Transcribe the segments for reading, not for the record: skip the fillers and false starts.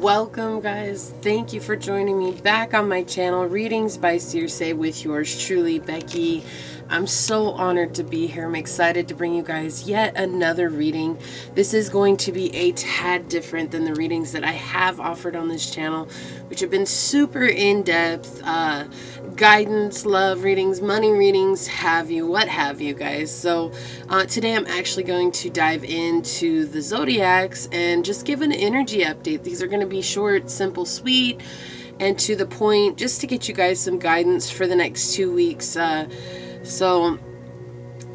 Welcome, guys. Thank you for joining me back on my channel, Readings by Circe, with yours truly, Becky. I'm so honored to be here. I'm excited to bring you guys yet another reading. This is going to be a tad different than the readings that I have offered on this channel, which have been super in-depth, guidance, love readings, money readings, what have you guys. So today I'm actually going to dive into the zodiacs and just give an energy update. These are going to be short, simple, sweet, and to the point, just to get you guys some guidance for the next 2 weeks. So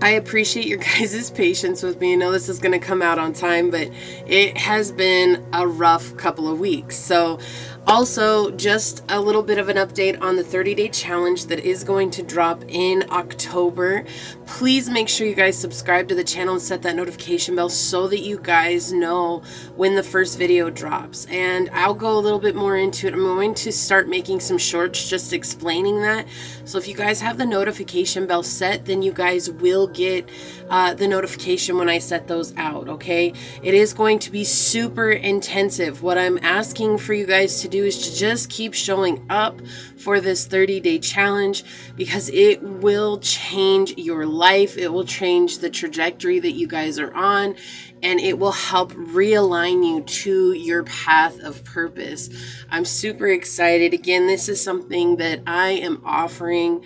I appreciate your guys' patience with me. I know this is going to come out on time, but it has been a rough couple of weeks. So also, just a little bit of an update on the 30-day challenge that is going to drop in October. Please make sure you guys subscribe to the channel and set that notification bell so that you guys know when the first video drops. And I'll go a little bit more into it. I'm going to start making some shorts just explaining that. So if you guys have the notification bell set, then you guys will get the notification when I set those out, okay? It is going to be super intensive. What I'm asking for you guys to do is to just keep showing up for this 30-day challenge, because it will change your life. It will change the trajectory that you guys are on, and it will help realign you to your path of purpose. I'm super excited. Again, this is something that I am offering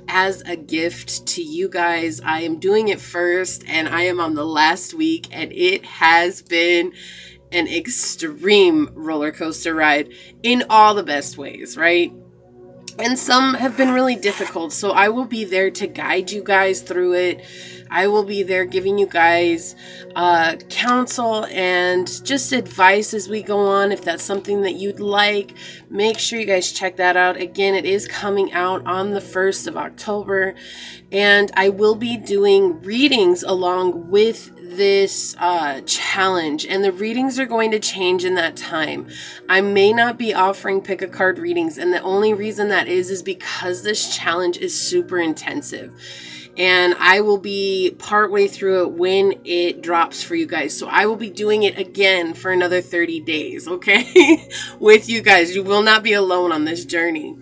as a gift to you guys. I am doing it first, and I am on the last week, and it has been an extreme roller coaster ride in all the best ways, right? And some have been really difficult. So I will be there to guide you guys through it. I will be there giving you guys counsel and just advice as we go on. If that's something that you'd like, make sure you guys check that out. Again, it is coming out on the 1st of October. And I will be doing readings along with this challenge, and the readings are going to change in that time. I may not be offering pick a card readings, and the only reason that is because this challenge is super intensive, and I will be partway through it when it drops for you guys. So I will be doing it again for another 30 days, okay? With you guys. You will not be alone on this journey.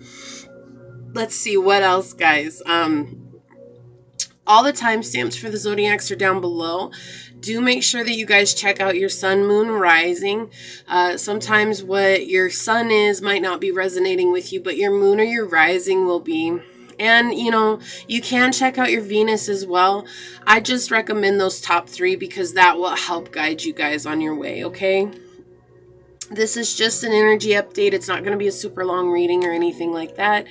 Let's see what else, guys. All the timestamps for the zodiacs are down below. Do make sure that you guys check out your sun, moon, rising. Sometimes what your sun is might not be resonating with you, but your moon or your rising will be. And, you know, you can check out your Venus as well. I just recommend those top 3 because that will help guide you guys on your way, okay? This is just an energy update. It's not going to be a super long reading or anything like that.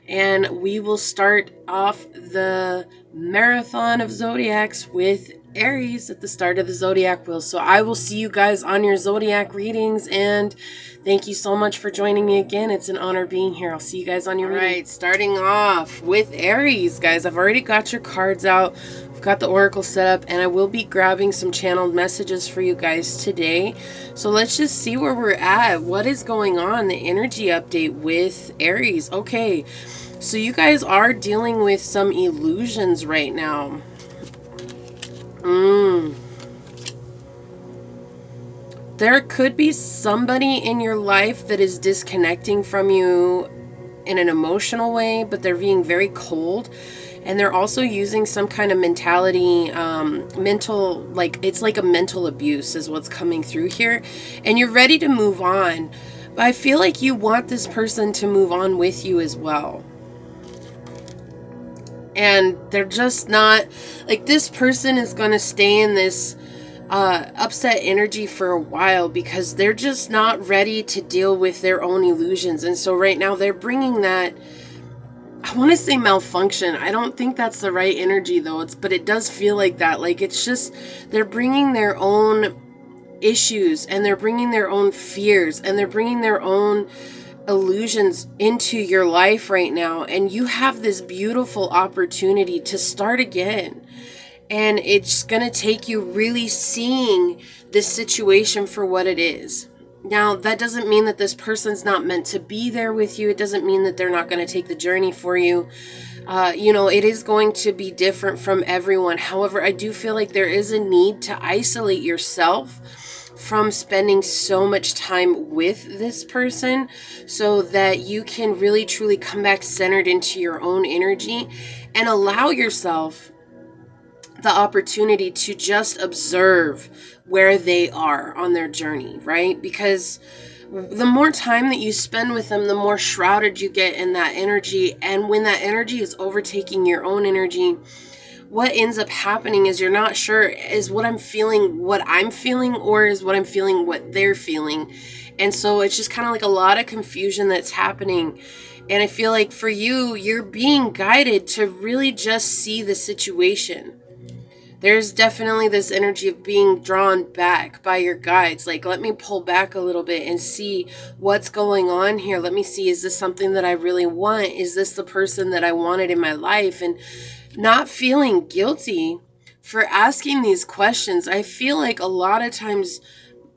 And we will start off the marathon of zodiacs with Aries at the start of the zodiac wheel. So I will see you guys on your zodiac readings, and thank you so much for joining me again. It's an honor being here. I'll see you guys on your reading. All right, starting off with Aries, guys. I've already got your cards out. I've got the oracle set up, and I will be grabbing some channeled messages for you guys today. So let's just see where we're at. What is going on? The energy update with Aries. Okay, so you guys are dealing with some illusions right now. There could be somebody in your life that is disconnecting from you in an emotional way, but they're being very cold. And they're also using some kind of mentality, it's like a mental abuse is what's coming through here. And you're ready to move on. But I feel like you want this person to move on with you as well. And they're just not, like, this person is going to stay in this upset energy for a while because they're just not ready to deal with their own illusions. And so right now they're bringing that, I want to say malfunction. I don't think that's the right energy though. But it does feel like that. Like, it's just, they're bringing their own issues, and they're bringing their own fears, and they're bringing their own illusions into your life right now. And you have this beautiful opportunity to start again. And it's going to take you really seeing this situation for what it is. Now, that doesn't mean that this person's not meant to be there with you. It doesn't mean that they're not going to take the journey for you. You know, it is going to be different from everyone. However, I do feel like there is a need to isolate yourself from spending so much time with this person, so that you can really truly come back centered into your own energy and allow yourself the opportunity to just observe where they are on their journey, right? Because the more time that you spend with them, the more shrouded you get in that energy. And when that energy is overtaking your own energy, what ends up happening is you're not sure, is what I'm feeling or is what I'm feeling what they're feeling. And so it's just kind of like a lot of confusion that's happening. And I feel like for you, you're being guided to really just see the situation. There's definitely this energy of being drawn back by your guides. Like, let me pull back a little bit and see what's going on here. Let me see, is this something that I really want? Is this the person that I wanted in my life? And not feeling guilty for asking these questions. I feel like a lot of times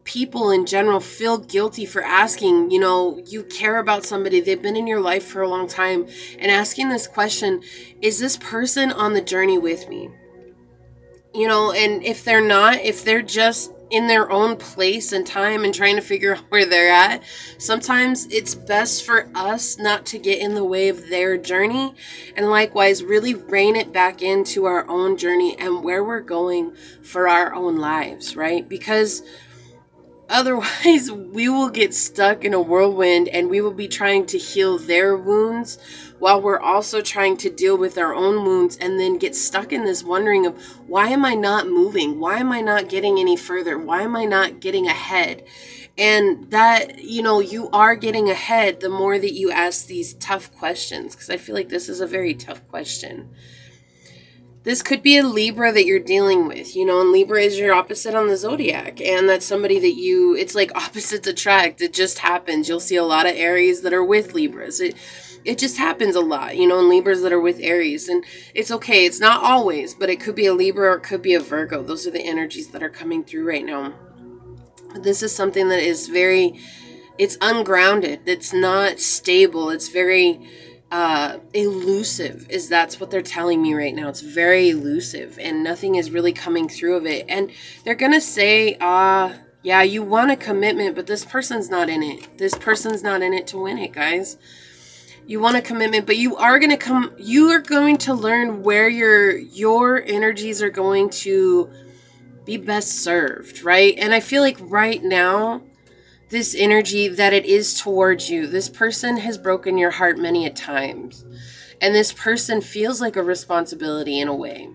people in general feel guilty for asking, you care about somebody, they've been in your life for a long time, and asking this question, is this person on the journey with me? And if they're not, if they're just in their own place and time and trying to figure out where they're at, sometimes it's best for us not to get in the way of their journey, and likewise really rein it back into our own journey and where we're going for our own lives, right? Because otherwise we will get stuck in a whirlwind, and we will be trying to heal their wounds while we're also trying to deal with our own wounds, and then get stuck in this wondering of, why am I not moving? Why am I not getting any further? Why am I not getting ahead? And that, you are getting ahead the more that you ask these tough questions, because I feel like this is a very tough question. This could be a Libra that you're dealing with, and Libra is your opposite on the zodiac. And that's somebody that it's like opposites attract. It just happens. You'll see a lot of Aries that are with Libras. It just happens a lot, and Libras that are with Aries. And it's okay. It's not always, but it could be a Libra or it could be a Virgo. Those are the energies that are coming through right now. This is something that is it's ungrounded. It's not stable. It's very elusive, that's what they're telling me right now. It's very elusive, and nothing is really coming through of it. And they're gonna say, yeah, you want a commitment, but this person's not in it. This person's not in it to win it, guys. You want a commitment, but you are going to learn where your energies are going to be best served, right? And I feel like right now, this energy that it is towards you, this person has broken your heart many a times, and this person feels like a responsibility in a way.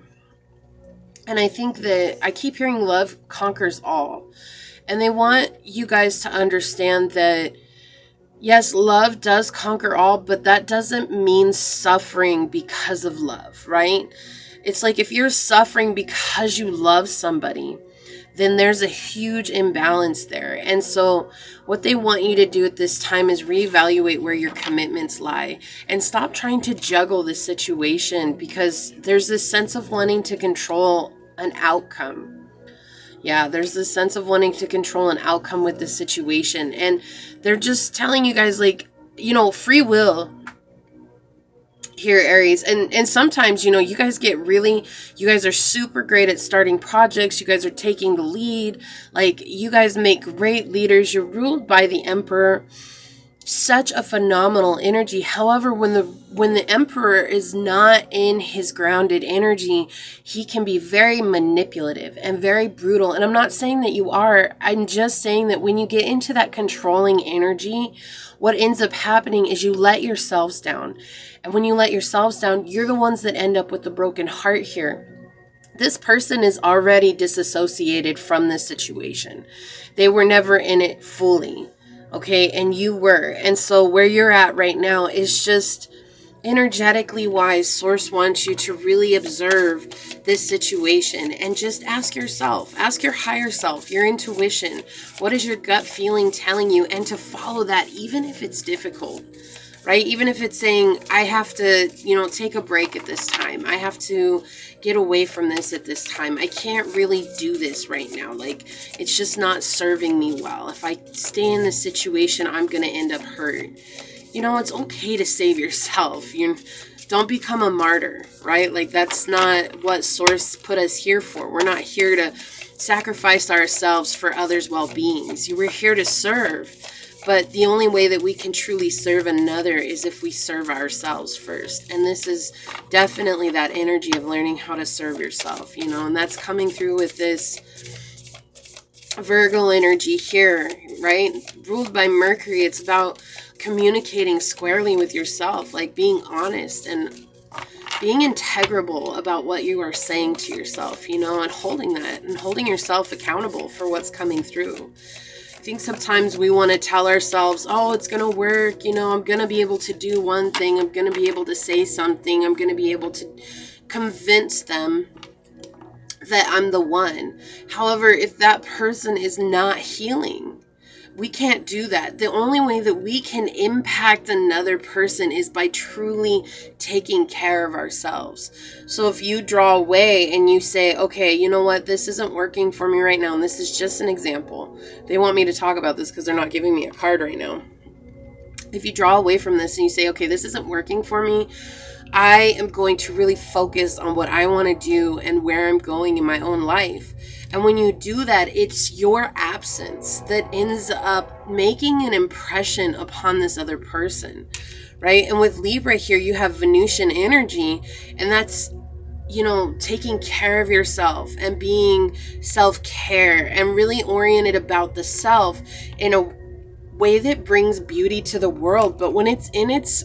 And I think that I keep hearing love conquers all, and they want you guys to understand that yes, love does conquer all, but that doesn't mean suffering because of love, right? It's like if you're suffering because you love somebody, then there's a huge imbalance there. And so what they want you to do at this time is reevaluate where your commitments lie, and stop trying to juggle the situation, because there's this sense of wanting to control an outcome. Yeah, there's this sense of wanting to control an outcome with this situation. And they're just telling you guys, like, free will here, Aries. And sometimes, you guys you guys are super great at starting projects. You guys are taking the lead. Like, you guys make great leaders. You're ruled by the Emperor. Such a phenomenal energy. However, when the Emperor is not in his grounded energy, he can be very manipulative and very brutal. And I'm not saying that you are. I'm just saying that when you get into that controlling energy, what ends up happening is you let yourselves down. And when you let yourselves down, you're the ones that end up with the broken heart here. This person is already disassociated from this situation. They were never in it fully. Okay, and you were. And so where you're at right now is just energetically wise. Source wants you to really observe this situation and just ask yourself, ask your higher self, your intuition, what is your gut feeling telling you, and to follow that even if it's difficult, right? Even if it's saying, I have to, take a break at this time. I have to get away from this at this time. I can't really do this right now. Like, it's just not serving me well. If I stay in this situation, I'm going to end up hurt. It's okay to save yourself. Don't become a martyr, right? Like, that's not what Source put us here for. We're not here to sacrifice ourselves for others' well-beings. We're here to serve. But the only way that we can truly serve another is if we serve ourselves first. And this is definitely that energy of learning how to serve yourself, you know, and that's coming through with this Virgo energy here, right? Ruled by Mercury. It's about communicating squarely with yourself, like being honest and being integrable about what you are saying to yourself, you know, and holding that and holding yourself accountable for what's coming through. I think sometimes we want to tell ourselves, oh, it's going to work. You know, I'm going to be able to do one thing. I'm going to be able to say something. I'm going to be able to convince them that I'm the one. However, if that person is not healing, we can't do that. The only way that we can impact another person is by truly taking care of ourselves. So if you draw away and you say, okay, you know what, this isn't working for me right now, and this is just an example. They want me to talk about this because they're not giving me a card right now. If you draw away from this and you say, okay, this isn't working for me, I am going to really focus on what I want to do and where I'm going in my own life. And when you do that, it's your absence that ends up making an impression upon this other person, right? And with Libra here, you have Venusian energy, and that's, you know, taking care of yourself and being self-care and really oriented about the self in a way that brings beauty to the world. But when it's in its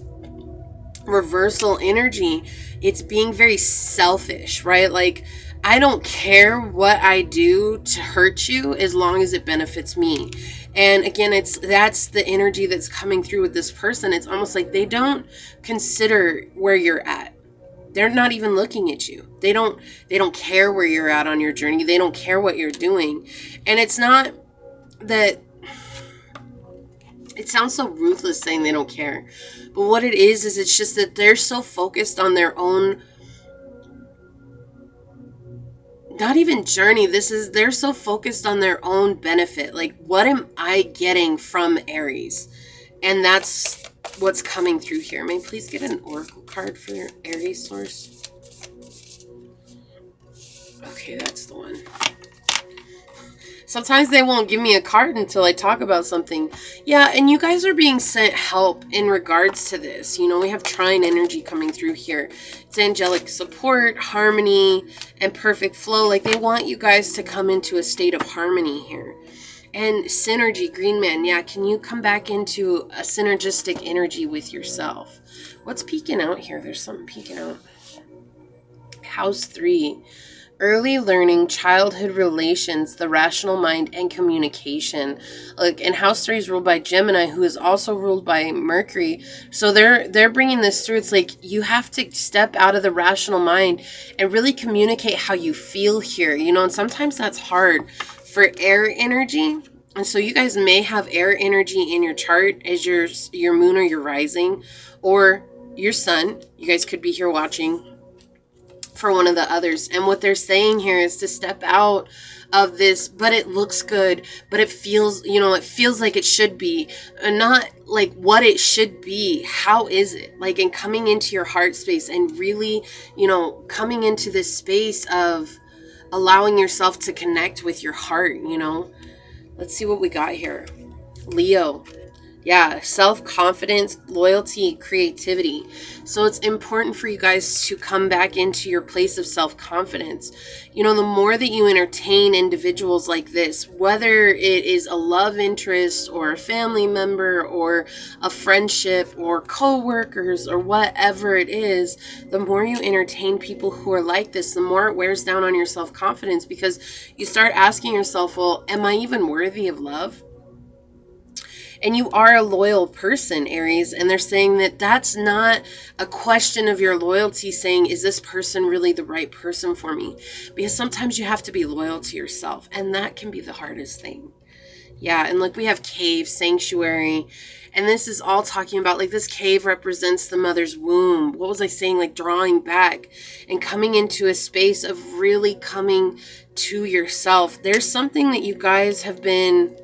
reversal energy, it's being very selfish, right? Like, I don't care what I do to hurt you as long as it benefits me. And again, that's the energy that's coming through with this person. It's almost like they don't consider where you're at. They're not even looking at you. They don't care where you're at on your journey. They don't care what you're doing. And it's not that it sounds so ruthless saying they don't care. But what it is it's just that they're so focused on their own, not even journey. They're so focused on their own benefit. Like, what am I getting from Aries? And that's what's coming through here. May I please get an oracle card for your Aries source? Okay, that's the one. Sometimes they won't give me a card until I talk about something. Yeah, and you guys are being sent help in regards to this. You know, we have trine energy coming through here. It's angelic support, harmony, and perfect flow. Like, they want you guys to come into a state of harmony here. And synergy, green man. Yeah, can you come back into a synergistic energy with yourself? What's peeking out here? There's something peeking out. House 3. Early learning, childhood relations, the rational mind, and communication. Like, and House 3 is ruled by Gemini, who is also ruled by Mercury. So they're bringing this through. It's like you have to step out of the rational mind and really communicate how you feel here. You know, and sometimes that's hard for air energy. And so you guys may have air energy in your chart as your moon or your rising or your sun. You guys could be here watching for one of the others. And what they're saying here is to step out of this, but it looks good, but it feels, you know, it feels like it should be, and not like what it should be. How is it? Like, in coming into your heart space and really, you know, coming into this space of allowing yourself to connect with your heart, you know. Let's see what we got here. Leo. Yeah, self-confidence, loyalty, creativity. So it's important for you guys to come back into your place of self-confidence. You know, the more that you entertain individuals like this, whether it is a love interest or a family member or a friendship or co-workers or whatever it is, the more you entertain people who are like this, the more it wears down on your self-confidence, because you start asking yourself, well, am I even worthy of love? And you are a loyal person, Aries, and they're saying that that's not a question of your loyalty, saying, is this person really the right person for me? Because sometimes you have to be loyal to yourself, and that can be the hardest thing. Yeah, and like we have cave, sanctuary, and this is all talking about, like, this cave represents the mother's womb. What was I saying? Like, drawing back and coming into a space of really coming to yourself. There's something that you guys have been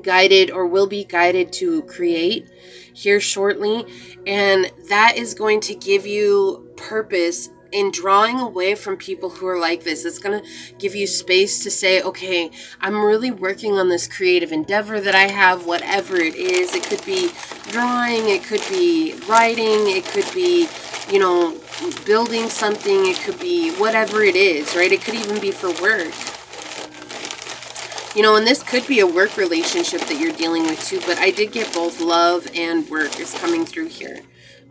guided or will be guided to create here shortly, and that is going to give you purpose in drawing away from people who are like this. It's going to give you space to say, okay, I'm really working on this creative endeavor that I have, whatever it is. It could be drawing, it could be writing, it could be, you know, building something, it could be whatever it is, right? It could even be for work. You know, and this could be a work relationship that you're dealing with too, but I did get both love and work is coming through here.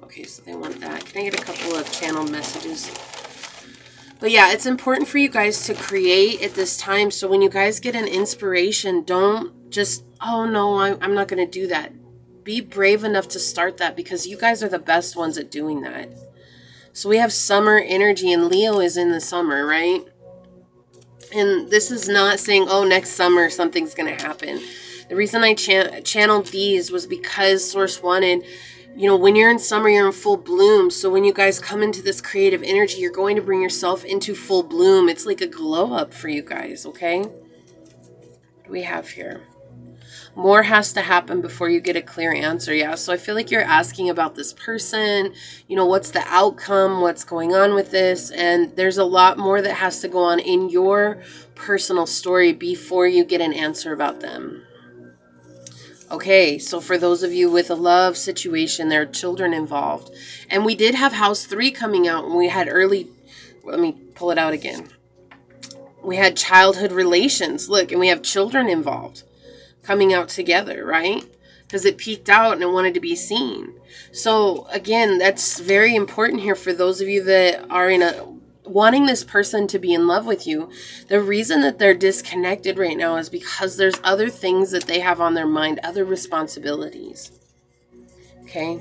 Okay, so they want that. Can I get a couple of channeled messages? But yeah, it's important for you guys to create at this time. So when you guys get an inspiration, don't just, oh no, I'm not going to do that. Be brave enough to start that, because you guys are the best ones at doing that. So we have summer energy, and Leo is in the summer, right? And this is not saying, oh, next summer something's going to happen. The reason I channeled these was because Source wanted, you know, when you're in summer, you're in full bloom. So when you guys come into this creative energy, you're going to bring yourself into full bloom. It's like a glow up for you guys, okay? What do we have here? More has to happen before you get a clear answer. Yeah, so I feel like you're asking about this person, you know, what's the outcome, what's going on with this, and there's a lot more that has to go on in your personal story before you get an answer about them. Okay, so for those of you with a love situation, there are children involved. And we did have house 3 coming out, and we had early, let me pull it out again. We had childhood relations, look, and we have children involved coming out together, right? Because it peaked out and it wanted to be seen. So again, that's very important here for those of you that are in a wanting this person to be in love with you. The reason that they're disconnected right now is because there's other things that they have on their mind, other responsibilities. Okay?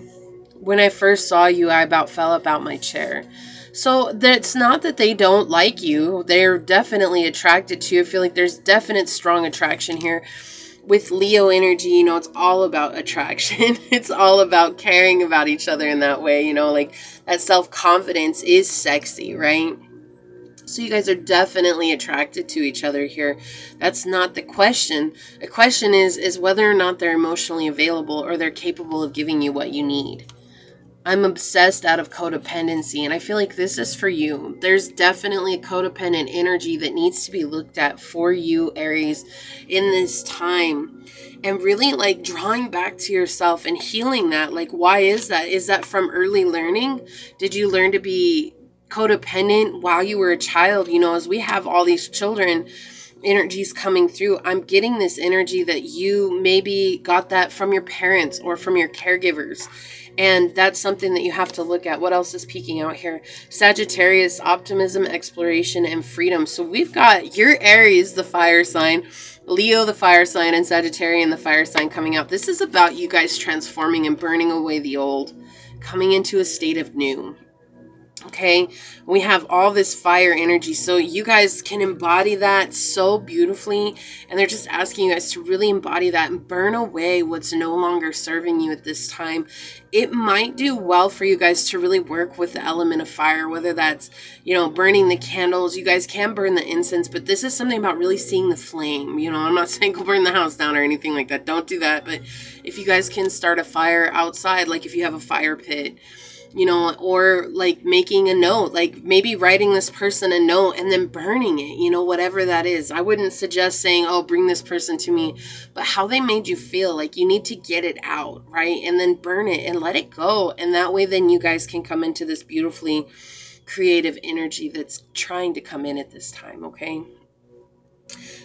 When I first saw you, I about fell up out my chair. So that's not that they don't like you. They're definitely attracted to you. I feel like there's definite strong attraction here. With Leo energy, you know, it's all about attraction. It's all about caring about each other in that way, you know, like that self-confidence is sexy, right? So you guys are definitely attracted to each other here. That's not the question. The question is whether or not they're emotionally available or they're capable of giving you what you need. I'm obsessed out of codependency, and I feel like this is for you. There's definitely a codependent energy that needs to be looked at for you, Aries, in this time. And really like drawing back to yourself and healing that. Like, why is that? Is that from early learning? Did you learn to be codependent while you were a child? You know, as we have all these children energies coming through, I'm getting this energy that you maybe got that from your parents or from your caregivers. And that's something that you have to look at. What else is peeking out here? Sagittarius, optimism, exploration, and freedom. So we've got your Aries, the fire sign, Leo, the fire sign, and Sagittarian, the fire sign coming out. This is about you guys transforming and burning away the old, coming into a state of new. Okay, we have all this fire energy, so you guys can embody that so beautifully, and they're just asking you guys to really embody that and burn away what's no longer serving you at this time. It might do well for you guys to really work with the element of fire, whether that's, you know, burning the candles. You guys can burn the incense, but this is something about really seeing the flame. You know, I'm not saying go burn the house down or anything like that. Don't do that. But if you guys can start a fire outside, like if you have a fire pit, you know, or like making a note, like maybe writing this person a note and then burning it, you know, whatever that is. I wouldn't suggest saying, oh, bring this person to me, but how they made you feel. Like you need to get it out, right? And then burn it and let it go. And that way then you guys can come into this beautifully creative energy that's trying to come in at this time, okay?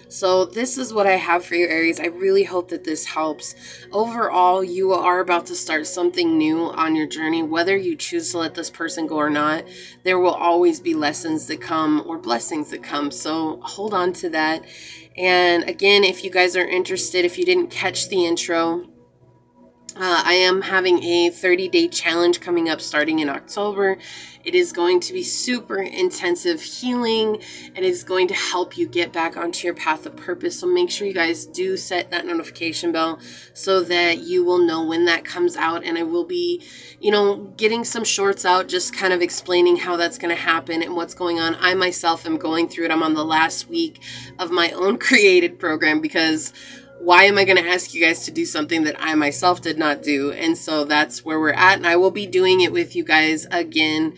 So this is what I have for you, Aries. I really hope that this helps. Overall, you are about to start something new on your journey. Whether you choose to let this person go or not, there will always be lessons that come or blessings that come. So hold on to that. And again, if you guys are interested, if you didn't catch the intro, I am having a 30-day challenge coming up starting in October. It is going to be super intensive healing. It is going to help you get back onto your path of purpose. So make sure you guys do set that notification bell so that you will know when that comes out. And I will be, you know, getting some shorts out, just kind of explaining how that's going to happen and what's going on. I myself am going through it. I'm on the last week of my own created program because why am I going to ask you guys to do something that I myself did not do? And so that's where we're at. And I will be doing it with you guys again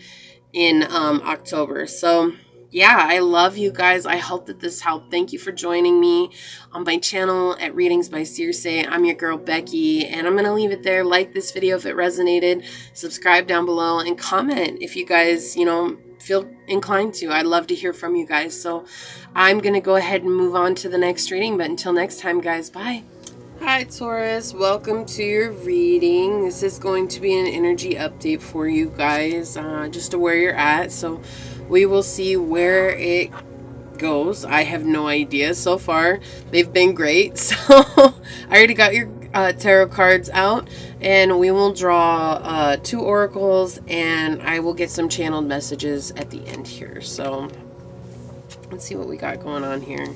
in October. So yeah, I love you guys. I hope that this helped. Thank you for joining me on my channel at Readings by Circe. I'm your girl Becky, and I'm gonna leave it there. Like this video if it resonated, subscribe down below, and comment if you guys, feel inclined to. I'd love to hear from you guys. So I'm gonna go ahead and move on to the next reading, but until next time, guys, bye. Hi Taurus, welcome to your reading. This is going to be an energy update for you guys, just to where you're at. So we will see where it goes. I have no idea. So far they've been great. So I already got your tarot cards out, and we will draw 2 oracles, and I will get some channeled messages at the end here. So let's see what we got going on here.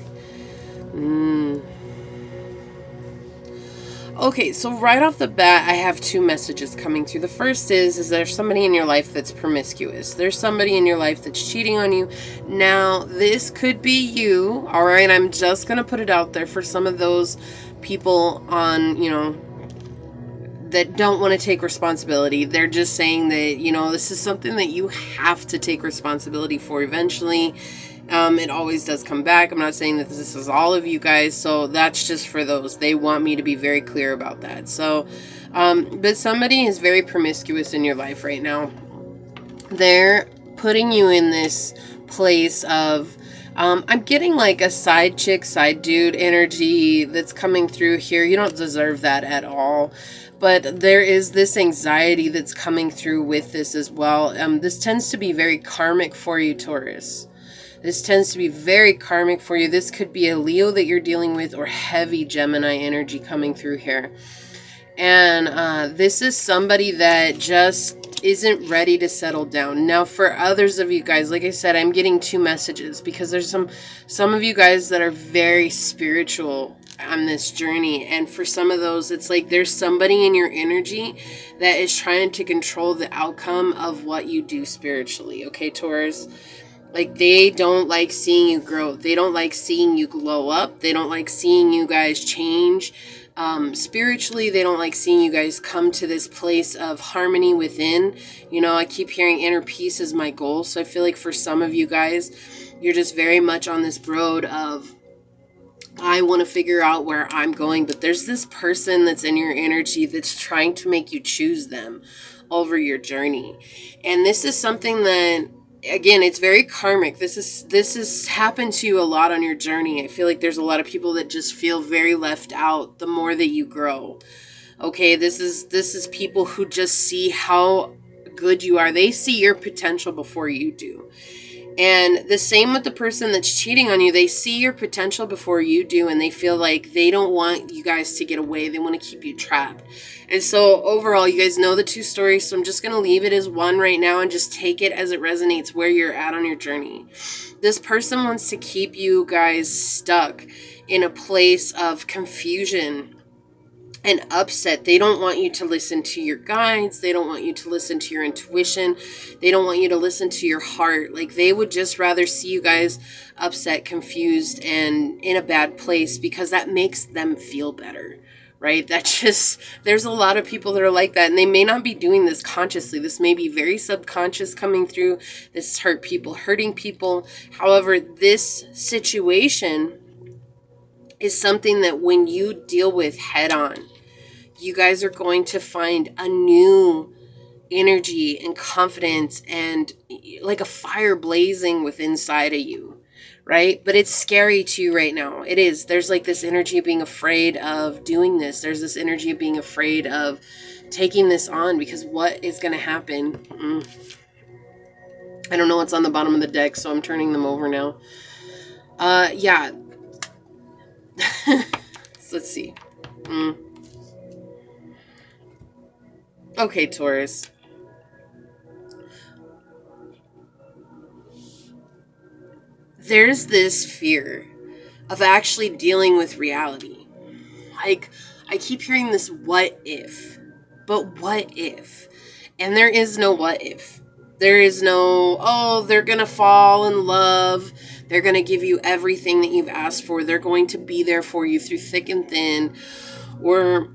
Okay, so right off the bat, I have 2 messages coming through. The first is there's somebody in your life that's promiscuous. There's somebody in your life that's cheating on you. Now, this could be you, all right? I'm just going to put it out there for some of those people on, that don't want to take responsibility. They're just saying that, this is something that you have to take responsibility for eventually. It always does come back. I'm not saying that this is all of you guys, so that's just for those. They want me to be very clear about that. So, but somebody is very promiscuous in your life right now. They're putting you in this place of, I'm getting like a side chick, side dude energy that's coming through here. You don't deserve that at all. But there is this anxiety that's coming through with this as well. This tends to be very karmic for you, Taurus. This tends to be very karmic for you. This could be a Leo that you're dealing with, or heavy Gemini energy coming through here. And this is somebody that just isn't ready to settle down. Now, for others of you guys, like I said, I'm getting 2 messages because there's some of you guys that are very spiritual on this journey. And for some of those, it's like there's somebody in your energy that is trying to control the outcome of what you do spiritually. Okay, Taurus? Like, they don't like seeing you grow. They don't like seeing you glow up. They don't like seeing you guys change. Spiritually, they don't like seeing you guys come to this place of harmony within. I keep hearing inner peace is my goal. So I feel like for some of you guys, you're just very much on this road of, I want to figure out where I'm going. But there's this person that's in your energy that's trying to make you choose them over your journey. And this is something that, again, it's very karmic. This has happened to you a lot on your journey. I feel like there's a lot of people that just feel very left out the more that you grow. Okay, this is people who just see how good you are. They see your potential before you do. And the same with the person that's cheating on you. They see your potential before you do, and they feel like they don't want you guys to get away. They want to keep you trapped. And so overall, you guys know the 2 stories, so I'm just going to leave it as one right now and just take it as it resonates where you're at on your journey. This person wants to keep you guys stuck in a place of confusion and upset. They don't want you to listen to your guides. They don't want you to listen to your intuition. They don't want you to listen to your heart. Like, they would just rather see you guys upset, confused, and in a bad place because that makes them feel better, right? There's a lot of people that are like that, and they may not be doing this consciously. This may be very subconscious coming through. This hurt people, hurting people. However, this situation is something that when you deal with head on, you guys are going to find a new energy and confidence and like a fire blazing within inside of you, right? But it's scary to you right now. It is. There's like this energy of being afraid of doing this. There's this energy of being afraid of taking this on because what is going to happen? I don't know what's on the bottom of the deck, so I'm turning them over now. Yeah. So let's see. Okay, Taurus. There's this fear of actually dealing with reality. Like, I keep hearing this what if, but what if? And there is no what if. There is no, oh, they're going to fall in love. They're going to give you everything that you've asked for. They're going to be there for you through thick and thin. Or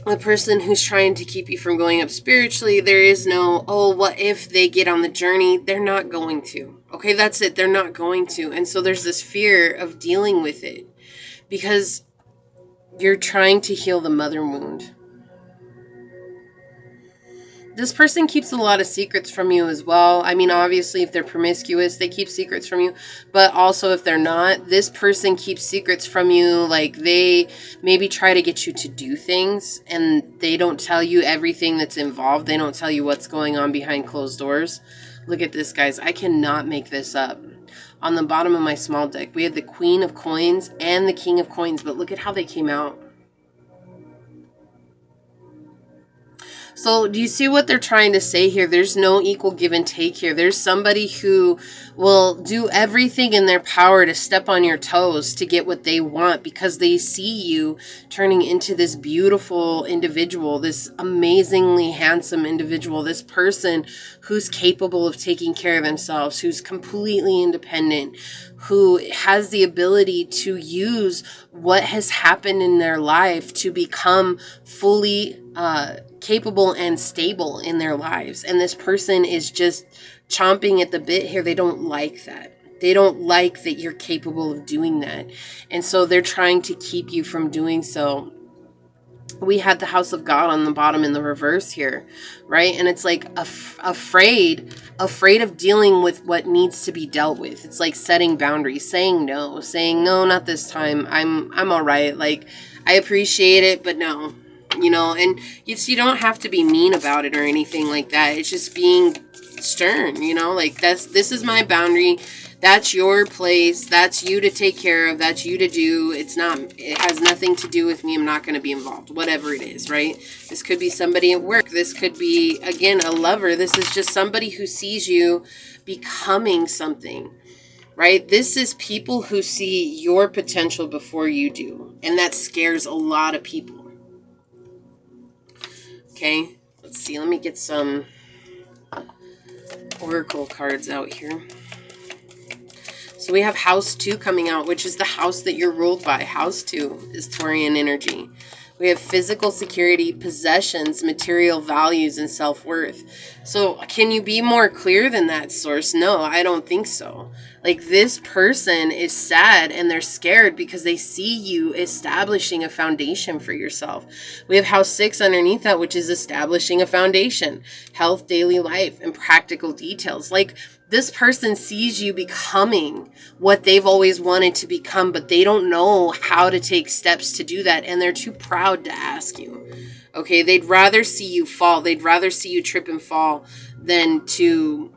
the person who's trying to keep you from going up spiritually, there is no, oh, what if they get on the journey? They're not going to. Okay, that's it. They're not going to. And so there's this fear of dealing with it because you're trying to heal the mother wound. This person keeps a lot of secrets from you as well. I mean, obviously, if they're promiscuous, they keep secrets from you. But also, if they're not, this person keeps secrets from you. Like, they maybe try to get you to do things, and they don't tell you everything that's involved. They don't tell you what's going on behind closed doors. Look at this, guys. I cannot make this up. On the bottom of my small deck, we had the Queen of Coins and the King of Coins. But look at how they came out. So do you see what they're trying to say here? There's no equal give and take here. There's somebody who will do everything in their power to step on your toes to get what they want because they see you turning into this beautiful individual, this amazingly handsome individual, this person who's capable of taking care of themselves, who's completely independent, who has the ability to use what has happened in their life to become fully capable and stable in their lives. And this person is just chomping at the bit here. They don't like that. They don't like that you're capable of doing that. And so they're trying to keep you from doing so. We had the House of God on the bottom in the reverse here, right? And it's like afraid of dealing with what needs to be dealt with. It's like setting boundaries, saying no, not this time. I'm all right. Like, I appreciate it, but no. You know, and you don't have to be mean about it or anything like that. It's just being stern, you know, like this is my boundary. That's your place. That's you to take care of. That's you to do. It has nothing to do with me. I'm not going to be involved, whatever it is, right? This could be somebody at work. This could be, again, a lover. This is just somebody who sees you becoming something, right? This is people who see your potential before you do. And that scares a lot of people. Okay, let's see. Let me get some oracle cards out here. So we have House 2 coming out, which is the house that you're ruled by. House 2 is Taurian energy. We have physical security, possessions, material values, and self-worth. So can you be more clear than that, Source? No, I don't think so. Like, this person is sad and they're scared because they see you establishing a foundation for yourself. We have House 6 underneath that, which is establishing a foundation, health, daily life, and practical details. Like, this person sees you becoming what they've always wanted to become, but they don't know how to take steps to do that, and they're too proud to ask you. Okay, they'd rather see you fall. They'd rather see you trip and fall than to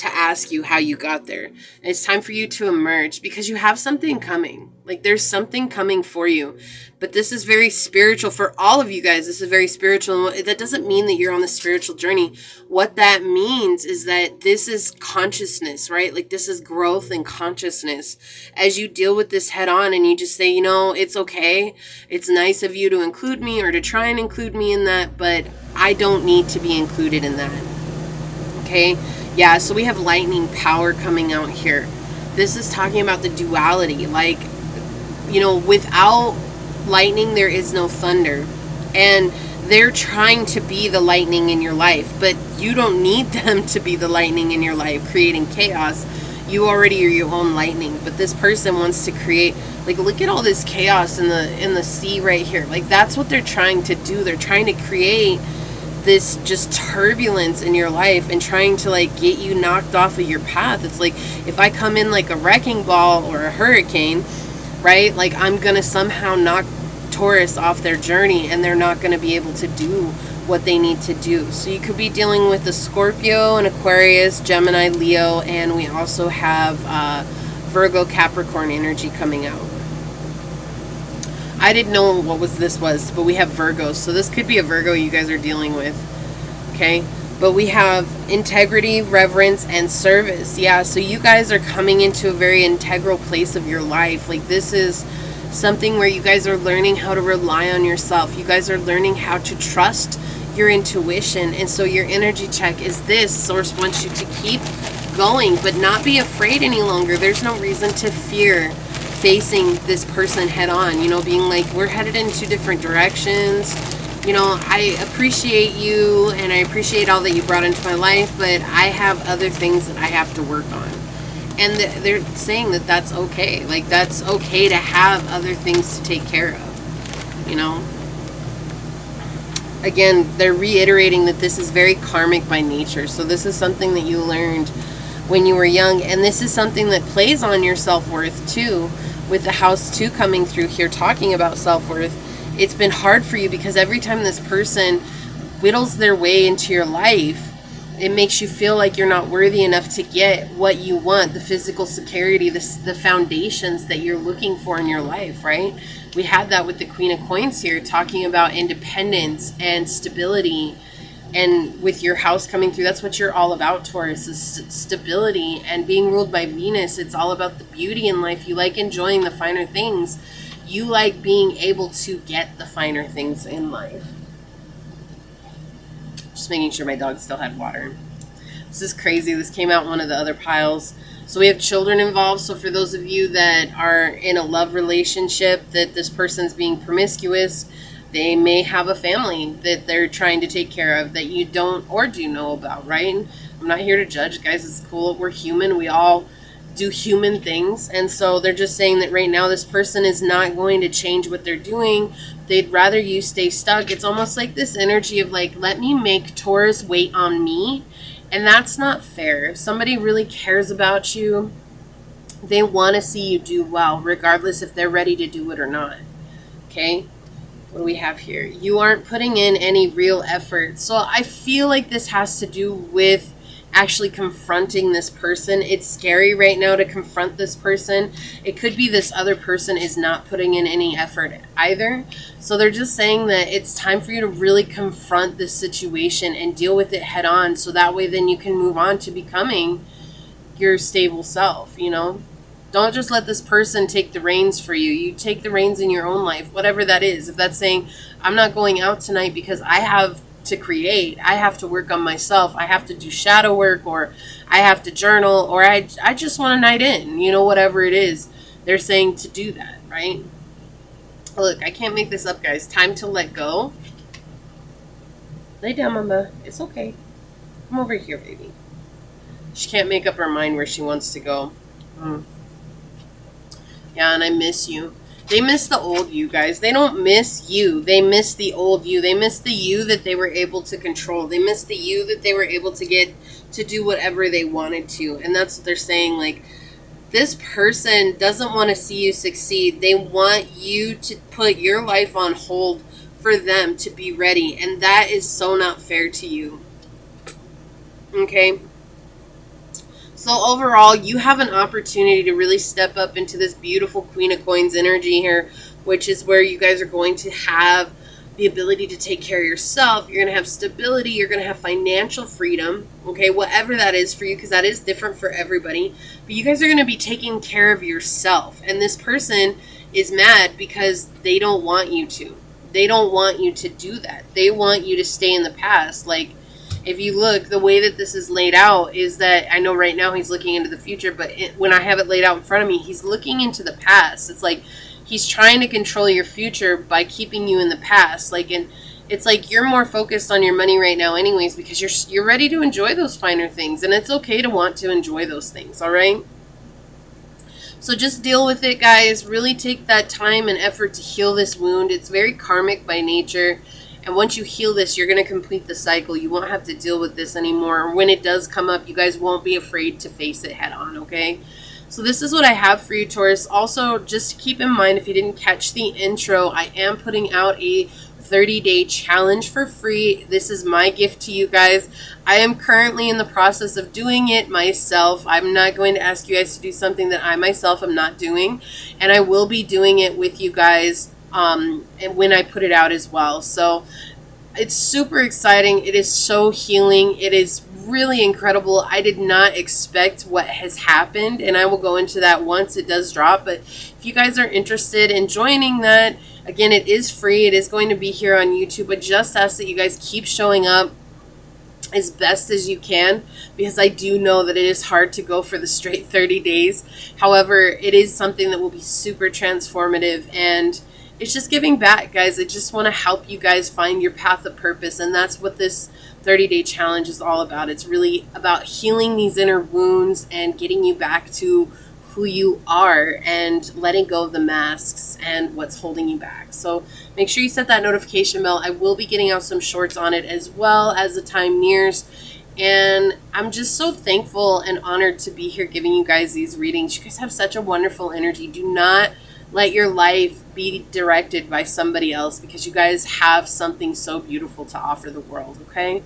ask you how you got there. And it's time for you to emerge because you have something coming. Like, there's something coming for you. But this is very spiritual for all of you guys. This is very spiritual. That doesn't mean that you're on the spiritual journey. What that means is that this is consciousness, right? Like, this is growth in consciousness. As you deal with this head on and you just say, you know, it's okay. It's nice of you to include me or to try and include me in that, but I don't need to be included in that. Okay? Yeah, so we have lightning power coming out here. This is talking about the duality. Like, you know, without lightning, there is no thunder. And they're trying to be the lightning in your life, but you don't need them to be the lightning in your life, creating chaos. You already are your own lightning. But this person wants to create, like, look at all this chaos in the sea right here. Like, that's what they're trying to do. They're trying to create this just turbulence in your life and trying to, like, get you knocked off of your path. It's like, if I come in like a wrecking ball or a hurricane, right? Like, I'm gonna somehow knock Taurus off their journey and they're not gonna be able to do what they need to do. So you could be dealing with a Scorpio, an Aquarius, Gemini, Leo, and we also have Virgo, Capricorn energy coming out. I didn't know what this was, but we have Virgos. So this could be a Virgo you guys are dealing with. Okay? But we have integrity, reverence, and service. Yeah, so you guys are coming into a very integral place of your life. Like, this is something where you guys are learning how to rely on yourself. You guys are learning how to trust your intuition. And so your energy check is this. Source wants you to keep going, but not be afraid any longer. There's no reason to fear facing this person head on, you know, being like, we're headed in two different directions. you know, I appreciate you and I appreciate all that you brought into my life, but I have other things that I have to work on. And they're saying that that's okay. Like, that's okay to have other things to take care of, you know. Again, they're reiterating that this is very karmic by nature. So this is something that you learned when you were young. And this is something that plays on your self-worth too, with the house 2 coming through here talking about self-worth. It's been hard for you because every time this person whittles their way into your life, it makes you feel like you're not worthy enough to get what you want, the physical security, the foundations that you're looking for in your life, right? We had that with the Queen of Coins here, talking about independence and stability. And with your house coming through, that's what you're all about, Taurus, is stability. And being ruled by Venus, it's all about the beauty in life. You like enjoying the finer things. You like being able to get the finer things in life. Just making sure my dog still had water. This is crazy. This came out in one of the other piles. So we have children involved. So for those of you that are in a love relationship, that this person's being promiscuous, they may have a family that they're trying to take care of that you don't or do know about, right? I'm not here to judge, guys. It's cool. We're human. We all do human things. And so they're just saying that right now this person is not going to change what they're doing. They'd rather you stay stuck. It's almost like this energy of like, let me make Taurus wait on me. And that's not fair. If somebody really cares about you, they want to see you do well, regardless if they're ready to do it or not. Okay? What do we have here? You aren't putting in any real effort. So I feel like this has to do with actually confronting this person. It's scary right now to confront this person. It could be this other person is not putting in any effort either. So they're just saying that it's time for you to really confront this situation and deal with it head on. So that way then you can move on to becoming your stable self, you know. Don't just let this person take the reins for you. You take the reins in your own life, whatever that is. If that's saying, I'm not going out tonight because I have to create, I have to work on myself, I have to do shadow work, or I have to journal, or I just want a night in, you know, whatever it is, they're saying to do that, right? Look, I can't make this up, guys. Time to let go. Lay down, Mama. It's okay. Come over here, baby. She can't make up her mind where she wants to go. Yeah, and I miss you. They miss the old you, guys. They don't miss you. They miss the old you. They miss the you that they were able to control. They miss the you that they were able to get to do whatever they wanted to. And that's what they're saying. Like, this person doesn't want to see you succeed. They want you to put your life on hold for them to be ready. And that is so not fair to you. Okay? So overall, you have an opportunity to really step up into this beautiful Queen of Coins energy here, which is where you guys are going to have the ability to take care of yourself. You're going to have stability. You're going to have financial freedom, okay, whatever that is for you, because that is different for everybody. But you guys are going to be taking care of yourself. And this person is mad because they don't want you to. They don't want you to do that. They want you to stay in the past. Like, if you look, the way that this is laid out is that, I know right now he's looking into the future, but when I have it laid out in front of me, he's looking into the past. It's like he's trying to control your future by keeping you in the past. Like, and it's like you're more focused on your money right now anyways, because you're ready to enjoy those finer things, and it's okay to want to enjoy those things, all right? So just deal with it, guys. Really take that time and effort to heal this wound. It's very karmic by nature. And once you heal this, you're going to complete the cycle. You won't have to deal with this anymore. When it does come up, you guys won't be afraid to face it head on, okay? So this is what I have for you, Taurus. Also, just keep in mind, if you didn't catch the intro, I am putting out a 30-day challenge for free. This is my gift to you guys. I am currently in the process of doing it myself. I'm not going to ask you guys to do something that I myself am not doing. And I will be doing it with you guys and when I put it out as well. So it's super exciting. It is so healing. It is really incredible. I did not expect what has happened, and I will go into that once it does drop. But if you guys are interested in joining that, again, it is free. It is going to be here on YouTube, but just ask that you guys keep showing up as best as you can, because I do know that it is hard to go for the straight 30 days. However, it is something that will be super transformative, and it's just giving back, guys. I just want to help you guys find your path of purpose, and that's what this 30-day challenge is all about. It's really about healing these inner wounds and getting you back to who you are and letting go of the masks and what's holding you back. So make sure you set that notification bell. I will be getting out some shorts on it as well as the time nears. And I'm just so thankful and honored to be here giving you guys these readings. You guys have such a wonderful energy. Do not let your life be directed by somebody else, because you guys have something so beautiful to offer the world, okay?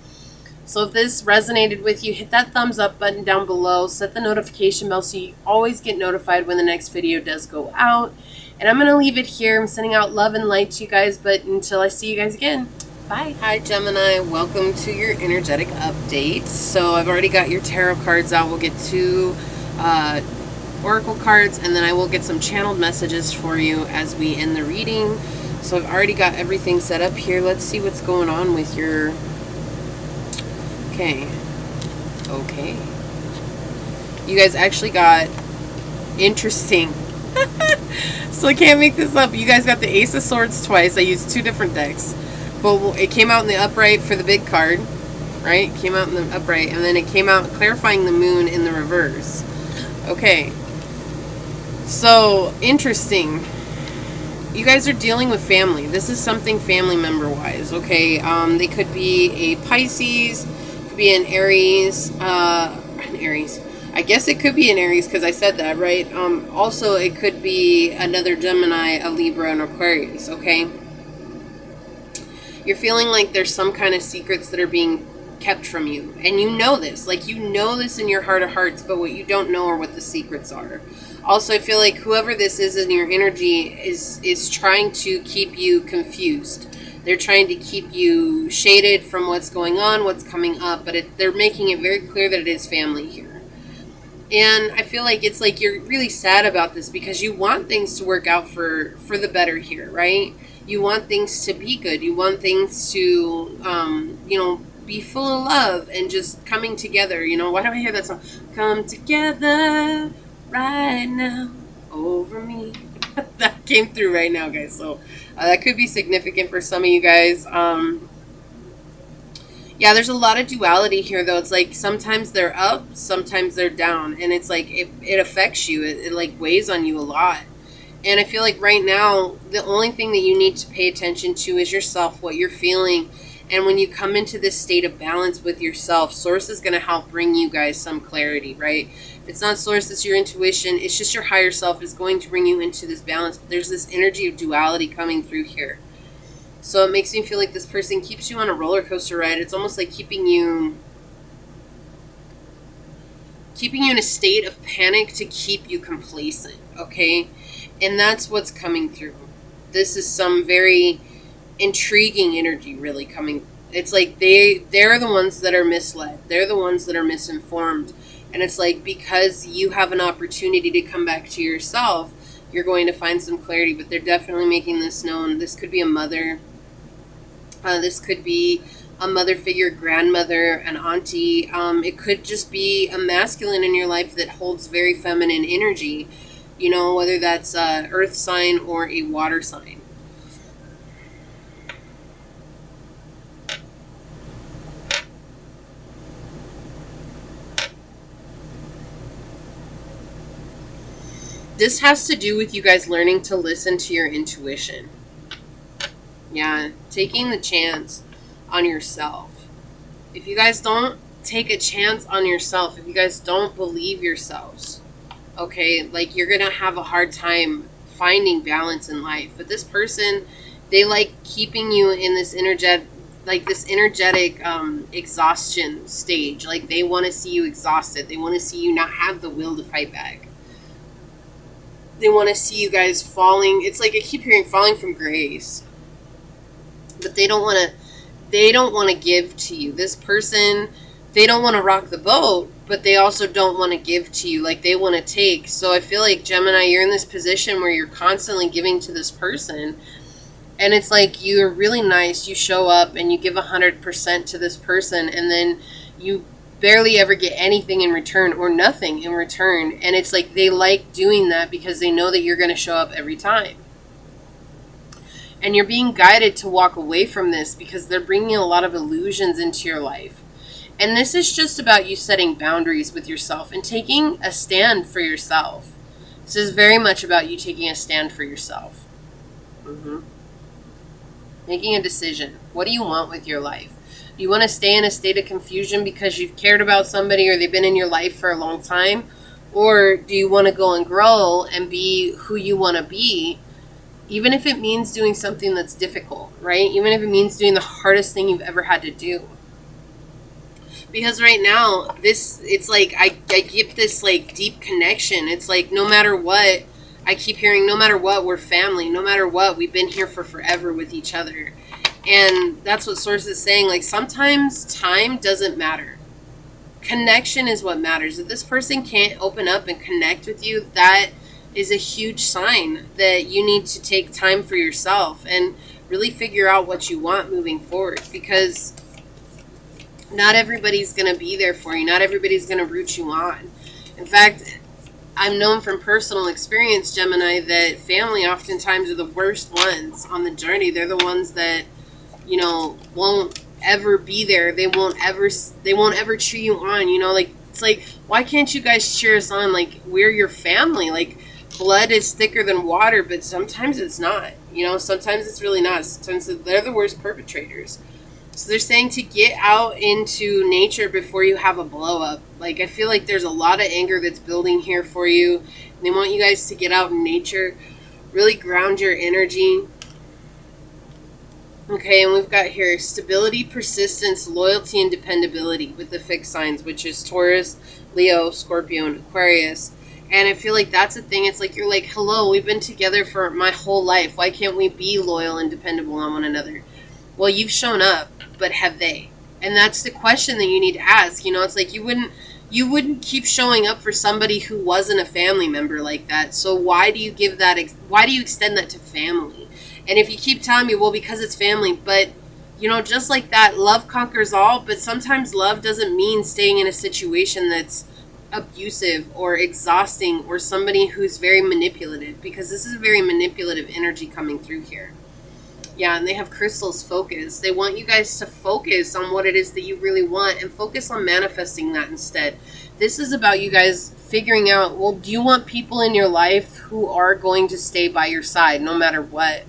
So if this resonated with you, hit that thumbs up button down below. Set the notification bell so you always get notified when the next video does go out. And I'm going to leave it here. I'm sending out love and light to you guys. But until I see you guys again, bye. Hi, Gemini. Welcome to your energetic update. So I've already got your tarot cards out. We'll get 2 oracle cards, and then I will get some channeled messages for you as we end the reading. So I've already got everything set up here. Let's see what's going on with your... Okay. You guys actually got interesting. So I can't make this up. You guys got the Ace of Swords twice. I used 2 different decks. But it came out in the upright for the big card, right? It came out in the upright, and then it came out clarifying the moon in the reverse. Okay. So, interesting. You guys are dealing with family. This is something family member-wise, okay? They could be a Pisces, could be an Aries, I guess it could be an Aries because I said that, right? Also, it could be another Gemini, a Libra, and Aquarius, okay? You're feeling like there's some kind of secrets that are being kept from you. And you know this. Like, you know this in your heart of hearts, but what you don't know are what the secrets are. Also, I feel like whoever this is in your energy is trying to keep you confused. They're trying to keep you shaded from what's going on, what's coming up, but they're making it very clear that it is family here. And I feel like it's like you're really sad about this because you want things to work out for the better here, right? You want things to be good. You want things to, you know, be full of love and just coming together. You know, why do I hear that song? Come together right now over me. That came through right now, guys. So that could be significant for some of you guys. Yeah, there's a lot of duality here, though. It's like sometimes they're up, sometimes they're down. And it's like it affects you. It like weighs on you a lot. And I feel like right now, the only thing that you need to pay attention to is yourself, what you're feeling. And when you come into this state of balance with yourself, Source is going to help bring you guys some clarity, right? If it's not Source, it's your intuition. It's just your higher self is going to bring you into this balance. But there's this energy of duality coming through here. So it makes me feel like this person keeps you on a roller coaster ride. It's almost like keeping you in a state of panic to keep you complacent, okay? And that's what's coming through. This is some very intriguing energy really coming. It's like they're the ones that are misled. They're the ones that are misinformed. And it's like because you have an opportunity to come back to yourself, you're going to find some clarity. But they're definitely making this known. This could be a mother. This could be a mother figure, grandmother, an auntie. It could just be a masculine in your life that holds very feminine energy. You know, whether that's an earth sign or a water sign. This has to do with you guys learning to listen to your intuition. Yeah, taking the chance on yourself. If you guys don't take a chance on yourself, if you guys don't believe yourselves, okay, like you're going to have a hard time finding balance in life. But this person, they like keeping you in this energetic exhaustion stage. Like they want to see you exhausted. They want to see you not have the will to fight back. They want to see you guys falling. It's like I keep hearing falling from grace. But they don't want to give to you. This person, they don't want to rock the boat, but they also don't want to give to you. Like they want to take. So I feel like Gemini, you're in this position where you're constantly giving to this person. And it's like you're really nice. You show up and you give 100% to this person. And then you barely ever get anything in return or nothing in return. And it's like they like doing that because they know that you're going to show up every time. And you're being guided to walk away from this because they're bringing a lot of illusions into your life. And this is just about you setting boundaries with yourself and taking a stand for yourself. This is very much about you taking a stand for yourself. Making a decision. What do you want with your life? Do you want to stay in a state of confusion because you've cared about somebody or they've been in your life for a long time? Or do you want to go and grow and be who you want to be, even if it means doing something that's difficult, right? Even if it means doing the hardest thing you've ever had to do. Because right now, it's like I get this like deep connection. It's like no matter what, I keep hearing, no matter what, we're family. No matter what, we've been here for forever with each other. And that's what Source is saying. Like, sometimes time doesn't matter. Connection is what matters. If this person can't open up and connect with you, that is a huge sign that you need to take time for yourself and really figure out what you want moving forward. Because not everybody's going to be there for you. Not everybody's going to root you on. In fact, I've known from personal experience, Gemini, that family oftentimes are the worst ones on the journey. They're the ones that, you know, won't ever be there. They won't ever cheer you on, you know, like, it's like, why can't you guys cheer us on? Like, we're your family. Like, blood is thicker than water, but sometimes it's not, you know, sometimes it's really not. Sometimes they're the worst perpetrators. So they're saying to get out into nature before you have a blow up. Like, I feel like there's a lot of anger that's building here for you. They want you guys to get out in nature, really ground your energy. Okay, and we've got here stability, persistence, loyalty, and dependability with the fixed signs, which is Taurus, Leo, Scorpio, and Aquarius. And I feel like that's a thing. It's like you're like, hello, we've been together for my whole life. Why can't we be loyal and dependable on one another? Well, you've shown up, but have they? And that's the question that you need to ask. You know, it's like you wouldn't keep showing up for somebody who wasn't a family member like that. So why do you give that? Why do you extend that to family? And if you keep telling me, well, because it's family, but you know, just like that, love conquers all. But sometimes love doesn't mean staying in a situation that's abusive or exhausting or somebody who's very manipulative, because this is a very manipulative energy coming through here. Yeah, and they have crystals focus. They want you guys to focus on what it is that you really want and focus on manifesting that instead. This is about you guys figuring out, well, do you want people in your life who are going to stay by your side no matter what?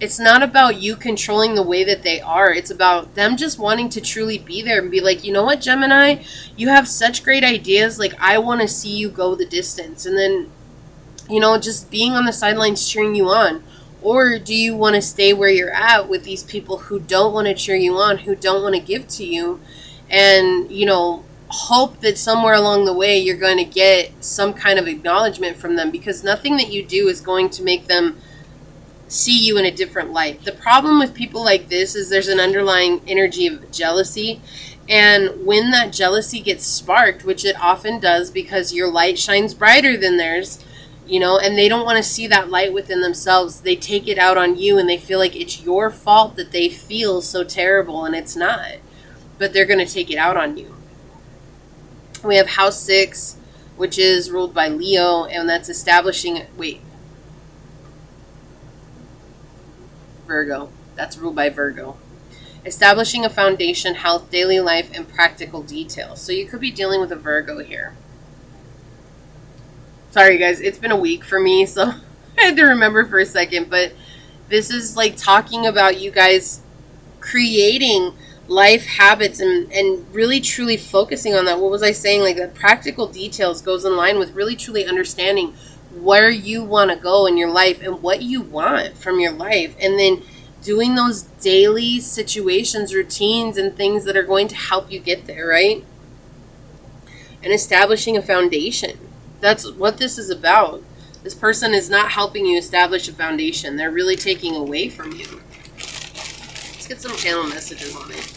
It's not about you controlling the way that they are. It's about them just wanting to truly be there and be like, you know what, Gemini? You have such great ideas. Like, I want to see you go the distance. And then, you know, just being on the sidelines cheering you on. Or do you want to stay where you're at with these people who don't want to cheer you on, who don't want to give to you, and, you know, hope that somewhere along the way you're going to get some kind of acknowledgement from them, because nothing that you do is going to make them see you in a different light. The problem with people like this is there's an underlying energy of jealousy, and when that jealousy gets sparked, which it often does because your light shines brighter than theirs, you know, and they don't want to see that light within themselves. They take it out on you and they feel like it's your fault that they feel so terrible, and it's not. But they're going to take it out on you. We have House 6, which is ruled by Leo, and that's establishing... Virgo. That's ruled by Virgo. Establishing a foundation, health, daily life, and practical details. So you could be dealing with a Virgo here. Sorry, guys, it's been a week for me, so I had to remember for a second. But this is like talking about you guys creating life habits and really truly focusing on that. What was I saying? Like, the practical details goes in line with really truly understanding where you want to go in your life and what you want from your life. And then doing those daily situations, routines, and things that are going to help you get there, right? And establishing a foundation. That's what this is about. This person is not helping you establish a foundation. They're really taking away from you. Let's get some channel messages on it.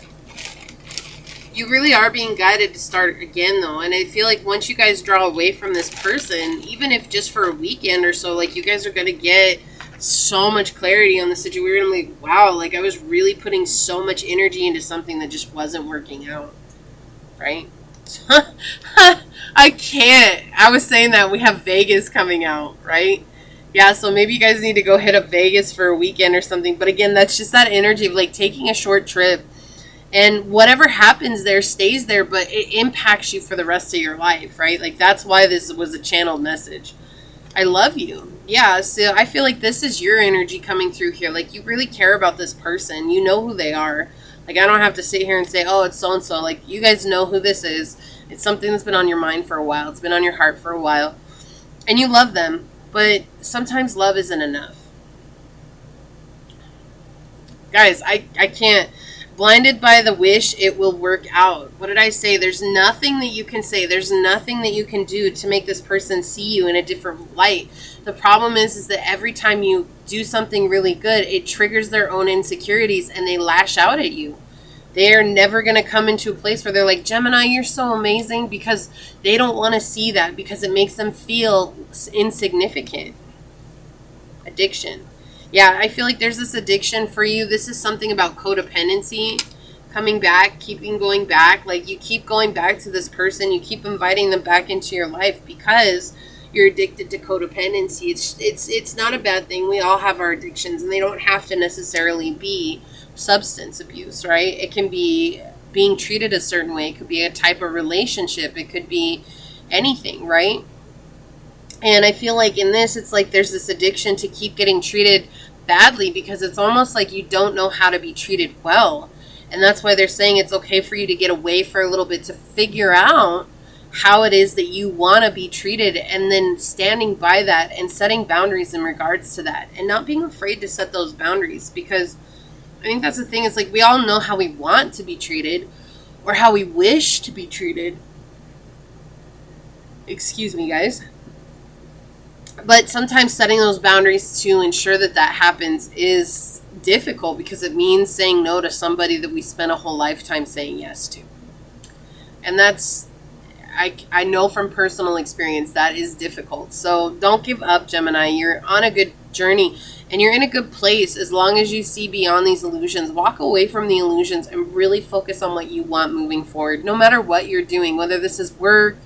You really are being guided to start again, though. And I feel like once you guys draw away from this person, even if just for a weekend or so, like, you guys are going to get so much clarity on the situation. I'm like, wow, like, I was really putting so much energy into something that just wasn't working out. Right? I can't. I was saying that we have Vegas coming out, right? Yeah, so maybe you guys need to go hit up Vegas for a weekend or something. But again, that's just that energy of like taking a short trip. And whatever happens there stays there, but it impacts you for the rest of your life, right? Like that's why this was a channeled message. I love you. Yeah, so I feel like this is your energy coming through here. Like you really care about this person. You know who they are. Like I don't have to sit here and say, oh, it's so-and-so. Like you guys know who this is. It's something that's been on your mind for a while. It's been on your heart for a while. And you love them. But sometimes love isn't enough. Guys, I can't. Blinded by the wish, it will work out. What did I say? There's nothing that you can say. There's nothing that you can do to make this person see you in a different light. The problem is that every time you do something really good, it triggers their own insecurities and they lash out at you. They're never going to come into a place where they're like, Gemini, you're so amazing, because they don't want to see that because it makes them feel insignificant. Addiction. Yeah, I feel like there's this addiction for you. This is something about codependency. Coming back, keeping going back. Like you keep going back to this person. You keep inviting them back into your life because you're addicted to codependency. It's not a bad thing. We all have our addictions and they don't have to necessarily be substance abuse, right? It can be being treated a certain way. It could be a type of relationship. It could be anything, right? And I feel like in this, it's like there's this addiction to keep getting treated badly because it's almost like you don't know how to be treated well. And that's why they're saying it's okay for you to get away for a little bit to figure out how it is that you want to be treated, and then standing by that and setting boundaries in regards to that and not being afraid to set those boundaries, because I think that's the thing. It's like we all know how we want to be treated or how we wish to be treated. Excuse me, guys. But sometimes setting those boundaries to ensure that that happens is difficult because it means saying no to somebody that we spent a whole lifetime saying yes to. And that's, I know from personal experience, that is difficult. So don't give up, Gemini. You're on a good journey and you're in a good place as long as you see beyond these illusions. Walk away from the illusions and really focus on what you want moving forward, no matter what you're doing, whether this is work,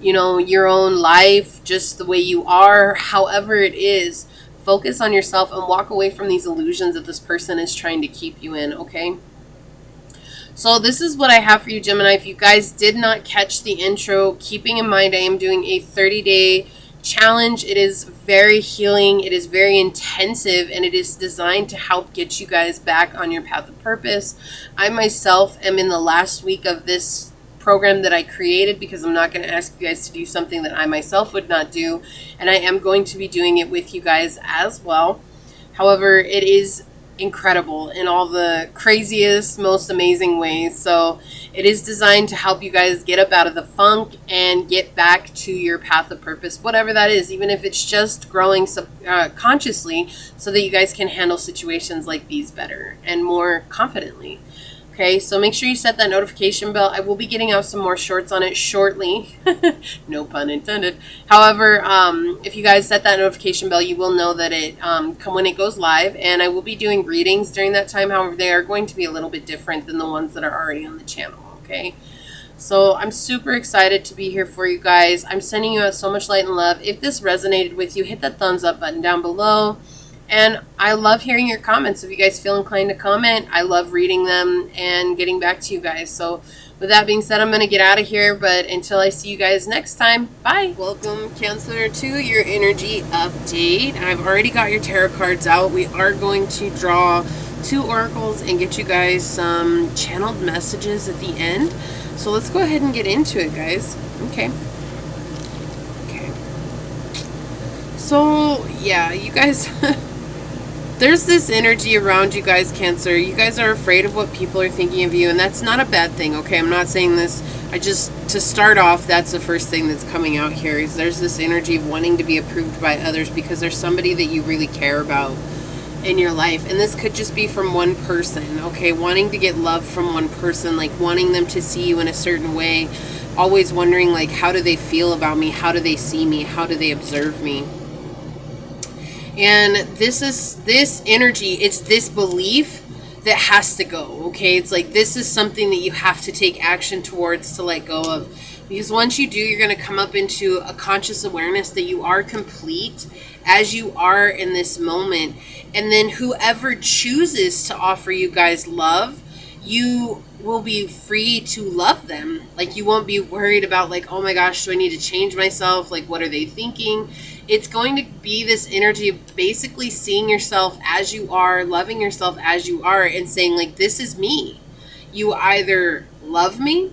you know, your own life, just the way you are, however it is. Focus on yourself and walk away from these illusions that this person is trying to keep you in, okay? So this is what I have for you, Gemini. If you guys did not catch the intro, keeping in mind I am doing a 30-day challenge. It is very healing, it is very intensive, and it is designed to help get you guys back on your path of purpose. I myself am in the last week of this program that I created because I'm not going to ask you guys to do something that I myself would not do, and I am going to be doing it with you guys as well. However, it is incredible in all the craziest, most amazing ways. So it is designed to help you guys get up out of the funk and get back to your path of purpose, whatever that is, even if it's just growing consciously so that you guys can handle situations like these better and more confidently. Okay, so make sure you set that notification bell. I will be getting out some more shorts on it shortly. No pun intended. However, if you guys set that notification bell, you will know that it when it goes live. And I will be doing readings during that time. However, they are going to be a little bit different than the ones that are already on the channel. Okay, so I'm super excited to be here for you guys. I'm sending you out so much light and love. If this resonated with you, hit that thumbs up button down below. And I love hearing your comments. If you guys feel inclined to comment, I love reading them and getting back to you guys. So with that being said, I'm going to get out of here. But until I see you guys next time, bye. Welcome, Cancer, to your energy update. I've already got your tarot cards out. We are going to draw 2 oracles and get you guys some channeled messages at the end. So let's go ahead and get into it, guys. Okay. So, yeah, you guys... There's this energy around you guys, Cancer. You guys are afraid of what people are thinking of you, and that's not a bad thing, okay? I'm not saying this. To start off, that's the first thing that's coming out here, is there's this energy of wanting to be approved by others because there's somebody that you really care about in your life. And this could just be from one person, okay? Wanting to get love from one person, like wanting them to see you in a certain way. Always wondering, like, how do they feel about me? How do they see me? How do they observe me? And this energy, it's this belief that has to go, okay? It's like this is something that you have to take action towards to let go of, Because once you do, you're going to come up into a conscious awareness that you are complete as you are in this moment. And then whoever chooses to offer you guys love, you will be free to love them. Like, you won't be worried about, like, oh my gosh, do I need to change myself? Like, what are they thinking? It's going to be this energy of basically seeing yourself as you are, loving yourself as you are, and saying, like, this is me. You either love me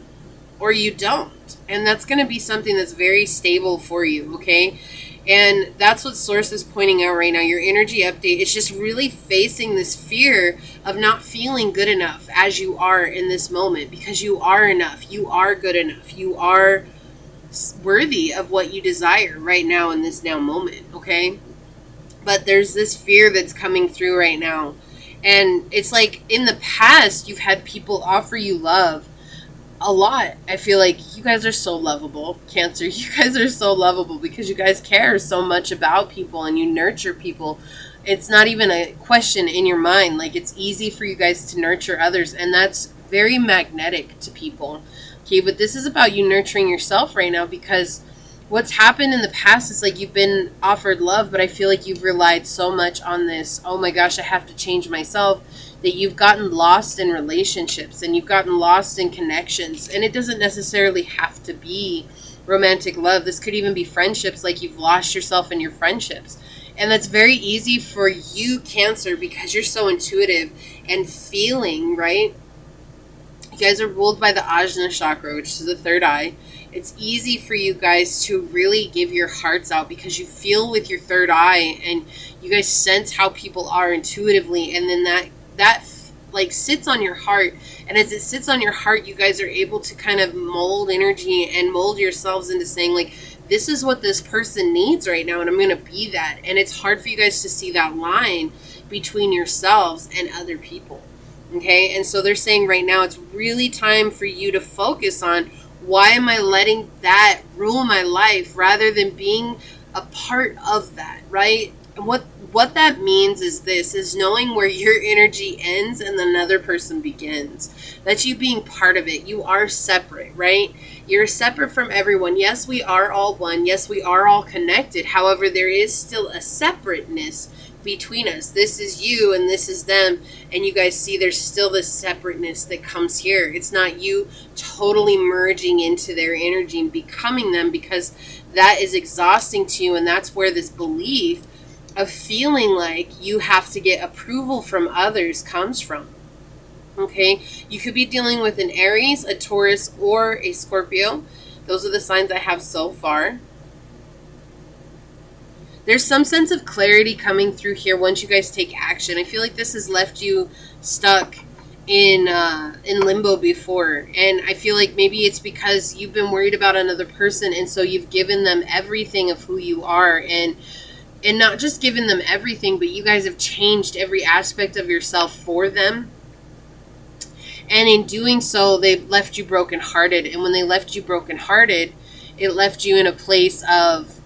or you don't. And that's going to be something that's very stable for you, okay? And that's what Source is pointing out right now. Your energy update is just really facing this fear of not feeling good enough as you are in this moment, because you are enough. You are good enough. You are worthy of what you desire right now in this now moment, okay? But there's this fear that's coming through right now. And it's like in the past, you've had people offer you love a lot. I feel like you guys are so lovable, Cancer. You guys are so lovable because you guys care so much about people and you nurture people. It's not even a question in your mind. Like, it's easy for you guys to nurture others, and that's very magnetic to people. Okay, but this is about you nurturing yourself right now, because what's happened in the past is like you've been offered love, but I feel like you've relied so much on this, oh my gosh, I have to change myself, that you've gotten lost in relationships and you've gotten lost in connections. And it doesn't necessarily have to be romantic love. This could even be friendships, like you've lost yourself in your friendships. And that's very easy for you, Cancer, because you're so intuitive and feeling, right? You guys are ruled by the Ajna chakra, which is the third eye. It's easy for you guys to really give your hearts out because you feel with your third eye and you guys sense how people are intuitively, and then that like sits on your heart. And as it sits on your heart, you guys are able to kind of mold energy and mold yourselves into saying, like, this is what this person needs right now, and I'm going to be that. And it's hard for you guys to see that line between yourselves and other people. Okay, and so they're saying right now it's really time for you to focus on, why am I letting that rule my life rather than being a part of that, right? And what that means is this, is knowing where your energy ends and another person begins. That's you being part of it. You are separate, right? You're separate from everyone. Yes, we are all one. Yes, we are all connected. However, there is still a separateness between us. This is you and this is them, and you guys see there's still this separateness that comes here. It's not you totally merging into their energy and becoming them, because that is exhausting to you, and that's where this belief of feeling like you have to get approval from others comes from. Okay, you could be dealing with an Aries, a Taurus, or a Scorpio. Those are the signs I have so far. There's some sense of clarity coming through here once you guys take action. I feel like this has left you stuck in limbo before, and I feel like maybe it's because you've been worried about another person, and so you've given them everything of who you are, and not just given them everything, but you guys have changed every aspect of yourself for them. And in doing so, they've left you brokenhearted. And when they left you brokenhearted, it left you in a place of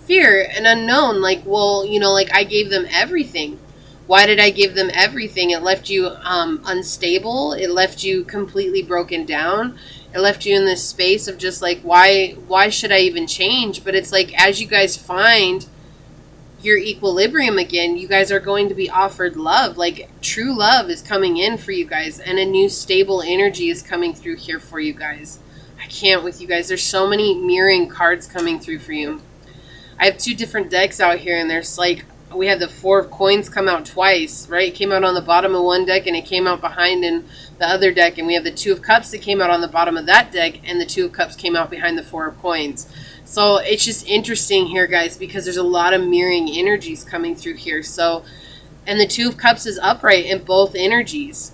fear and unknown. Like, well, you know, like, I gave them everything. Why did I give them everything? It left you unstable. It left you completely broken down. It left you in this space of just like, why should I even change? But it's like, as you guys find your equilibrium again, you guys are going to be offered love. Like, true love is coming in for you guys, and a new stable energy is coming through here for you guys. I can't with you guys. There's so many mirroring cards coming through for you. I have two different decks out here, and there's like, we had the Four of Coins come out twice, right? It came out on the bottom of one deck and it came out behind in the other deck, and we have the Two of Cups that came out on the bottom of that deck, and the Two of Cups came out behind the Four of Coins. So it's just interesting here, guys, because there's a lot of mirroring energies coming through here. So, and the Two of Cups is upright in both energies.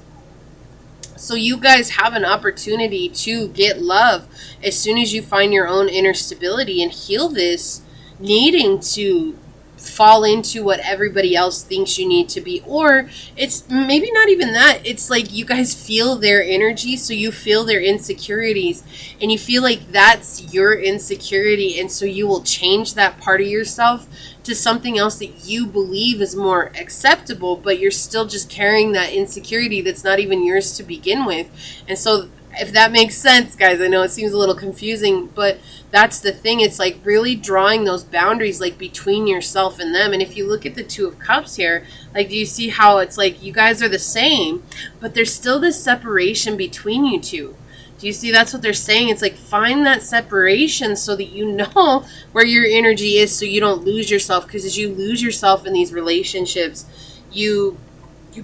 So you guys have an opportunity to get love as soon as you find your own inner stability and heal this needing to fall into what everybody else thinks you need to be. Or it's maybe not even that. It's like you guys feel their energy, so you feel their insecurities, and you feel like that's your insecurity, and so you will change that part of yourself to something else that you believe is more acceptable, but you're still just carrying that insecurity that's not even yours to begin with. And so If that makes sense, guys. I know it seems a little confusing, but that's the thing. It's like really drawing those boundaries like between yourself and them. And if you look at the Two of Cups here, like, do you see how it's like you guys are the same, but there's still this separation between you two? Do you see? That's what they're saying. It's like, find that separation so that you know where your energy is, so you don't lose yourself. Because as you lose yourself in these relationships, you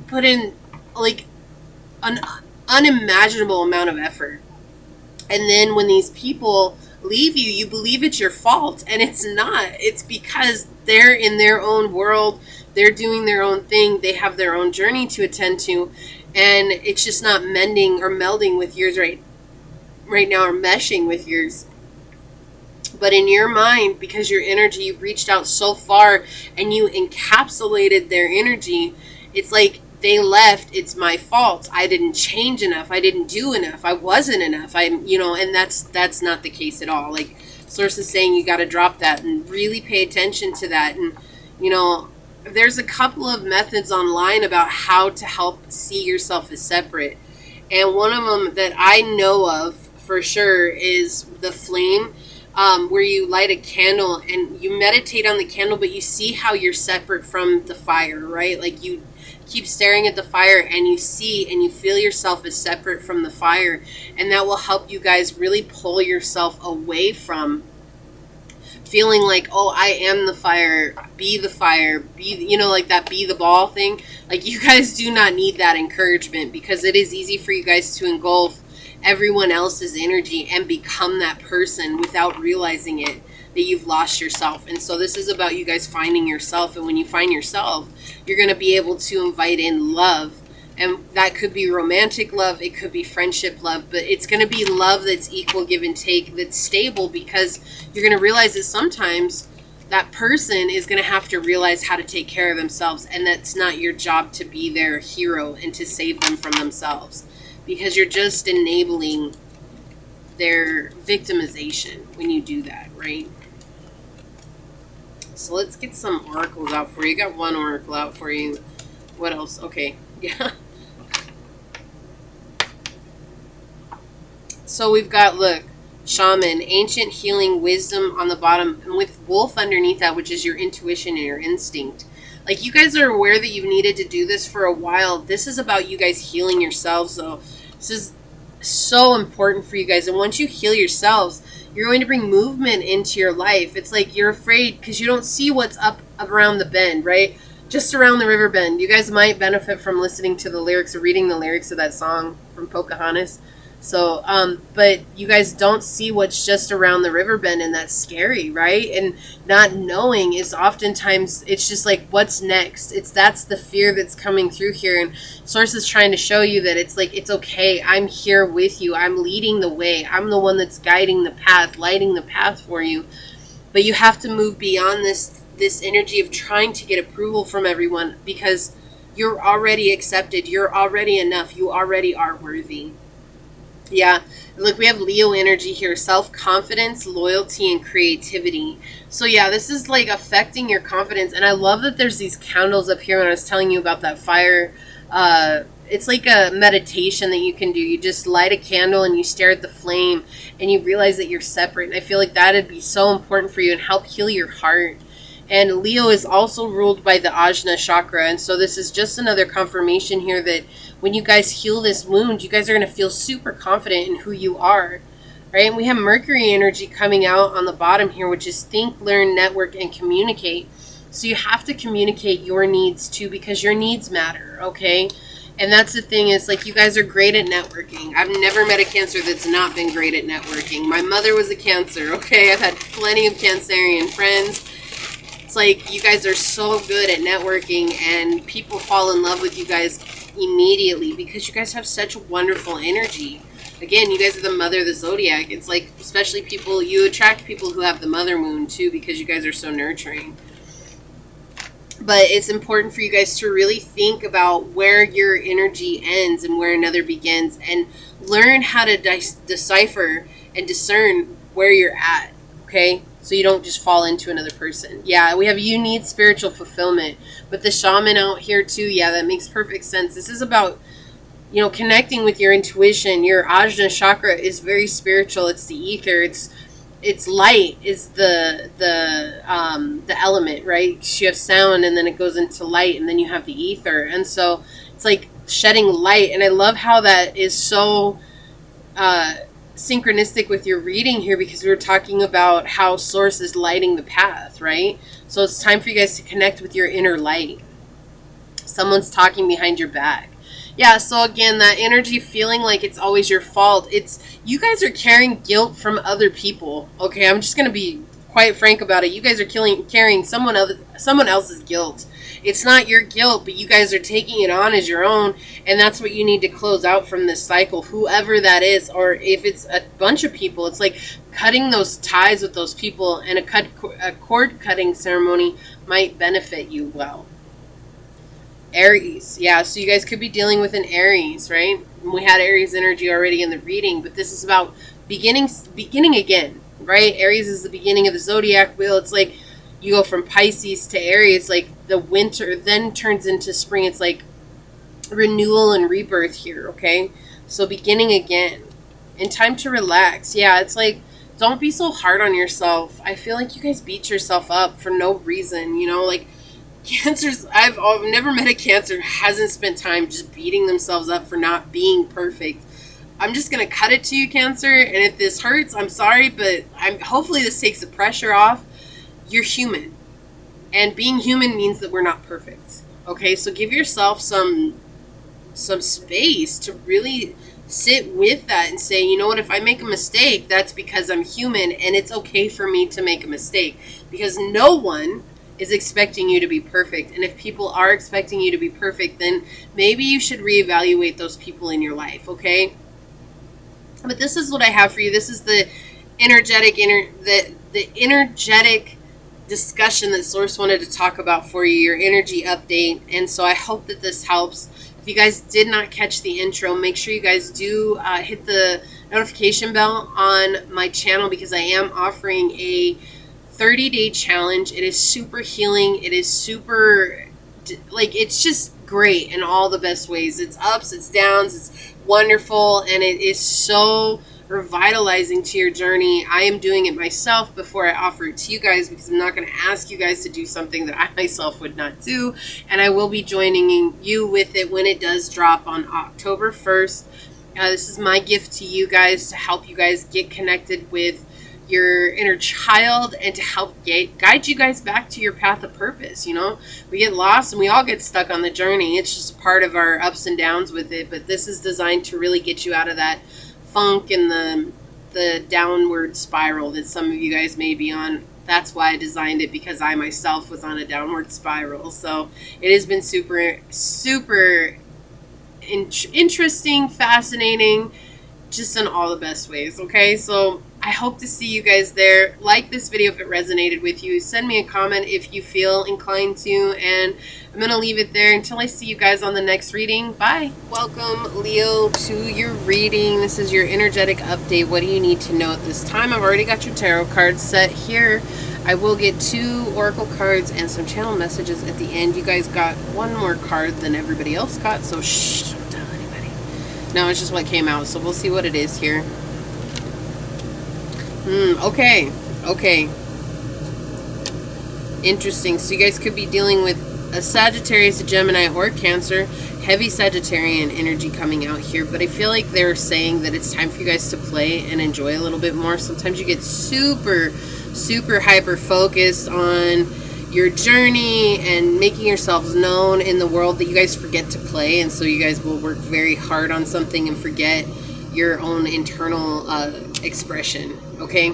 put in like an unimaginable amount of effort. And then when these people leave you, you believe it's your fault. And it's not. It's because they're in their own world. They're doing their own thing. They have their own journey to attend to. And it's just not mending or melding with yours right now, or meshing with yours. But in your mind, because your energy, you've reached out so far and you encapsulated their energy, it's like, they left, it's my fault. I didn't change enough. I didn't do enough. I wasn't enough. And that's not the case at all. Like, Circe is saying, you got to drop that and really pay attention to that. And, there's a couple of methods online about how to help see yourself as separate. And one of them that I know of for sure is the flame, where you light a candle and you meditate on the candle, but you see how you're separate from the fire, right? Like, you keep staring at the fire and you see and you feel yourself as separate from the fire, and that will help you guys really pull yourself away from feeling like, oh, I am the fire, be the fire, be, like that be the ball thing. Like, you guys do not need that encouragement, because it is easy for you guys to engulf everyone else's energy and become that person without realizing it, that you've lost yourself. And so this is about you guys finding yourself. And when you find yourself, you're going to be able to invite in love. And that could be romantic love, it could be friendship love, but it's going to be love that's equal give and take, that's stable, because you're going to realize that sometimes that person is going to have to realize how to take care of themselves, and that's not your job to be their hero and to save them from themselves, because you're just enabling their victimization when you do that, right? So let's get some oracles out for you. Got one oracle out for you. What else? Okay, yeah. So we've got, look, shaman, ancient healing wisdom on the bottom, and with wolf underneath that, which is your intuition and your instinct. Like, you guys are aware that you've needed to do this for a while. This is about you guys healing yourselves, though. This is so important for you guys. And once you heal yourselves, you're going to bring movement into your life. It's like you're afraid because you don't see what's up around the bend, right? Just around the river bend. You guys might benefit from listening to the lyrics or reading the lyrics of that song from Pocahontas. So, but you guys don't see what's just around the river bend, and that's scary, right? And not knowing is oftentimes, it's just like, what's next? That's the fear that's coming through here. And Source is trying to show you that it's like, it's okay. I'm here with you. I'm leading the way. I'm the one that's guiding the path, lighting the path for you. But you have to move beyond this energy of trying to get approval from everyone, because you're already accepted. You're already enough. You already are worthy. Yeah, look, we have Leo energy here, self-confidence, loyalty, and creativity. So yeah, this is like affecting your confidence. And I love that there's these candles up here when I was telling you about that fire. It's like a meditation that you can do. You just light a candle and you stare at the flame and you realize that you're separate. And I feel like that'd be so important for you and help heal your heart. And Leo is also ruled by the Ajna chakra. And so this is just another confirmation here that when you guys heal this wound, you guys are going to feel super confident in who you are, right? And we have Mercury energy coming out on the bottom here, which is think, learn, network, and communicate. So you have to communicate your needs too, because your needs matter, okay? And that's the thing, is like, you guys are great at networking. I've never met a Cancer that's not been great at networking. My mother was a Cancer, okay? I've had plenty of Cancerian friends. It's like, you guys are so good at networking, and people fall in love with you guys immediately because you guys have such wonderful energy. Again, you guys are the mother of the zodiac. It's like, especially people, you attract people who have the mother moon too, because you guys are so nurturing. But it's important for you guys to really think about where your energy ends and where another begins, and learn how to decipher and discern where you're at, okay? So you don't just fall into another person. Yeah, we have you need spiritual fulfillment. But the shaman out here too, yeah, that makes perfect sense. This is about you know, connecting with your intuition. Your Ajna chakra is very spiritual. It's the ether. It's light is the element, right? You have sound, and then it goes into light, and then you have the ether. And so it's like shedding light. And I love how that is so synchronistic with your reading here, because we were talking about how Source is lighting the path, right? So it's time for you guys to connect with your inner light. Someone's talking behind your back. Yeah, so again, that energy feeling like it's always your fault. It's, you guys are carrying guilt from other people. Okay, I'm just going to be quite frank about it. You guys are carrying someone else's guilt. It's not your guilt, but you guys are taking it on as your own, and that's what you need to close out from this cycle, whoever that is. Or if it's a bunch of people, it's like cutting those ties with those people, and a cord cutting ceremony might benefit you well. Aries, yeah, so you guys could be dealing with an Aries, right? We had Aries energy already in the reading, but this is about beginning again, right? Aries is the beginning of the zodiac wheel. It's like you go from Pisces to Aries, like the winter then turns into spring. It's like renewal and rebirth here, okay? So beginning again, and time to relax. Yeah, it's like, don't be so hard on yourself. I feel like you guys beat yourself up for no reason, you know, like Cancers, I've never met a Cancer who hasn't spent time just beating themselves up for not being perfect. I'm just going to cut it to you, Cancer, and if this hurts, I'm sorry, but hopefully this takes the pressure off. You're human, and being human means that we're not perfect. Okay, so give yourself some space to really sit with that and say, you know what, if I make a mistake, that's because I'm human, and it's okay for me to make a mistake, because no one is expecting you to be perfect. And if people are expecting you to be perfect, then maybe you should reevaluate those people in your life, okay? But this is what I have for you. This is the energetic discussion that Source wanted to talk about for you, your energy update. And so I hope that this helps. If you guys did not catch the intro, make sure you guys do hit the notification bell on my channel, because I am offering a 30-day challenge. It is super healing. It is super, like, it's just great in all the best ways. It's ups, it's downs, it's wonderful, and it is so revitalizing to your journey. I am doing it myself before I offer it to you guys, because I'm not going to ask you guys to do something that I myself would not do, and I will be joining you with it when it does drop on October 1st. This is my gift to you guys, to help you guys get connected with your inner child, and to help guide you guys back to your path of purpose. You know, we get lost and we all get stuck on the journey. It's just part of our ups and downs with it, but this is designed to really get you out of that funk and the downward spiral that some of you guys may be on. That's why I designed it, because I myself was on a downward spiral. So it has been super interesting, fascinating, just in all the best ways. Okay, so I hope to see you guys there. Like this video if it resonated with you. Send me a comment if you feel inclined to. And I'm going to leave it there until I see you guys on the next reading. Bye. Welcome, Leo, to your reading. This is your energetic update. What do you need to know at this time? I've already got your tarot cards set here. I will get 2 oracle cards and some channel messages at the end. You guys got one more card than everybody else got, so shh, don't tell anybody. No, it's just what came out, so we'll see what it is here. Okay. Interesting. So you guys could be dealing with a Sagittarius, a Gemini, or a Cancer. Heavy Sagittarian energy coming out here, but I feel like they're saying that it's time for you guys to play and enjoy a little bit more. Sometimes you get super hyper focused on your journey and making yourselves known in the world that you guys forget to play, and so you guys will work very hard on something and forget your own internal expression. Okay,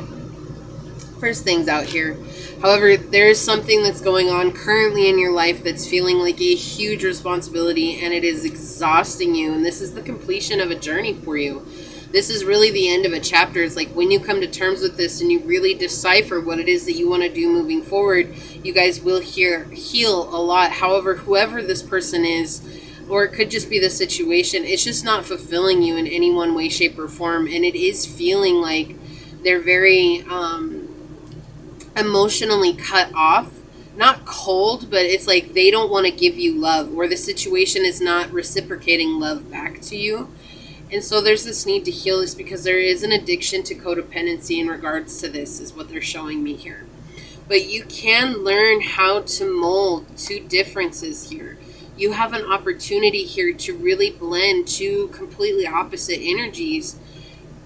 first things out here. However, there's something that's going on currently in your life that's feeling like a huge responsibility, and it is exhausting you, and this is the completion of a journey for you. This is really the end of a chapter. It's like when you come to terms with this and you really decipher what it is that you want to do moving forward, you guys will heal a lot. However, whoever this person is, or it could just be the situation, it's just not fulfilling you in any one way, shape, or form, and it is feeling like they're very emotionally cut off not cold, but it's like they don't want to give you love, or the situation is not reciprocating love back to you. And so there's this need to heal this, because there is an addiction to codependency in regards to this, is what they're showing me here. But you can learn how to mold two differences here. You have an opportunity here to really blend two completely opposite energies,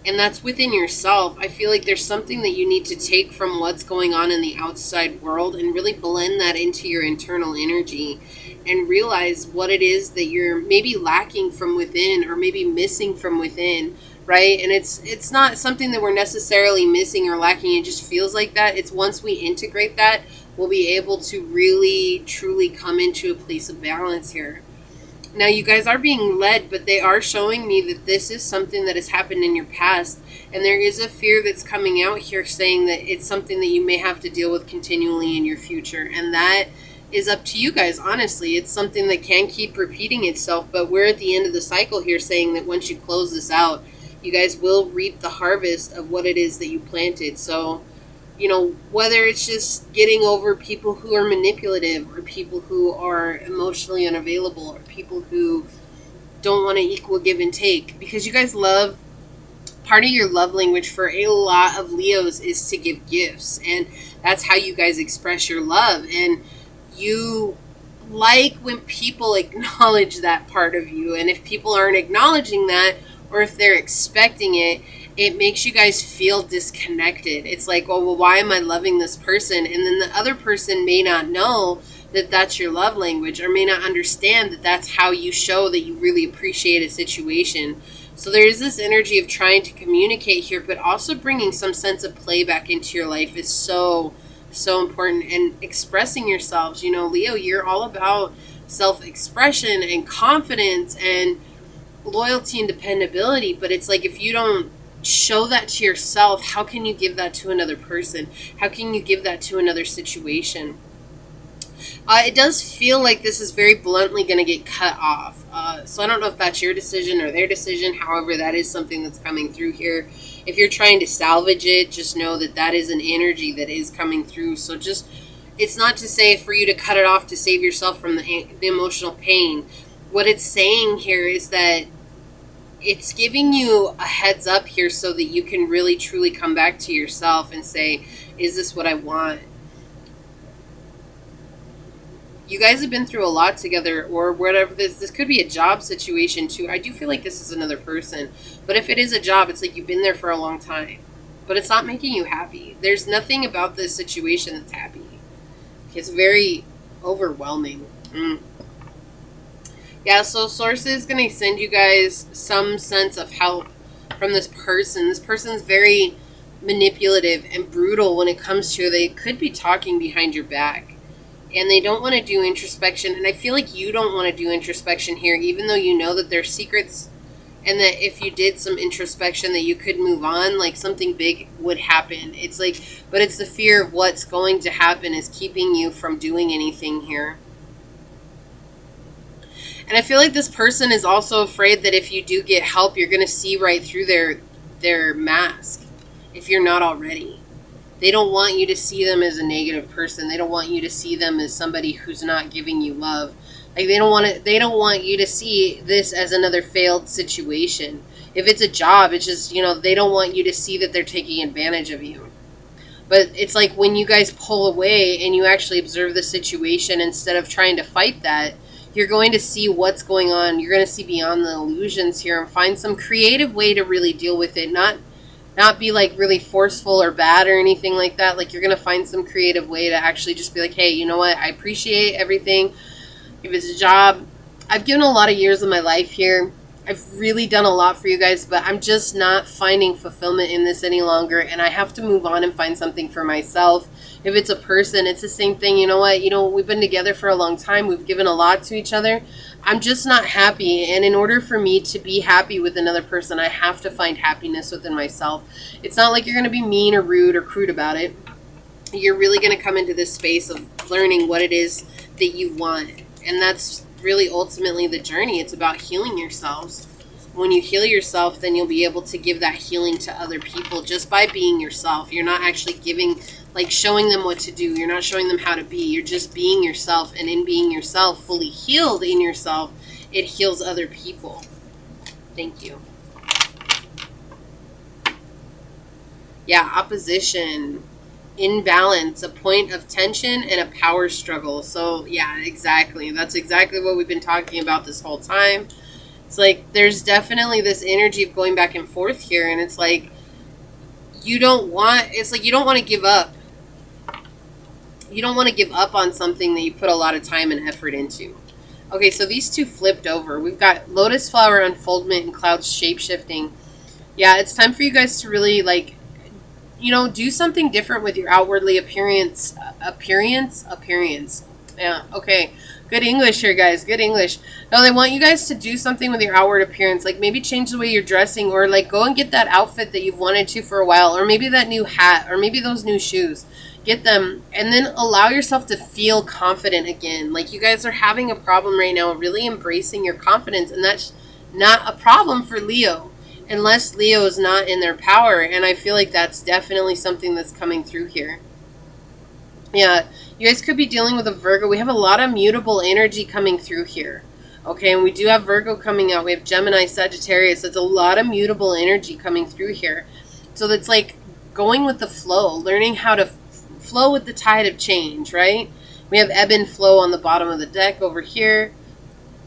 and that's within yourself. I feel like there's something that you need to take from what's going on in the outside world and really blend that into your internal energy, and realize what it is that you're maybe lacking from within, or maybe missing from within, right? And it's not something that we're necessarily missing or lacking. It just feels like that. It's once we integrate that, we'll be able to really, truly come into a place of balance here. Now, you guys are being led, but they are showing me that this is something that has happened in your past. And there is a fear that's coming out here saying that it's something that you may have to deal with continually in your future. And that is up to you guys, honestly. It's something that can keep repeating itself. But we're at the end of the cycle here, saying that once you close this out, you guys will reap the harvest of what it is that you planted. So, you know, whether it's just getting over people who are manipulative, or people who are emotionally unavailable, or people who don't want to equal give and take, because you guys love, part of your love language for a lot of Leos is to give gifts, and that's how you guys express your love. And you like when people acknowledge that part of you, and if people aren't acknowledging that, or if they're expecting it, it makes you guys feel disconnected. It's like, oh, well, why am I loving this person? And then the other person may not know that that's your love language, or may not understand that that's how you show that you really appreciate a situation. So there's this energy of trying to communicate here, but also bringing some sense of play back into your life is so, so important. And expressing yourselves, you know, Leo, you're all about self-expression and confidence and loyalty and dependability. But it's like, if you don't show that to yourself, how can you give that to another person? How can you give that to another situation? It does feel like this is very bluntly going to get cut off. So I don't know if that's your decision or their decision. However, that is something that's coming through here. If you're trying to salvage it, just know that that is an energy that is coming through. So just, it's not to say for you to cut it off to save yourself from the emotional pain. What it's saying here is that it's giving you a heads up here so that you can really truly come back to yourself and say, is this what I want? You guys have been through a lot together, or whatever. This could be a job situation too. I do feel like this is another person. But if it is a job, it's like you've been there for a long time. But it's not making you happy. There's nothing about this situation that's happy. It's very overwhelming. Yeah, so Source is going to send you guys some sense of help from this person. This person's very manipulative and brutal when it comes to, they could be talking behind your back. And they don't want to do introspection. And I feel like you don't want to do introspection here, even though you know that there's secrets. And that if you did some introspection, that you could move on, like something big would happen. It's like, but it's the fear of what's going to happen is keeping you from doing anything here. And I feel like this person is also afraid that if you do get help, you're going to see right through their mask, if you're not already. They don't want you to see them as a negative person. They don't want you to see them as somebody who's not giving you love. Like they don't want you to see this as another failed situation. If it's a job, it's just, you know, they don't want you to see that they're taking advantage of you. But it's like when you guys pull away and you actually observe the situation instead of trying to fight that, you're going to see what's going on. You're going to see beyond the illusions here and find some creative way to really deal with it. Not be like really forceful or bad or anything like that. Like you're going to find some creative way to actually just be like, hey, you know what? I appreciate everything. If it's a job, I've given a lot of years of my life here. I've really done a lot for you guys, but I'm just not finding fulfillment in this any longer. And I have to move on and find something for myself. If it's a person, it's the same thing. You know what? You know, we've been together for a long time. We've given a lot to each other. I'm just not happy. And in order for me to be happy with another person, I have to find happiness within myself. It's not like you're going to be mean or rude or crude about it. You're really going to come into this space of learning what it is that you want. And that's really ultimately the journey. It's about healing yourselves. When you heal yourself, then you'll be able to give that healing to other people just by being yourself. You're not actually giving, like showing them what to do. You're not showing them how to be. You're just being yourself. And in being yourself, fully healed in yourself, it heals other people. Thank you. Yeah, opposition, imbalance, a point of tension, and a power struggle. So yeah, exactly. That's exactly what we've been talking about this whole time. It's like there's definitely this energy of going back and forth here, and it's like you don't want to give up. You don't want to give up on something that you put a lot of time and effort into. Okay, so these two flipped over. We've got lotus flower unfoldment and clouds shape-shifting. Yeah, it's time for you guys to really, like, you know, do something different with your outwardly appearance. Yeah, okay. Good English here, guys. Good English. No, they want you guys to do something with your outward appearance. Like maybe change the way you're dressing, or like go and get that outfit that you've wanted to for a while, or maybe that new hat, or maybe those new shoes. Get them, and then allow yourself to feel confident again. Like you guys are having a problem right now, really embracing your confidence, and that's not a problem for Leo, unless Leo is not in their power, and I feel like that's definitely something that's coming through here. Yeah, you guys could be dealing with a Virgo. We have a lot of mutable energy coming through here. Okay, and we do have Virgo coming out. We have Gemini, Sagittarius. It's a lot of mutable energy coming through here. So that's like going with the flow, learning how to flow with the tide of change, right? We have ebb and flow on the bottom of the deck over here.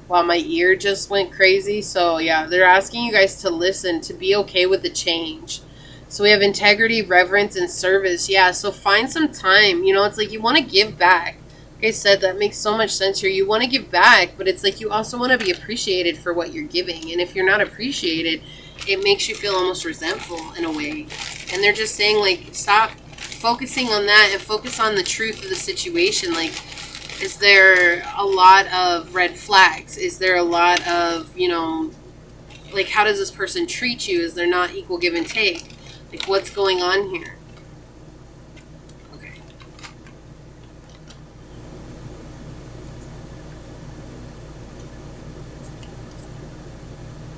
Wow, my ear just went crazy. So yeah, they're asking you guys to listen, to be okay with the change. So we have integrity, reverence, and service. Yeah, so find some time. You know, it's like you want to give back. Like I said, that makes so much sense here. You want to give back, but it's like you also want to be appreciated for what you're giving. And if you're not appreciated, it makes you feel almost resentful in a way. And they're just saying, like, stop focusing on that and focus on the truth of the situation. Like, is there a lot of red flags? Is there a lot of, you know, like, how does this person treat you? Is there not equal give and take? Like, what's going on here? Okay.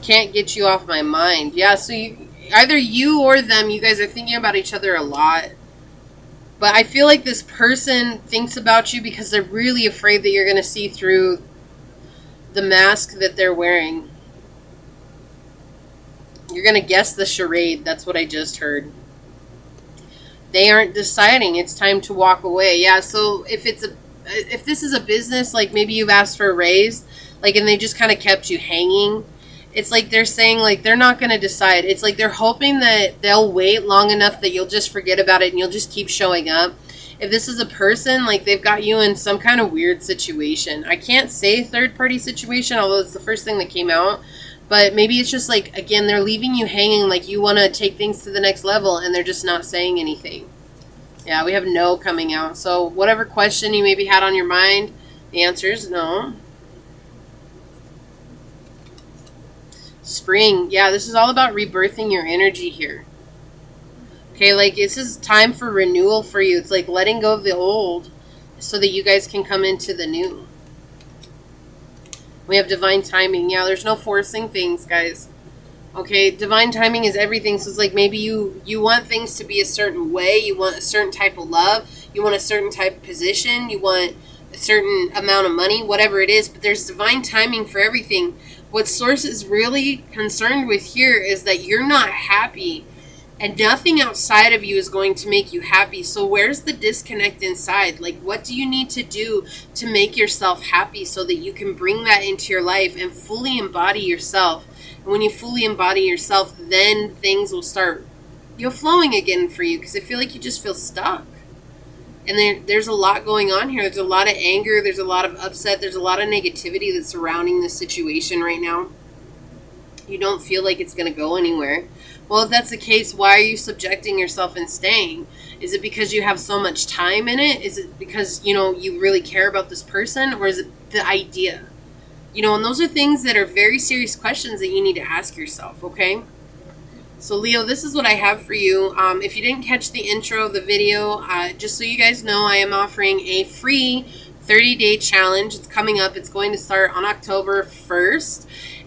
Can't get you off my mind. Yeah, so either you or them, you guys are thinking about each other a lot. But I feel like this person thinks about you because they're really afraid that you're going to see through the mask that they're wearing. You're going to guess the charade. That's what I just heard. They aren't deciding. It's time to walk away. Yeah, so if this is a business, like maybe you've asked for a raise, like, and they just kind of kept you hanging. It's like they're saying, like, they're not going to decide. It's like they're hoping that they'll wait long enough that you'll just forget about it and you'll just keep showing up. If this is a person, like, they've got you in some kind of weird situation. I can't say third-party situation, although it's the first thing that came out. But maybe it's just like, again, they're leaving you hanging, like you want to take things to the next level, and they're just not saying anything. Yeah, we have no coming out. So whatever question you maybe had on your mind, the answer is no. Spring. Yeah, this is all about rebirthing your energy here. Okay, like this is time for renewal for you. It's like letting go of the old so that you guys can come into the new. We have divine timing. Yeah, there's no forcing things, guys. Okay, divine timing is everything. So it's like maybe you want things to be a certain way. You want a certain type of love. You want a certain type of position. You want a certain amount of money, whatever it is. But there's divine timing for everything. What Source is really concerned with here is that you're not happy. And nothing outside of you is going to make you happy. So where's the disconnect inside? Like, what do you need to do to make yourself happy so that you can bring that into your life and fully embody yourself? And when you fully embody yourself, then things will start, flowing again for you. Because I feel like you just feel stuck. And there's a lot going on here. There's a lot of anger. There's a lot of upset. There's a lot of negativity that's surrounding this situation right now. You don't feel like it's going to go anywhere. Well, if that's the case, why are you subjecting yourself and staying? Is it because you have so much time in it? Is it because, you really care about this person? Or is it the idea? And those are things that are very serious questions that you need to ask yourself, okay? So, Leo, this is what I have for you. If you didn't catch the intro of the video, just so you guys know, I am offering a free 30-day challenge. It's coming up. It's going to start on October 1st.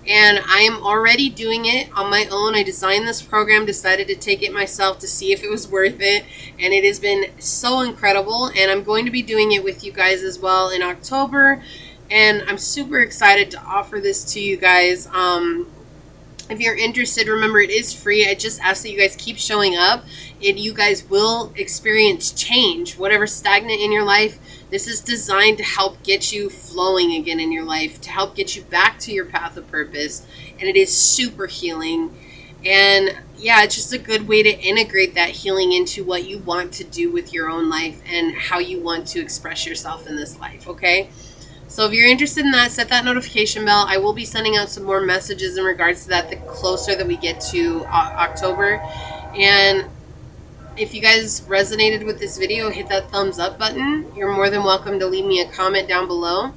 And I am already doing it on my own. I designed this program, decided to take it myself to see if it was worth it. And it has been so incredible. And I'm going to be doing it with you guys as well in October. And I'm super excited to offer this to you guys. If you're interested, remember it is free. I just ask that you guys keep showing up and you guys will experience change. Whatever's stagnant in your life, this is designed to help get you flowing again in your life, to help get you back to your path of purpose. And it is super healing. And yeah, it's just a good way to integrate that healing into what you want to do with your own life and how you want to express yourself in this life, okay? So if you're interested in that, set that notification bell. I will be sending out some more messages in regards to that the closer that we get to October. And if you guys resonated with this video, hit that thumbs up button. You're more than welcome to leave me a comment down below.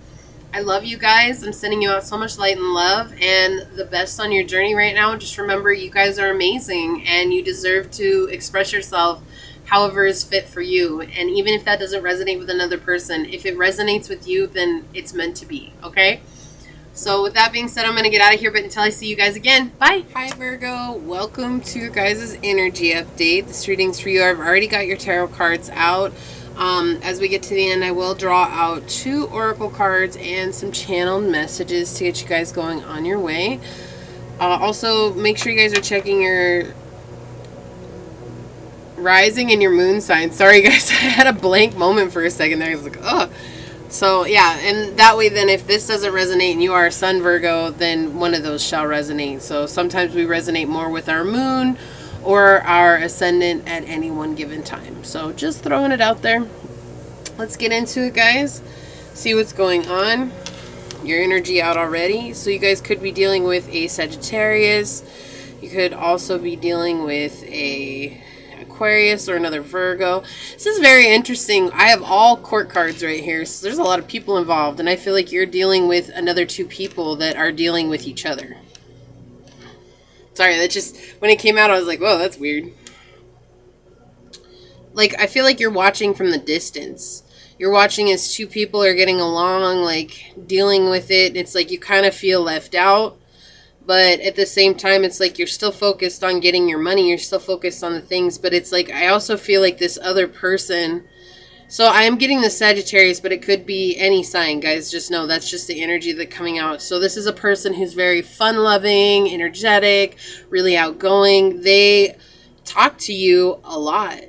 I love you guys. I'm sending you out so much light and love and the best on your journey right now. Just remember, you guys are amazing and you deserve to express yourself however is fit for you. And even if that doesn't resonate with another person, if it resonates with you, then it's meant to be, okay? So with that being said, I'm going to get out of here, but until I see you guys again, bye. Hi Virgo, welcome to your guys' energy update. This reading's for you. I've already got your tarot cards out. As we get to the end, I will draw out 2 oracle cards and some channeled messages to get you guys going on your way. Also, make sure you guys are checking your rising and your moon sign. Sorry guys, I had a blank moment for a second there. I was like, oh. So yeah, and that way then if this doesn't resonate and you are a Sun Virgo, then one of those shall resonate. So sometimes we resonate more with our moon or our ascendant at any one given time. So just throwing it out there. Let's get into it, guys. See what's going on. Your energy out already. So you guys could be dealing with a Sagittarius. You could also be dealing with a Aquarius or another Virgo. This is very interesting. I have all court cards right here, so there's a lot of people involved, and I feel like you're dealing with another 2 people that are dealing with each other. Sorry, that just, when it came out, I was like, whoa, that's weird. Like, I feel like you're watching from the distance. You're watching as 2 people are getting along, like, dealing with it. It's like you kind of feel left out. But at the same time, it's like you're still focused on getting your money. You're still focused on the things. But it's like, I also feel like this other person. So I am getting the Sagittarius, but it could be any sign, guys. Just know that's just the energy that's coming out. So this is a person who's very fun-loving, energetic, really outgoing. They talk to you a lot,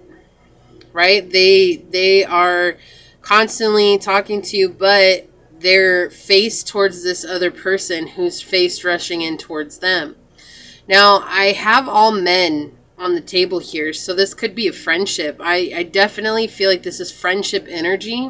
right? They are constantly talking to you, but their face towards this other person who's face rushing in towards them. Now, I have all men on the table here, so this could be a friendship. I definitely feel like this is friendship energy.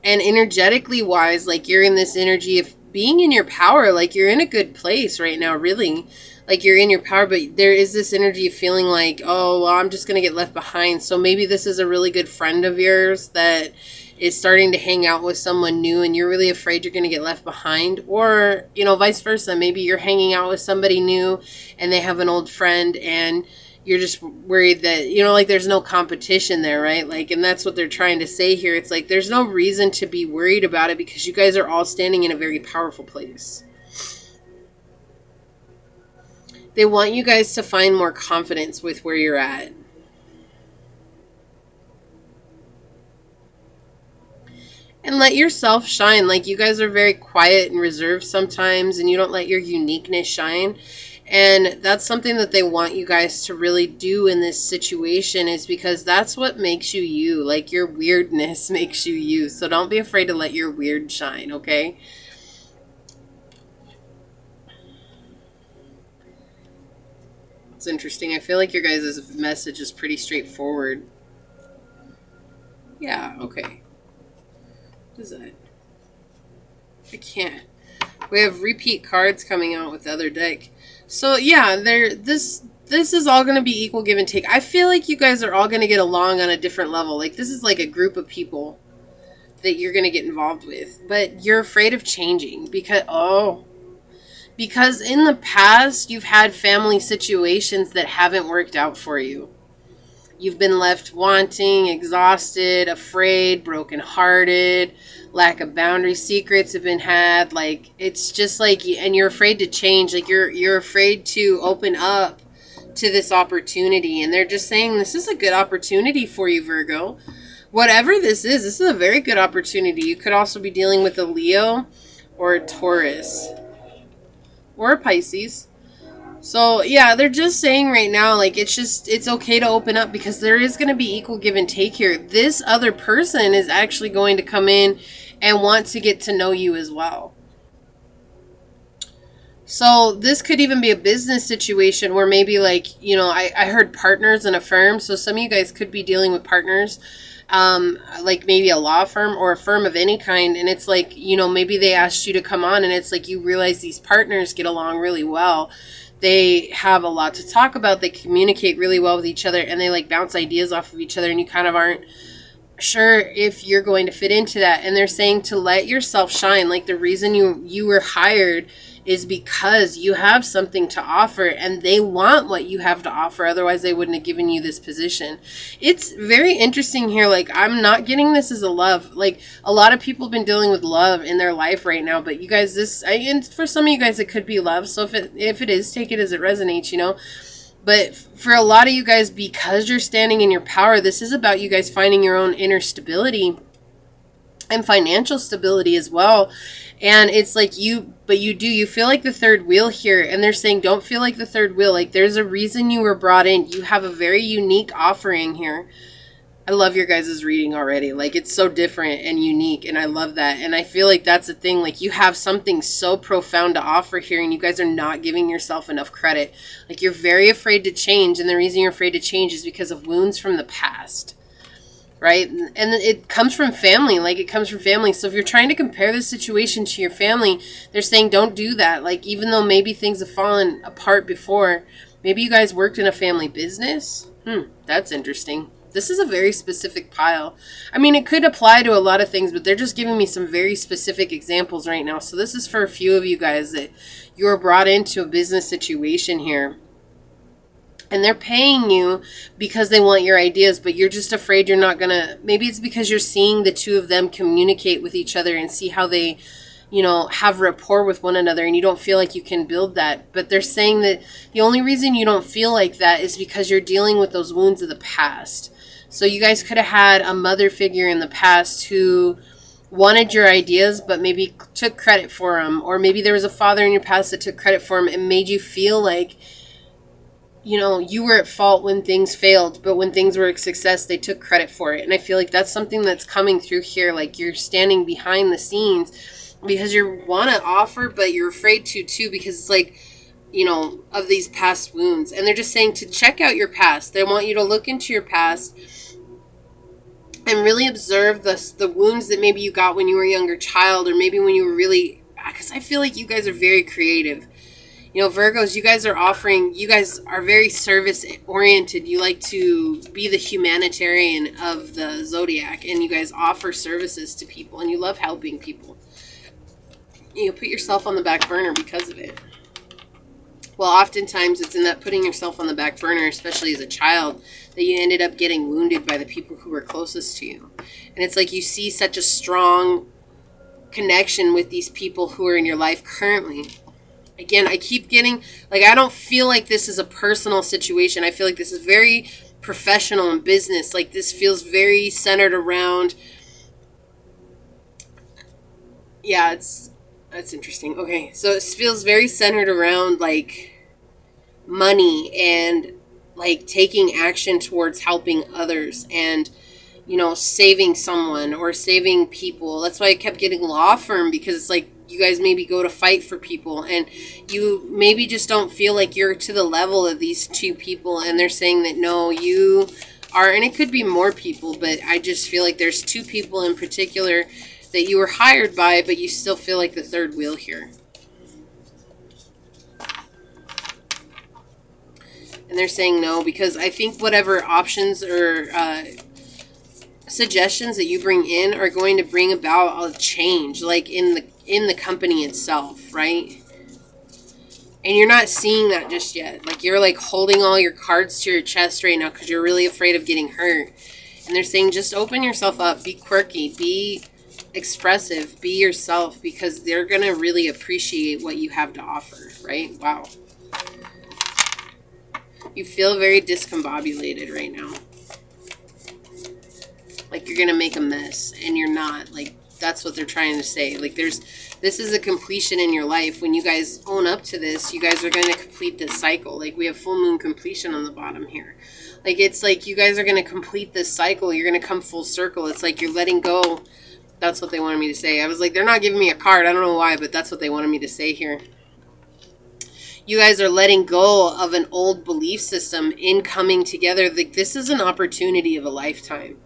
And energetically wise, like you're in this energy of being in your power, like you're in a good place right now, really. Like you're in your power, but there is this energy of feeling like, oh, well, I'm just going to get left behind. So maybe this is a really good friend of yours that is starting to hang out with someone new and you're really afraid you're going to get left behind. Or, you know, vice versa. Maybe you're hanging out with somebody new and they have an old friend and you're just worried that, you know, like there's no competition there, right? Like, and that's what they're trying to say here. It's like there's no reason to be worried about it because you guys are all standing in a very powerful place. They want you guys to find more confidence with where you're at. And let yourself shine. Like you guys are very quiet and reserved sometimes and you don't let your uniqueness shine. And that's something that they want you guys to really do in this situation is because that's what makes you you. Like your weirdness makes you you. So don't be afraid to let your weird shine, okay? It's interesting. I feel like your guys' message is pretty straightforward. Yeah, okay. What is that? I can't. We have repeat cards coming out with the other deck. So yeah, this is all going to be equal give and take. I feel like you guys are all going to get along on a different level. Like this is like a group of people that you're going to get involved with. But you're afraid of changing because in the past you've had family situations that haven't worked out for you. You've been left wanting, exhausted, afraid, brokenhearted, lack of boundary, secrets have been had. Like, it's just like, and you're afraid to change. Like, you're afraid to open up to this opportunity. And they're just saying this is a good opportunity for you, Virgo. Whatever this is a very good opportunity. You could also be dealing with a Leo or a Taurus or a Pisces. So, yeah, they're just saying right now, like, it's okay to open up because there is going to be equal give and take here. This other person is actually going to come in and want to get to know you as well. So this could even be a business situation where maybe, like, you know, I heard partners in a firm. So some of you guys could be dealing with partners, like maybe a law firm or a firm of any kind. And it's like, you know, maybe they asked you to come on and it's like you realize these partners get along really well. They have a lot to talk about. They communicate really well with each other and they like bounce ideas off of each other, and you kind of aren't sure if you're going to fit into that. And they're saying to let yourself shine. Like, the reason you were hired is because you have something to offer and they want what you have to offer. Otherwise they wouldn't have given you this position. It's very interesting here. Like, I'm not getting this as a love. Like, a lot of people have been dealing with love in their life right now, but you guys, and for some of you guys, it could be love. So if it is, take it as it resonates, you know. But for a lot of you guys, because you're standing in your power, this is about you guys finding your own inner stability and financial stability as well. And it's like you feel like the third wheel here. And they're saying, don't feel like the third wheel. Like, there's a reason you were brought in. You have a very unique offering here. I love your guys' reading already. Like, it's so different and unique, and I love that. And I feel like that's the thing. Like, you have something so profound to offer here, and you guys are not giving yourself enough credit. Like, you're very afraid to change, and the reason you're afraid to change is because of wounds from the past, right? And it comes from family. Like, it comes from family. So if you're trying to compare this situation to your family, they're saying don't do that. Like, even though maybe things have fallen apart before, maybe you guys worked in a family business. That's interesting. This is a very specific pile. I mean, it could apply to a lot of things, but they're just giving me some very specific examples right now. So this is for a few of you guys that you're brought into a business situation here. And they're paying you because they want your ideas, but you're just afraid you're not going to. Maybe it's because you're seeing the two of them communicate with each other and see how they, you know, have rapport with one another, and you don't feel like you can build that. But they're saying that the only reason you don't feel like that is because you're dealing with those wounds of the past. So you guys could have had a mother figure in the past who wanted your ideas but maybe took credit for them. Or maybe there was a father in your past that took credit for them and made you feel like, you know, you were at fault when things failed, but when things were a success, they took credit for it. And I feel like that's something that's coming through here. Like, you're standing behind the scenes because you want to offer, but you're afraid to too, because it's like, you know, of these past wounds. And they're just saying to check out your past. They want you to look into your past and really observe the wounds that maybe you got when you were a younger child, or maybe when you were really, because I feel like you guys are very creative. You know, Virgos, you guys are very service oriented. You like to be the humanitarian of the zodiac, and you guys offer services to people, and you love helping people. You put yourself on the back burner because of it. Well, oftentimes it's in that putting yourself on the back burner, especially as a child, that you ended up getting wounded by the people who were closest to you. And it's like you see such a strong connection with these people who are in your life currently. Again, I keep getting, like, I don't feel like this is a personal situation. I feel like this is very professional and business. Like, this feels very centered around, yeah, that's interesting. Okay, so it feels very centered around, like, money and, like, taking action towards helping others and, you know, saving someone or saving people. That's why I kept getting law firm, because it's like you guys maybe go to fight for people and you maybe just don't feel like you're to the level of these two people, and they're saying that no, you are. And it could be more people, but I just feel like there's two people in particular that you were hired by, but you still feel like the third wheel here. And they're saying no, because I think whatever options or suggestions that you bring in are going to bring about a change, like in the company itself, right? And you're not seeing that just yet. Like, you're like holding all your cards to your chest right now because you're really afraid of getting hurt. And they're saying, just open yourself up, be quirky, be expressive, be yourself, because they're going to really appreciate what you have to offer, right? Wow. You feel very discombobulated right now. Like you're going to make a mess, and you're not. Like, that's what they're trying to say. Like, this is a completion in your life. When you guys own up to this, you guys are going to complete this cycle. Like, we have full moon completion on the bottom here. Like, it's like you guys are going to complete this cycle. You're going to come full circle. It's like you're letting go. That's what they wanted me to say. I was like, they're not giving me a card. I don't know why, but that's what they wanted me to say here. You guys are letting go of an old belief system in coming together. Like, this is an opportunity of a lifetime.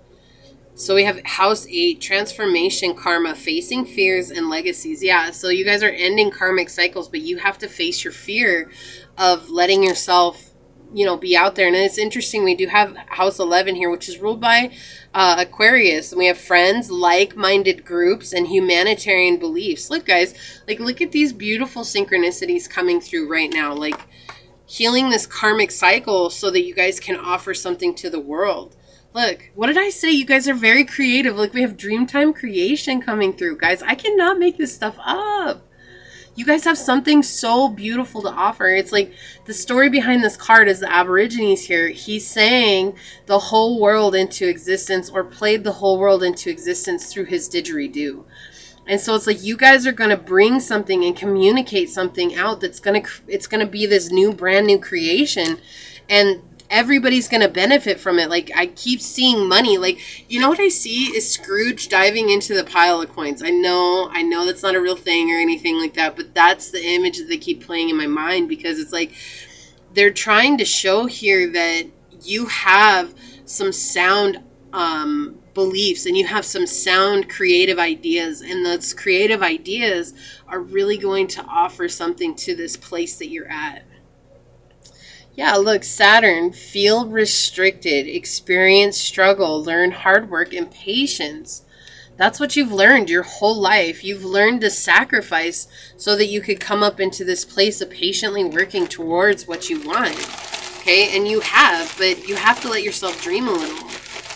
So we have house 8, transformation, karma, facing fears and legacies. Yeah, so you guys are ending karmic cycles, but you have to face your fear of letting yourself, you know, be out there. And it's interesting, we do have house 11 here, which is ruled by Aquarius. And we have friends, like-minded groups, and humanitarian beliefs. Look, guys, like, look at these beautiful synchronicities coming through right now. Like, healing this karmic cycle so that you guys can offer something to the world. Look, what did I say? You guys are very creative. Like, we have Dreamtime creation coming through. Guys, I cannot make this stuff up. You guys have something so beautiful to offer. It's like the story behind this card is the Aborigines here. He sang the whole world into existence, or played the whole world into existence through his didgeridoo. And so it's like you guys are going to bring something and communicate something out that's going to be this new, brand new creation. And everybody's going to benefit from it. Like, I keep seeing money. Like, you know what I see is Scrooge diving into the pile of coins. I know that's not a real thing or anything like that, but that's the image that they keep playing in my mind, because it's like they're trying to show here that you have some sound beliefs, and you have some sound creative ideas, and those creative ideas are really going to offer something to this place that you're at. Yeah, look, Saturn, feel restricted, experience struggle, learn hard work and patience. That's what you've learned your whole life. You've learned to sacrifice so that you could come up into this place of patiently working towards what you want. Okay, and you have, but you have to let yourself dream a little.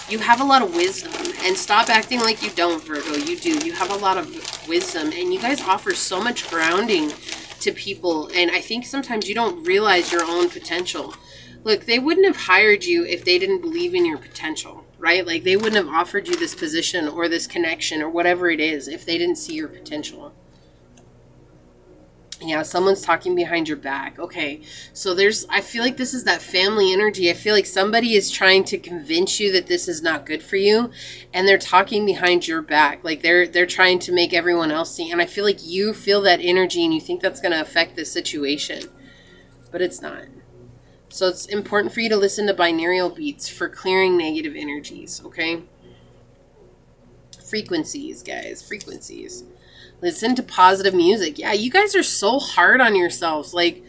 You have a lot of wisdom, and stop acting like you don't, Virgo. You do. You have a lot of wisdom, and you guys offer so much grounding to people, and I think sometimes you don't realize your own potential. Look, they wouldn't have hired you if they didn't believe in your potential, right? Like, they wouldn't have offered you this position or this connection or whatever it is if they didn't see your potential. Yeah, someone's talking behind your back. Okay, so I feel like this is that family energy. I feel like somebody is trying to convince you that this is not good for you, and they're talking behind your back. Like, they're trying to make everyone else see. And I feel like you feel that energy, and you think that's going to affect this situation, but it's not. So it's important for you to listen to binaural beats for clearing negative energies, okay? Frequencies, guys, frequencies. Listen to positive music. Yeah, you guys are so hard on yourselves. Like,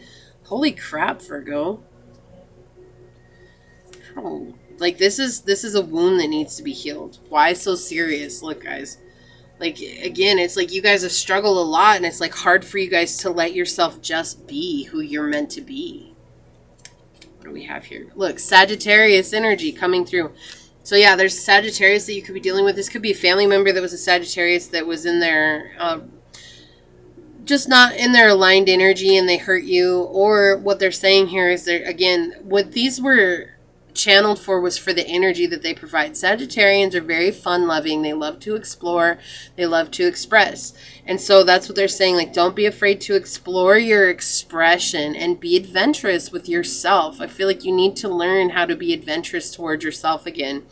holy crap, Virgo. Oh, like, this is a wound that needs to be healed. Why so serious? Look, guys. Like, again, it's like you guys have struggled a lot, and it's like hard for you guys to let yourself just be who you're meant to be. What do we have here? Look, Sagittarius energy coming through. So yeah, there's Sagittarius that you could be dealing with. This could be a family member that was a Sagittarius that was in their, just not in their aligned energy, and they hurt you. Or what they're saying here is, again, what these were channeled for was for the energy that they provide. Sagittarians are very fun-loving. They love to explore. They love to express. And so that's what they're saying. Like, don't be afraid to explore your expression and be adventurous with yourself. I feel like you need to learn how to be adventurous towards yourself again.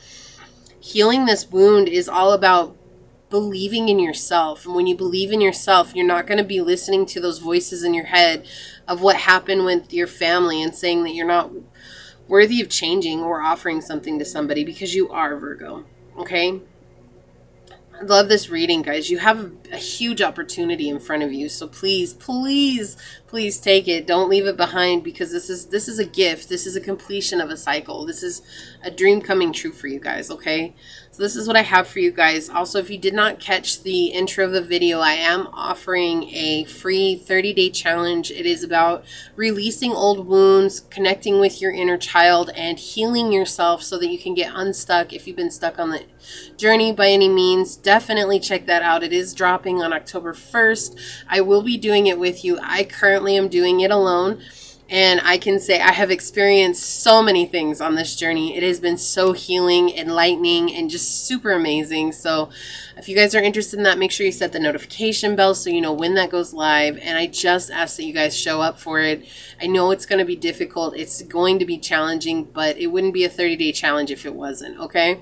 Healing this wound is all about believing in yourself. And when you believe in yourself, you're not going to be listening to those voices in your head of what happened with your family and saying that you're not worthy of changing or offering something to somebody, because you are, Virgo. Okay? I love this reading, guys. You have a huge opportunity in front of you. So please, please, please take it. Don't leave it behind, because this is a gift. This is a completion of a cycle. This is a dream coming true for you guys, okay? So this is what I have for you guys. Also, if you did not catch the intro of the video, I am offering a free 30-day challenge. It is about releasing old wounds, connecting with your inner child, and healing yourself so that you can get unstuck if you've been stuck on the journey by any means. Definitely check that out. It is dropping on October 1st. I will be doing it with you. I currently am doing it alone. And I can say I have experienced so many things on this journey. It has been so healing, enlightening, and just super amazing. So if you guys are interested in that, make sure you set the notification bell so you know when that goes live. And I just ask that you guys show up for it. I know it's going to be difficult. It's going to be challenging, but it wouldn't be a 30-day challenge if it wasn't, okay?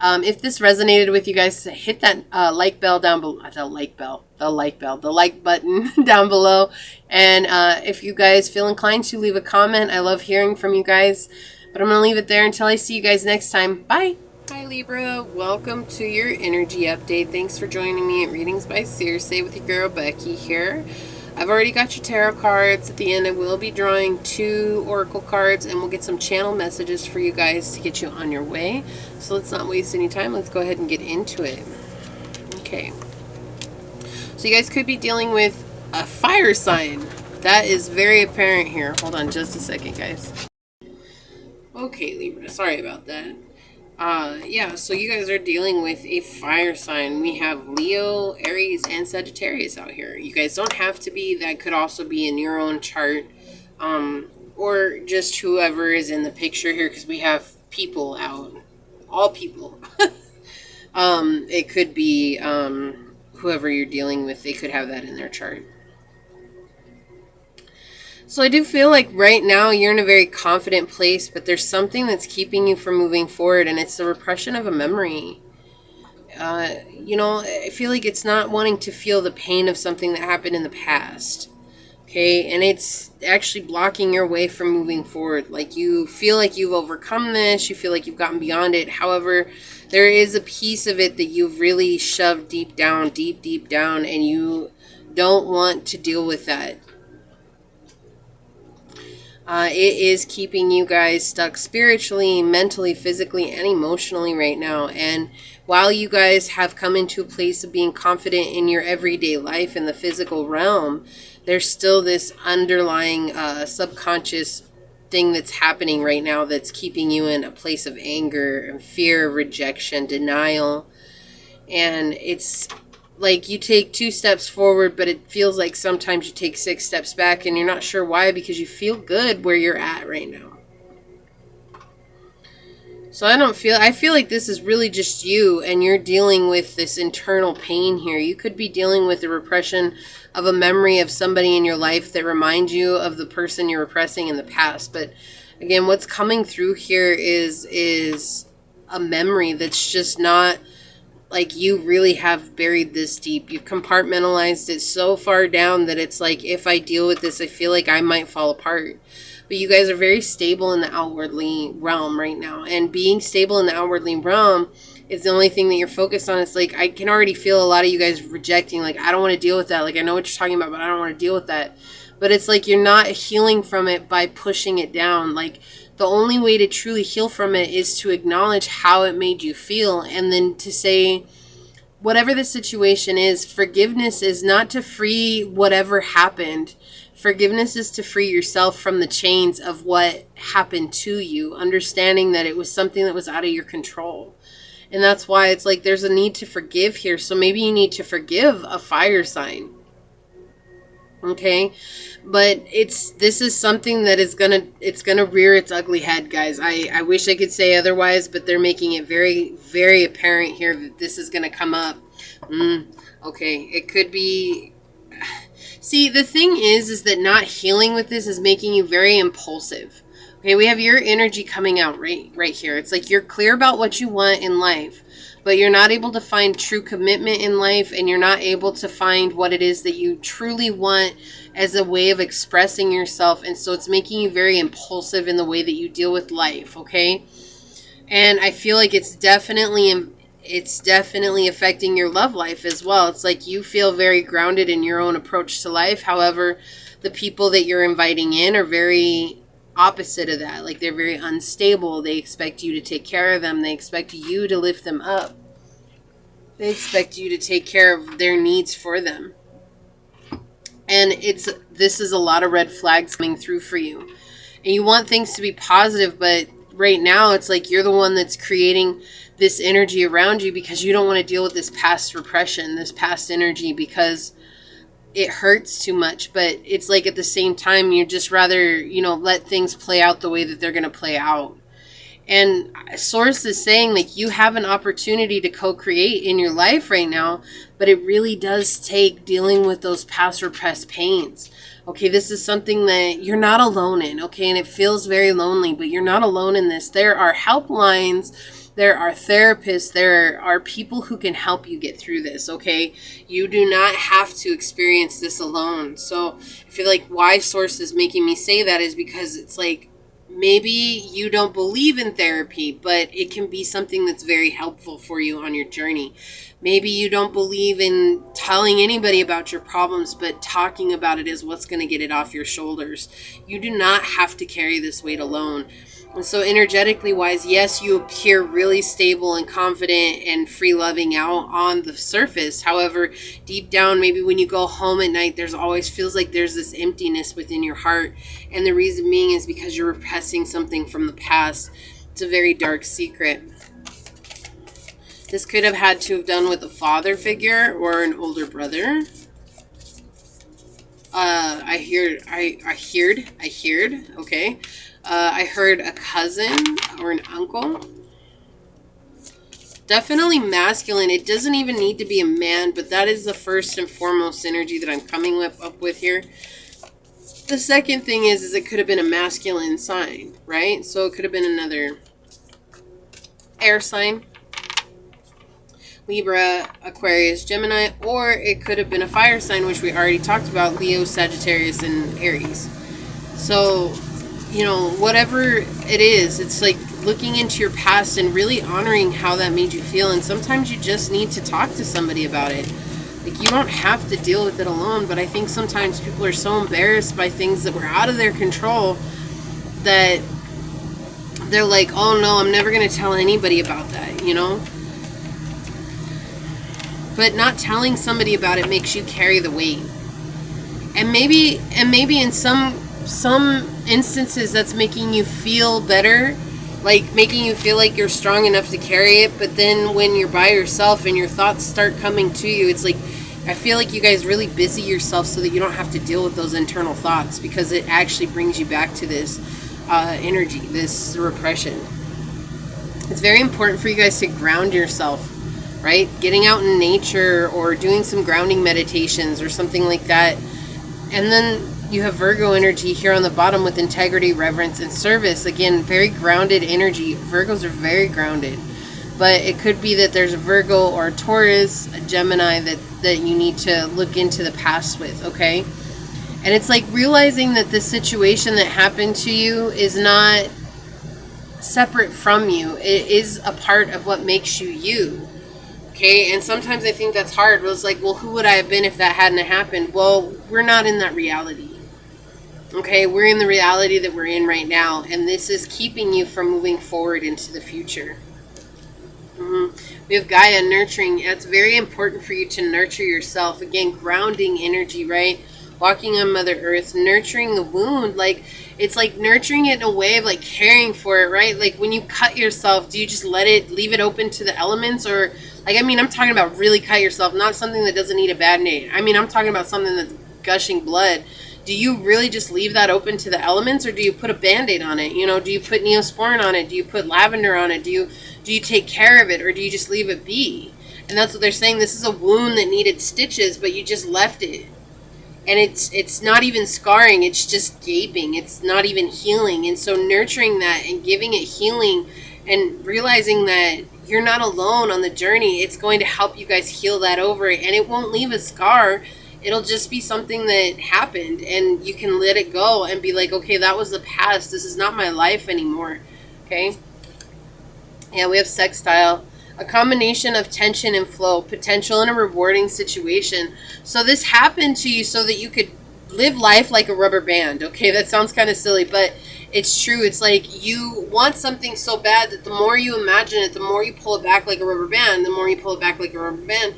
If this resonated with you guys, hit that like bell down below. The like button down below. And if you guys feel inclined to leave a comment, I love hearing from you guys. But I'm going to leave it there until I see you guys next time. Bye. Hi Libra, welcome to your energy update. Thanks for joining me at Readings by Circe with your girl Becky here. I've already got your tarot cards. At the end, I will be drawing 2 oracle cards, and we'll get some channel messages for you guys to get you on your way. So let's not waste any time. Let's go ahead and get into it. Okay. So you guys could be dealing with a fire sign. That is very apparent here. Hold on just a second, guys. Okay, Libra. Sorry about that. Yeah, so you guys are dealing with a fire sign. We have Leo, Aries, and Sagittarius out here. You guys don't have to be. That could also be in your own chart, or just whoever is in the picture here, because we have people out. All people. It could be whoever you're dealing with. They could have that in their chart. So I do feel like right now you're in a very confident place, but there's something that's keeping you from moving forward, and it's the repression of a memory. You know, I feel like it's not wanting to feel the pain of something that happened in the past. Okay, and it's actually blocking your way from moving forward. Like, you feel like you've overcome this, you feel like you've gotten beyond it. However, there is a piece of it that you've really shoved deep down, deep down, and you don't want to deal with that. It is keeping you guys stuck spiritually, mentally, physically, and emotionally right now. And while you guys have come into a place of being confident in your everyday life in the physical realm, there's still this underlying subconscious thing that's happening right now that's keeping you in a place of anger and fear, rejection, denial. And it's like you take 2 steps forward, but it feels like sometimes you take 6 steps back, and you're not sure why, because you feel good where you're at right now. So I feel like this is really just you, and you're dealing with this internal pain here. You could be dealing with the repression of a memory of somebody in your life that reminds you of the person you're repressing in the past. But again, what's coming through here is a memory that's just not like you really have buried this deep. You've compartmentalized it so far down that it's like, if I deal with this, I feel like I might fall apart. But you guys are very stable in the outwardly realm right now. And being stable in the outwardly realm is the only thing that you're focused on. It's like, I can already feel a lot of you guys rejecting, like, I don't want to deal with that. Like, I know what you're talking about, but I don't want to deal with that. But it's like you're not healing from it by pushing it down. Like, the only way to truly heal from it is to acknowledge how it made you feel, and then to say, whatever the situation is, forgiveness is not to free whatever happened. Forgiveness is to free yourself from the chains of what happened to you, understanding that it was something that was out of your control. And that's why it's like there's a need to forgive here. So maybe you need to forgive a fire sign. Okay, but this is something that is gonna rear its ugly head, guys. I wish I could say otherwise, but they're making it very, very apparent here that this is gonna come up. Okay, it could be. See, the thing is that not healing with this is making you very impulsive. Okay, we have your energy coming out right here. It's like you're clear about what you want in life, but you're not able to find true commitment in life, and you're not able to find what it is that you truly want as a way of expressing yourself. And so it's making you very impulsive in the way that you deal with life, okay? And I feel like it's definitely it's definitely affecting your love life as well. It's like you feel very grounded in your own approach to life. However, the people that you're inviting in are very opposite of that. Like, they're very unstable. They expect you to take care of them. They expect you to lift them up. They expect you to take care of their needs for them. And this is a lot of red flags coming through for you. And you want things to be positive, but right now it's like you're the one that's creating this energy around you because you don't want to deal with this past repression, this past energy, because it hurts too much. But it's like at the same time, you just rather, you know, let things play out the way that they're going to play out. And Source is saying, like, you have an opportunity to co-create in your life right now, but it really does take dealing with those past repressed pains. Okay, this is something that you're not alone in, okay? And it feels very lonely, but you're not alone in this. There are helplines, there are therapists, there are people who can help you get through this, okay? You do not have to experience this alone. So I feel like why Source is making me say that is because it's like, maybe you don't believe in therapy, but it can be something that's very helpful for you on your journey. Maybe you don't believe in telling anybody about your problems, but talking about it is what's going to get it off your shoulders. You do not have to carry this weight alone. And so energetically wise, yes, you appear really stable and confident and free loving out on the surface. However, deep down, maybe when you go home at night, there's always feels like there's this emptiness within your heart. And the reason being is because you're repressing something from the past. It's a very dark secret. This could have had to have done with a father figure or an older brother. Okay. I heard a cousin or an uncle. Definitely masculine. It doesn't even need to be a man, but that is the first and foremost energy that I'm coming up with here. The second thing is it could have been a masculine sign, right? So it could have been another air sign. Libra, Aquarius, Gemini, or it could have been a fire sign, which we already talked about, Leo, Sagittarius, and Aries. So, you know, whatever it is, it's like looking into your past and really honoring how that made you feel. And sometimes you just need to talk to somebody about it. Like, you don't have to deal with it alone, but I think sometimes people are so embarrassed by things that were out of their control that they're like, oh no, I'm never going to tell anybody about that, you know? But not telling somebody about it makes you carry the weight. And maybe in some instances that's making you feel better, like making you feel like you're strong enough to carry it. But then when you're by yourself and your thoughts start coming to you, it's like, I feel like you guys really busy yourself so that you don't have to deal with those internal thoughts, because it actually brings you back to this energy, this repression. It's very important for you guys to ground yourself, right? Getting out in nature or doing some grounding meditations or something like that. And then you have Virgo energy here on the bottom with integrity, reverence, and service. Again, very grounded energy. Virgos are very grounded. But it could be that there's a Virgo or a Taurus, a Gemini that you need to look into the past with, okay? And it's like realizing that this situation that happened to you is not separate from you. It is a part of what makes you you. Okay, and sometimes I think that's hard. It was like, well, who would I have been if that hadn't happened? Well, we're not in that reality. Okay, we're in the reality that we're in right now, and this is keeping you from moving forward into the future. We have Gaia nurturing. It's very important for you to nurture yourself. Again, grounding energy, right? Walking on Mother Earth, nurturing the wound. Like, it's like nurturing it in a way of like caring for it, right? Like when you cut yourself, do you just leave it open to the elements? Or like, I mean, I'm talking about really cut yourself, not something that doesn't need a Band-Aid. I mean, I'm talking about something that's gushing blood. Do you really just leave that open to the elements, or do you put a Band-Aid on it? You know, do you put Neosporin on it? Do you put lavender on it? Do you take care of it, or do you just leave it be? And that's what they're saying. This is a wound that needed stitches, but you just left it. And it's not even scarring, it's just gaping. It's not even healing. And so nurturing that and giving it healing and realizing that you're not alone on the journey, it's going to help you guys heal that over. And it won't leave a scar. It'll just be something that happened, and you can let it go and be like, okay, that was the past. This is not my life anymore. Okay? Yeah, we have sextile. A combination of tension and flow, potential and a rewarding situation. So this happened to you so that you could live life like a rubber band. Okay, that sounds kind of silly, but it's true. It's like you want something so bad that the more you imagine it, the more you pull it back like a rubber band, the more you pull it back like a rubber band.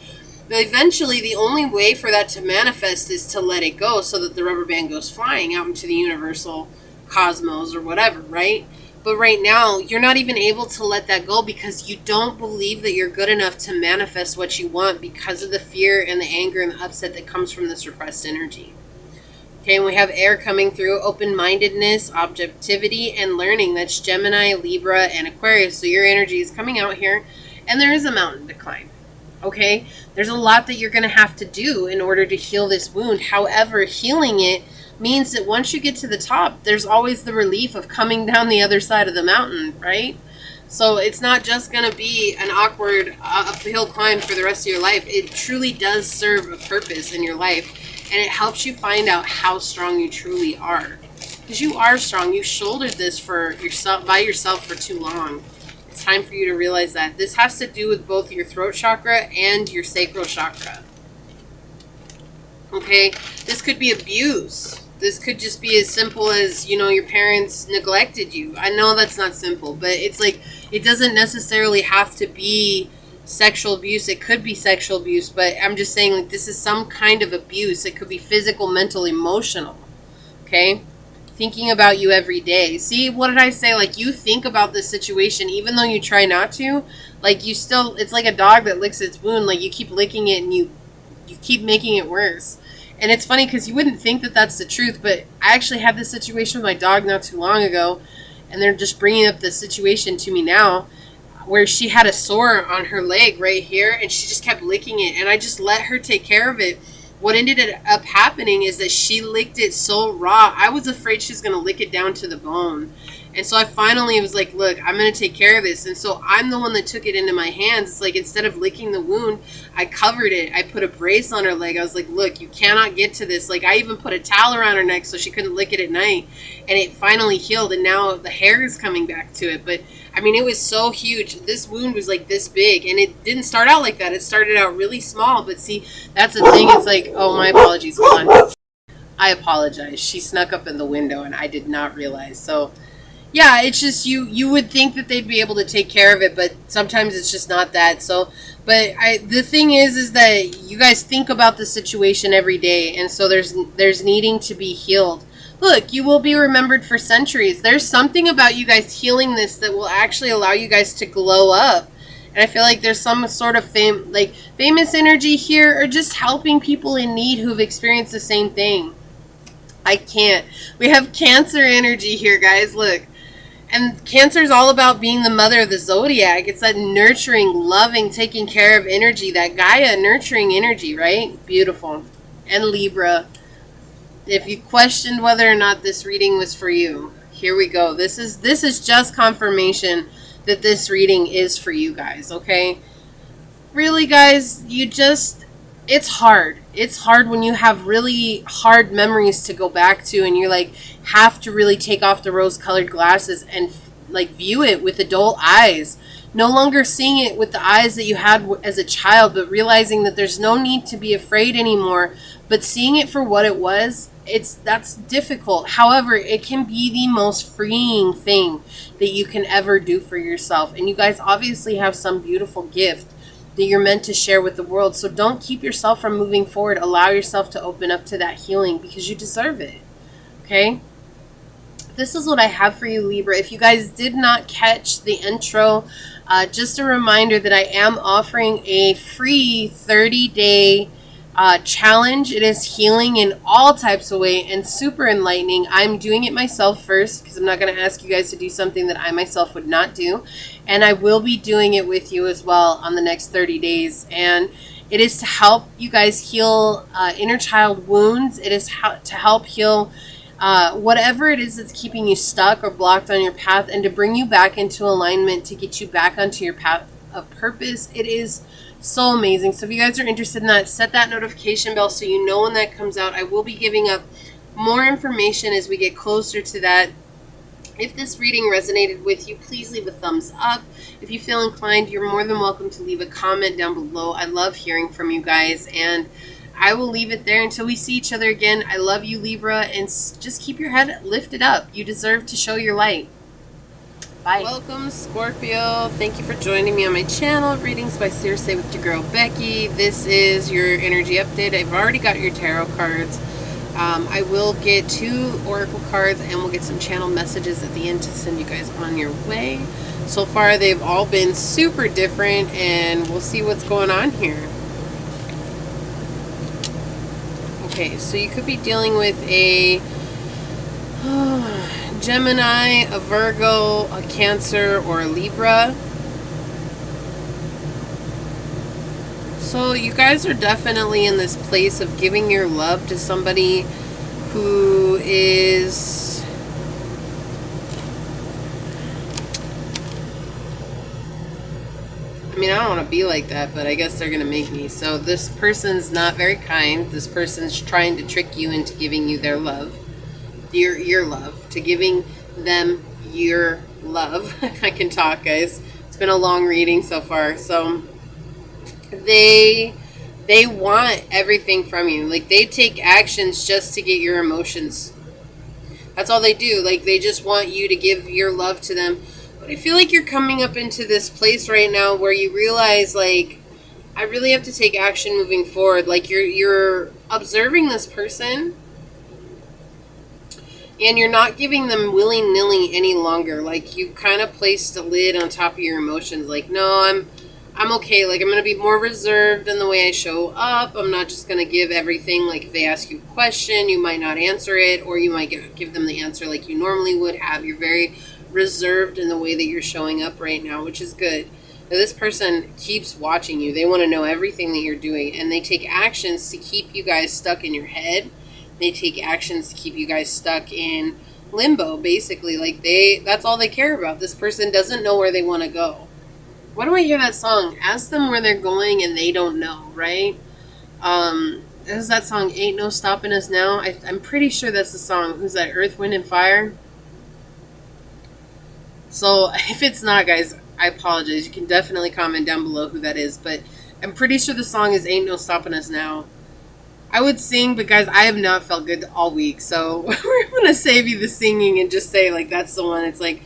But eventually, the only way for that to manifest is to let it go so that the rubber band goes flying out into the universal cosmos or whatever, right? But right now, you're not even able to let that go because you don't believe that you're good enough to manifest what you want because of the fear and the anger and the upset that comes from this repressed energy. Okay, and we have air coming through, open-mindedness, objectivity, and learning. That's Gemini, Libra, and Aquarius. So your energy is coming out here, and there is a mountain to climb. Okay, there's a lot that you're going to have to do in order to heal this wound. However, healing it means that once you get to the top, there's always the relief of coming down the other side of the mountain, right? So it's not just going to be an awkward uphill climb for the rest of your life. It truly does serve a purpose in your life, and it helps you find out how strong you truly are. Because you are strong. You shouldered this for yourself by yourself for too long. It's time for you to realize that. This has to do with both your throat chakra and your sacral chakra. Okay, this could be abuse. This could just be as simple as, you know, your parents neglected you. I know that's not simple, but it's like, it doesn't necessarily have to be sexual abuse. It could be sexual abuse, but I'm just saying, like, this is some kind of abuse. It could be physical, mental, emotional. Okay? Thinking about you every day. See, what did I say? Like, you think about this situation, even though you try not to. Like, you still, it's like a dog that licks its wound. Like, you keep licking it and you keep making it worse. And it's funny because you wouldn't think that that's the truth, but I actually had this situation with my dog not too long ago, and they're just bringing up the situation to me now, where she had a sore on her leg right here, and she just kept licking it, and I just let her take care of it. What ended up happening is that she licked it so raw, I was afraid she was going to lick it down to the bone. And so I finally was like, look, I'm going to take care of this. And so I'm the one that took it into my hands. It's like, instead of licking the wound, I covered it. I put a brace on her leg. I was like, look, you cannot get to this. Like, I even put a towel around her neck so she couldn't lick it at night. And it finally healed. And now the hair is coming back to it. But I mean, it was so huge. This wound was like this big. And it didn't start out like that. It started out really small. But see, that's the thing. It's like, oh, my apologies. Hold on. I apologize. She snuck up in the window and I did not realize. So yeah, it's just you would think that they'd be able to take care of it, but sometimes it's just not that. So, but the thing is that you guys think about the situation every day, and so there's needing to be healed. Look, you will be remembered for centuries. There's something about you guys healing this that will actually allow you guys to glow up. And I feel like there's some sort of famous energy here, or just helping people in need who've experienced the same thing. I can't. We have Cancer energy here, guys. Look. And Cancer is all about being the mother of the zodiac. It's that nurturing, loving, taking care of energy, that Gaia nurturing energy, right? Beautiful. And Libra. If you questioned whether or not this reading was for you, here we go. This is just confirmation that this reading is for you guys, okay? Really, guys, it's hard. It's hard when you have really hard memories to go back to, and you're like, have to really take off the rose-colored glasses and like view it with adult eyes. No longer seeing it with the eyes that you had as a child, but realizing that there's no need to be afraid anymore, but seeing it for what it was. That's difficult. However, it can be the most freeing thing that you can ever do for yourself. And you guys obviously have some beautiful gift that you're meant to share with the world. So don't keep yourself from moving forward. Allow yourself to open up to that healing because you deserve it. Okay? This is what I have for you, Libra. If you guys did not catch the intro, just a reminder that I am offering a free 30-day challenge. It is healing in all types of ways and super enlightening. I'm doing it myself first because I'm not going to ask you guys to do something that I myself would not do. And I will be doing it with you as well on the next 30 days. And it is to help you guys heal inner child wounds. It is to help heal whatever it is that's keeping you stuck or blocked on your path, and to bring you back into alignment, to get you back onto your path of purpose. It is so amazing. So if you guys are interested in that, set that notification bell so you know when that comes out. I will be giving up more information as we get closer to that. If this reading resonated with you, please leave a thumbs up. If you feel inclined, you're more than welcome to leave a comment down below. I love hearing from you guys, and I will leave it there until we see each other again. I love you, Libra, and just keep your head lifted up. You deserve to show your light. Bye. Welcome, Scorpio. Thank you for joining me on my channel, Readings by Circe with your girl, Becky. This is your energy update. I've already got your tarot cards. I will get 2 oracle cards, and we'll get some channel messages at the end to send you guys on your way. So far, they've all been super different, and we'll see what's going on here. Okay, so you could be dealing with a Gemini, a Virgo, a Cancer, or a Libra. So you guys are definitely in this place of giving your love to somebody who is I mean, I don't want to be like that, but I guess they're going to make me. So this person's not very kind. This person's trying to trick you into giving you their love. Your love. To giving them your love. I can talk, guys. It's been a long reading so far. So they want everything from you. Like, they take actions just to get your emotions. That's all they do. Like, they just want you to give your love to them. But I feel like you're coming up into this place right now where you realize, like, I really have to take action moving forward. Like, you're observing this person, and you're not giving them willy-nilly any longer. Like, you kind of placed a lid on top of your emotions. Like, no, I'm okay. Like, I'm going to be more reserved in the way I show up. I'm not just going to give everything. Like, if they ask you a question, you might not answer it, or you might give them the answer like you normally would have. You're very reserved in the way that you're showing up right now, which is good. Now, this person keeps watching you. They want to know everything that you're doing, and they take actions to keep you guys stuck in your head. They take actions to keep you guys stuck in limbo, basically. Like, that's all they care about. This person doesn't know where they want to go. Why do I hear that song? Ask them where they're going and they don't know, right? Is that song Ain't No Stopping Us Now? I'm pretty sure that's the song. Who's that? Earth, Wind, and Fire? So if it's not, guys, I apologize. You can definitely comment down below who that is. But I'm pretty sure the song is Ain't No Stopping Us Now. I would sing, but guys, I have not felt good all week. So we're going to save you the singing and just say, like, that's the one. It's like,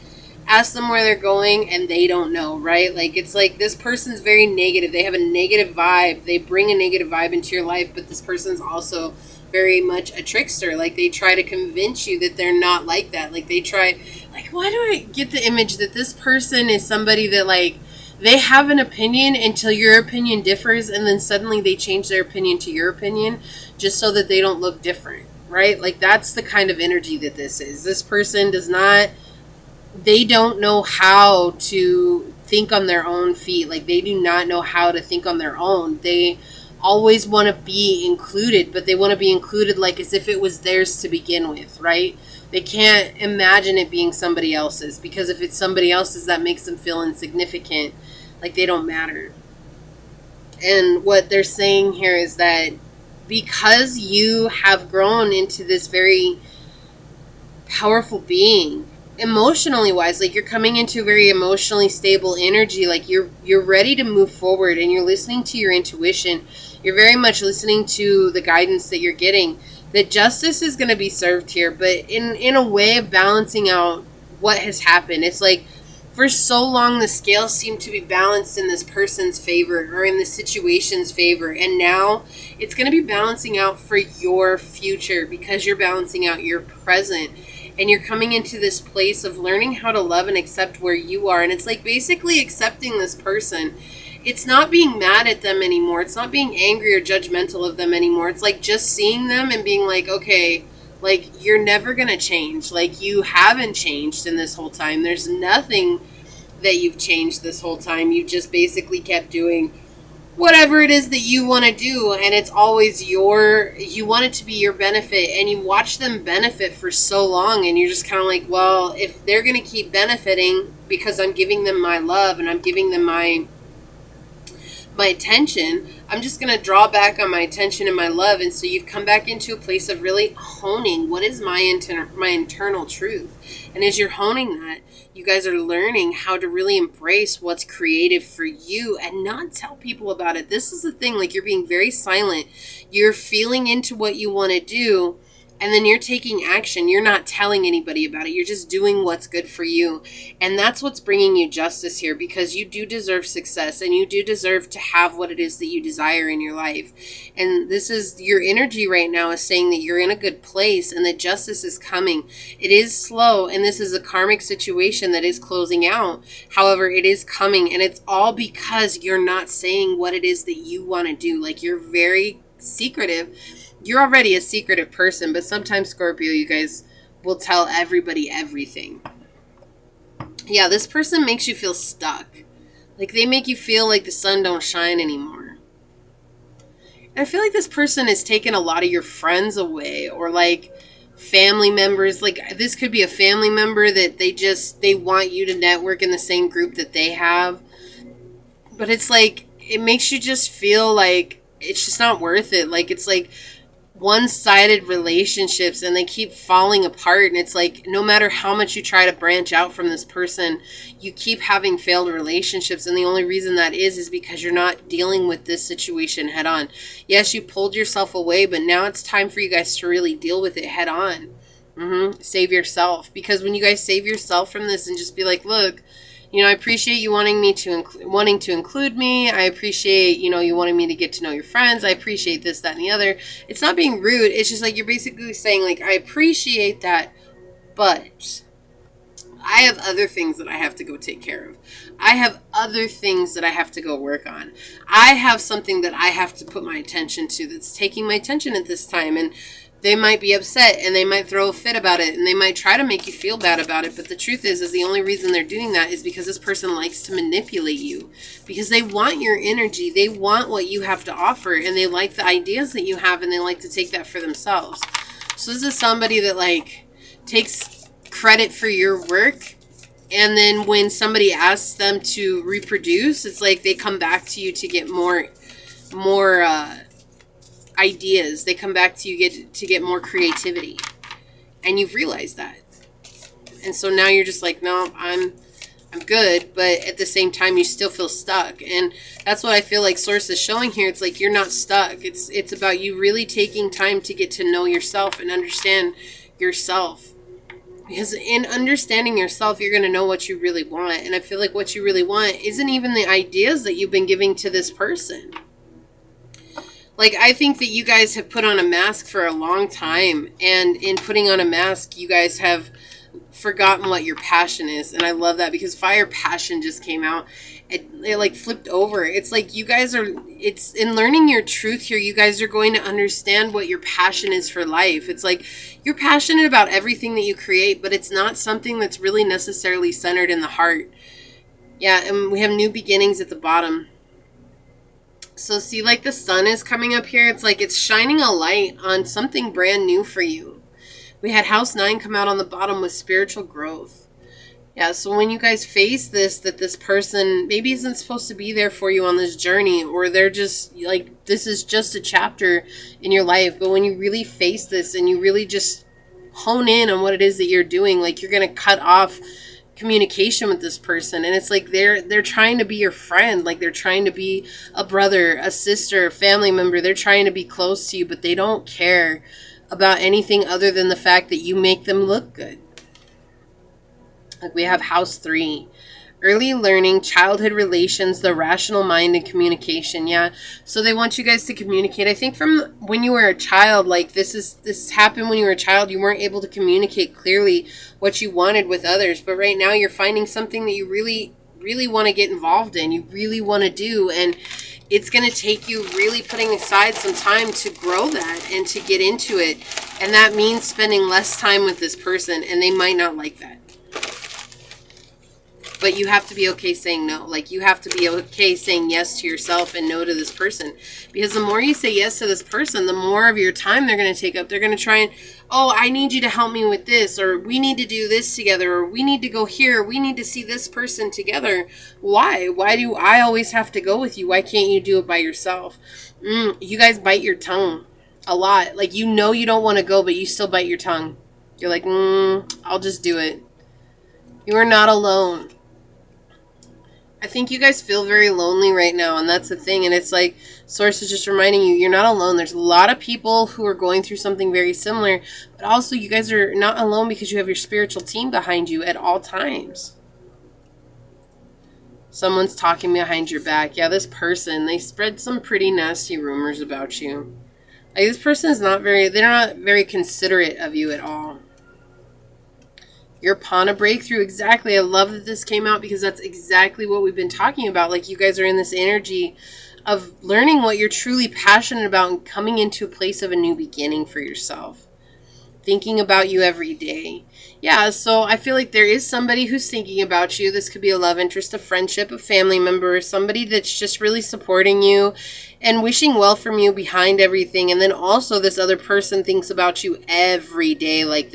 ask them where they're going and they don't know, right? Like, it's like this person's very negative. They have a negative vibe. They bring a negative vibe into your life, but this person's also very much a trickster. Like, they try to convince you that they're not like that. Like, they try, like, why do I get the image that this person is somebody that, like, they have an opinion until your opinion differs, and then suddenly they change their opinion to your opinion just so that they don't look different, right? Like, that's the kind of energy that this is. This person does not, they don't know how to think on their own feet. Like, they do not know how to think on their own. They always want to be included, but they want to be included like as if it was theirs to begin with, right? They can't imagine it being somebody else's, because if it's somebody else's, that makes them feel insignificant, like they don't matter. And what they're saying here is that because you have grown into this very powerful being, emotionally wise, like, you're coming into a very emotionally stable energy, like you're ready to move forward, and you're listening to your intuition. You're very much listening to the guidance that you're getting, that justice is going to be served here, but in a way of balancing out what has happened. It's like, for so long the scales seem to be balanced in this person's favor, or in the situation's favor, and now it's going to be balancing out for your future, because you're balancing out your present. And you're coming into this place of learning how to love and accept where you are. And it's like basically accepting this person. It's not being mad at them anymore. It's not being angry or judgmental of them anymore. It's like just seeing them and being like, okay, like, you're never going to change. Like, you haven't changed in this whole time. There's nothing that you've changed this whole time. You just basically kept doing whatever it is that you want to do, and it's always you want it to be your benefit, and you watch them benefit for so long, and you're just kind of like, well, if they're going to keep benefiting because I'm giving them my love and I'm giving them my my attention, I'm just going to draw back on my attention and my love. And so you've come back into a place of really honing what is my internal truth. And as you're honing that, you guys are learning how to really embrace what's creative for you and not tell people about it. This is the thing, like, you're being very silent. You're feeling into what you want to do, and then you're taking action. You're not telling anybody about it. You're just doing what's good for you. And that's what's bringing you justice here, because you do deserve success and you do deserve to have what it is that you desire in your life. And this is your energy right now, is saying that you're in a good place and that justice is coming. It is slow, and this is a karmic situation that is closing out. However, it is coming, and it's all because you're not saying what it is that you want to do. Like, you're very secretive. You're already a secretive person, but sometimes, Scorpio, you guys will tell everybody everything. Yeah, this person makes you feel stuck. Like, they make you feel like the sun don't shine anymore. And I feel like this person has taken a lot of your friends away, or like family members. Like, this could be a family member that they want you to network in the same group that they have. But it's like, it makes you just feel like it's just not worth it. Like, it's like one-sided relationships, and they keep falling apart, and it's like, no matter how much you try to branch out from this person, you keep having failed relationships. And the only reason that is because you're not dealing with this situation head on. Yes, you pulled yourself away, but now it's time for you guys to really deal with it head on. Save yourself, because when you guys save yourself from this and just be like, look, you know, I appreciate you wanting to include me. I appreciate, you know, you wanting me to get to know your friends. I appreciate this, that, and the other. It's not being rude. It's just like, you're basically saying, like, I appreciate that, but I have other things that I have to go take care of. I have other things that I have to go work on. I have something that I have to put my attention to that's taking my attention at this time. And they might be upset, and they might throw a fit about it, and they might try to make you feel bad about it. But the truth is the only reason they're doing that is because this person likes to manipulate you, because they want your energy. They want what you have to offer, and they like the ideas that you have, and they like to take that for themselves. So this is somebody that, like, takes credit for your work, and then when somebody asks them to reproduce, it's like they come back to you to get more ideas. They come back to you to get more creativity, and you've realized that. And so now you're just like, no, I'm good, but at the same time you still feel stuck. And that's what I feel like Source is showing here. It's like, you're not stuck. It's about you really taking time to get to know yourself and understand yourself, because in understanding yourself, you're going to know what you really want. And I feel like what you really want isn't even the ideas that you've been giving to this person. Like, I think that you guys have put on a mask for a long time, and in putting on a mask, you guys have forgotten what your passion is. And I love that, because Fire Passion just came out. It like flipped over. It's like, you guys are, it's in learning your truth here, you guys are going to understand what your passion is for life. It's like, you're passionate about everything that you create, but it's not something that's really necessarily centered in the heart. Yeah, and we have new beginnings at the bottom. So see, like, the sun is coming up here. It's like it's shining a light on something brand new for you. We had House 9 come out on the bottom with spiritual growth. Yeah, so when you guys face this, that this person maybe isn't supposed to be there for you on this journey, or they're just like, this is just a chapter in your life. But when you really face this and you really just hone in on what it is that you're doing, like, you're going to cut off communication with this person, and it's like they're trying to be your friend, like they're trying to be a brother, a sister, a family member. They're trying to be close to you, but they don't care about anything other than the fact that you make them look good. Like, we have House 3, early learning, childhood relations, the rational mind, and communication. Yeah, so they want you guys to communicate. I think from when you were a child, like, this happened when you were a child. You weren't able to communicate clearly what you wanted with others, but right now you're finding something that you really, really want to get involved in. You really want to do, and it's going to take you really putting aside some time to grow that and to get into it. And that means spending less time with this person, and they might not like that. But you have to be okay saying no. Like, you have to be okay saying yes to yourself and no to this person. Because the more you say yes to this person, the more of your time they're going to take up. They're going to try and, oh, I need you to help me with this, or we need to do this together, or we need to go here, we need to see this person together. Why? Why do I always have to go with you? Why can't you do it by yourself? You guys bite your tongue a lot. Like, you know you don't want to go, but you still bite your tongue. You're like, I'll just do it. You are not alone. I think you guys feel very lonely right now, and that's the thing. And it's like Source is just reminding you, you're not alone. There's a lot of people who are going through something very similar, but also you guys are not alone because you have your spiritual team behind you at all times. Someone's talking behind your back. Yeah, this person, they spread some pretty nasty rumors about you. Like, this person is they're not very considerate of you at all. You're upon a breakthrough. Exactly. I love that this came out because that's exactly what we've been talking about. Like, you guys are in this energy of learning what you're truly passionate about and coming into a place of a new beginning for yourself. Thinking about you every day. Yeah, so I feel like there is somebody who's thinking about you. This could be a love interest, a friendship, a family member, somebody that's just really supporting you and wishing well from you behind everything. And then also this other person thinks about you every day. Like,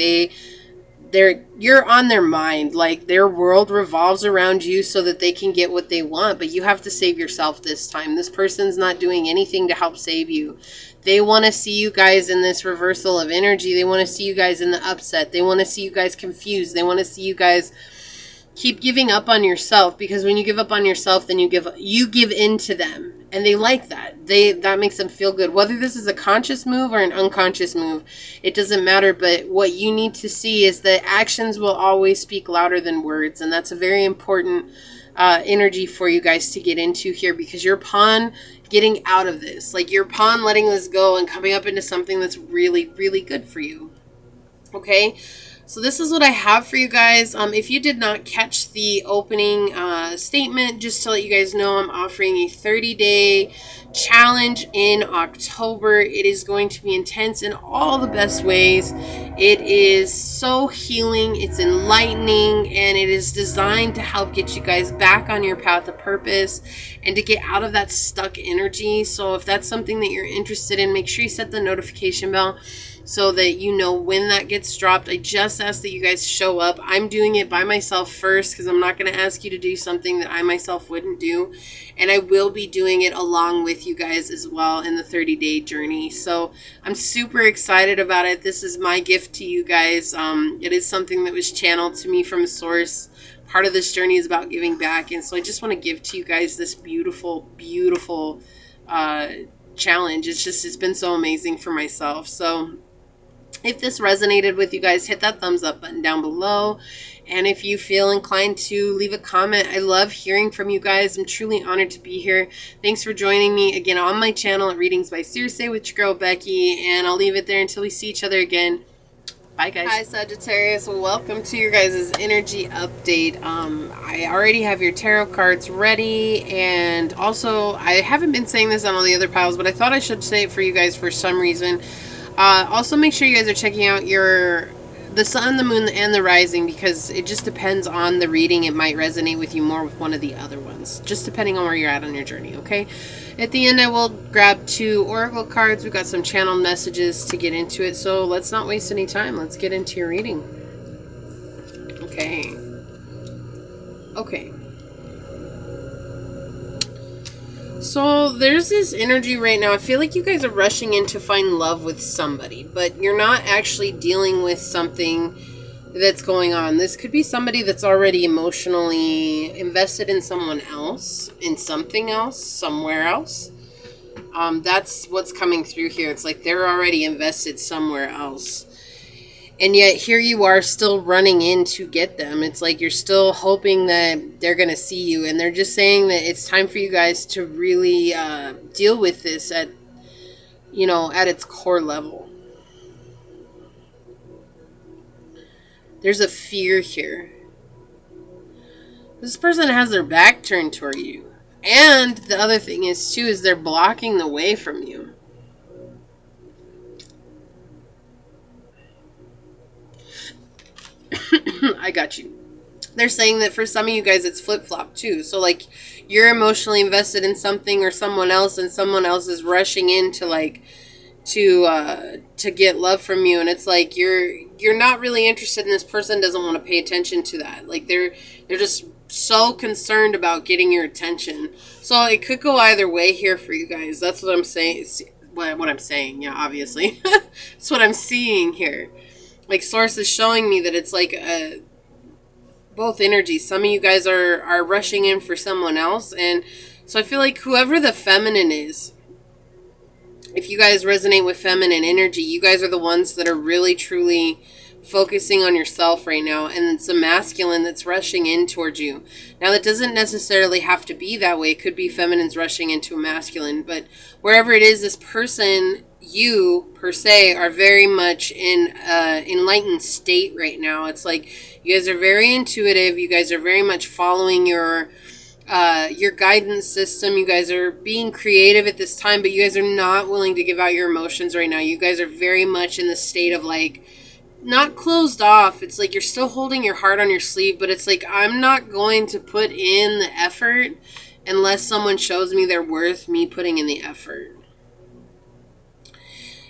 you're on their mind. Like, their world revolves around you so that they can get what they want, but you have to save yourself this time. This person's not doing anything to help save you. They want to see you guys in this reversal of energy. They want to see you guys in the upset. They want to see you guys confused. They want to see you guys keep giving up on yourself, because when you give up on yourself, then you give in to them. And they like that. That makes them feel good. Whether this is a conscious move or an unconscious move, it doesn't matter. But what you need to see is that actions will always speak louder than words. And that's a very important energy for you guys to get into here, because you're upon getting out of this. Like, you're upon letting this go and coming up into something that's really, really good for you. Okay? So this is what I have for you guys. If you did not catch the opening statement, just to let you guys know, I'm offering a 30-day challenge in October. It is going to be intense in all the best ways. It is so healing, it's enlightening, and it is designed to help get you guys back on your path of purpose and to get out of that stuck energy. So if that's something that you're interested in, make sure you set the notification bell so that you know when that gets dropped. I just ask that you guys show up. I'm doing it by myself first because I'm not going to ask you to do something that I myself wouldn't do. And I will be doing it along with you guys as well in the 30-day journey. So I'm super excited about it. This is my gift to you guys. It is something that was channeled to me from a source. Part of this journey is about giving back. And so I just want to give to you guys this beautiful, beautiful challenge. It's been so amazing for myself. So if this resonated with you guys, hit that thumbs up button down below. And if you feel inclined to leave a comment, I love hearing from you guys. I'm truly honored to be here. Thanks for joining me again on my channel at Readings by Circe with your girl Becky. And I'll leave it there until we see each other again. Bye, guys. Hi, Sagittarius. Welcome to your guys' energy update. I already have your tarot cards ready. And also, I haven't been saying this on all the other piles, but I thought I should say it for you guys for some reason. Also, make sure you guys are checking out the sun, the moon, and the rising, because it just depends on the reading. It might resonate with you more with one of the other ones, just depending on where you're at on your journey, okay? At the end, I will grab 2 oracle cards. We've got some channel messages to get into it, so let's not waste any time. Let's get into your reading. Okay. Okay. So there's this energy right now. I feel like you guys are rushing in to find love with somebody, but you're not actually dealing with something that's going on. This could be somebody that's already emotionally invested in someone else, in something else, somewhere else. That's what's coming through here. It's like they're already invested somewhere else. And yet here you are still running in to get them. It's like you're still hoping that they're going to see you. And they're just saying that it's time for you guys to really deal with this at its core level. There's a fear here. This person has their back turned toward you. And the other thing is, too, is they're blocking the way from you. I got you. they're saying that for some of you guys, it's flip-flop too. So like you're emotionally invested in something or someone else, and someone else is rushing in to like to get love from you, and it's like you're not really interested, and this person doesn't want to pay attention to that. Like they're just so concerned about getting your attention. So it could go either way here for you guys. That's what I'm saying. What I'm saying, yeah, obviously. That's what I'm seeing here. Like Source is showing me that it's like both energies. Some of you guys are rushing in for someone else, and so I feel like whoever the feminine is, if you guys resonate with feminine energy, you guys are the ones that are really truly focusing on yourself right now, and it's a masculine that's rushing in towards you. Now that doesn't necessarily have to be that way. It could be feminine's rushing into a masculine, but wherever it is, this person, you per se, are very much in enlightened state right now. It's like you guys are very intuitive. You guys are very much following your guidance system. You guys are being creative at this time, but you guys are not willing to give out your emotions right now. You guys are very much in the state of like, not closed off. It's like you're still holding your heart on your sleeve, but it's like, I'm not going to put in the effort unless someone shows me they're worth me putting in the effort.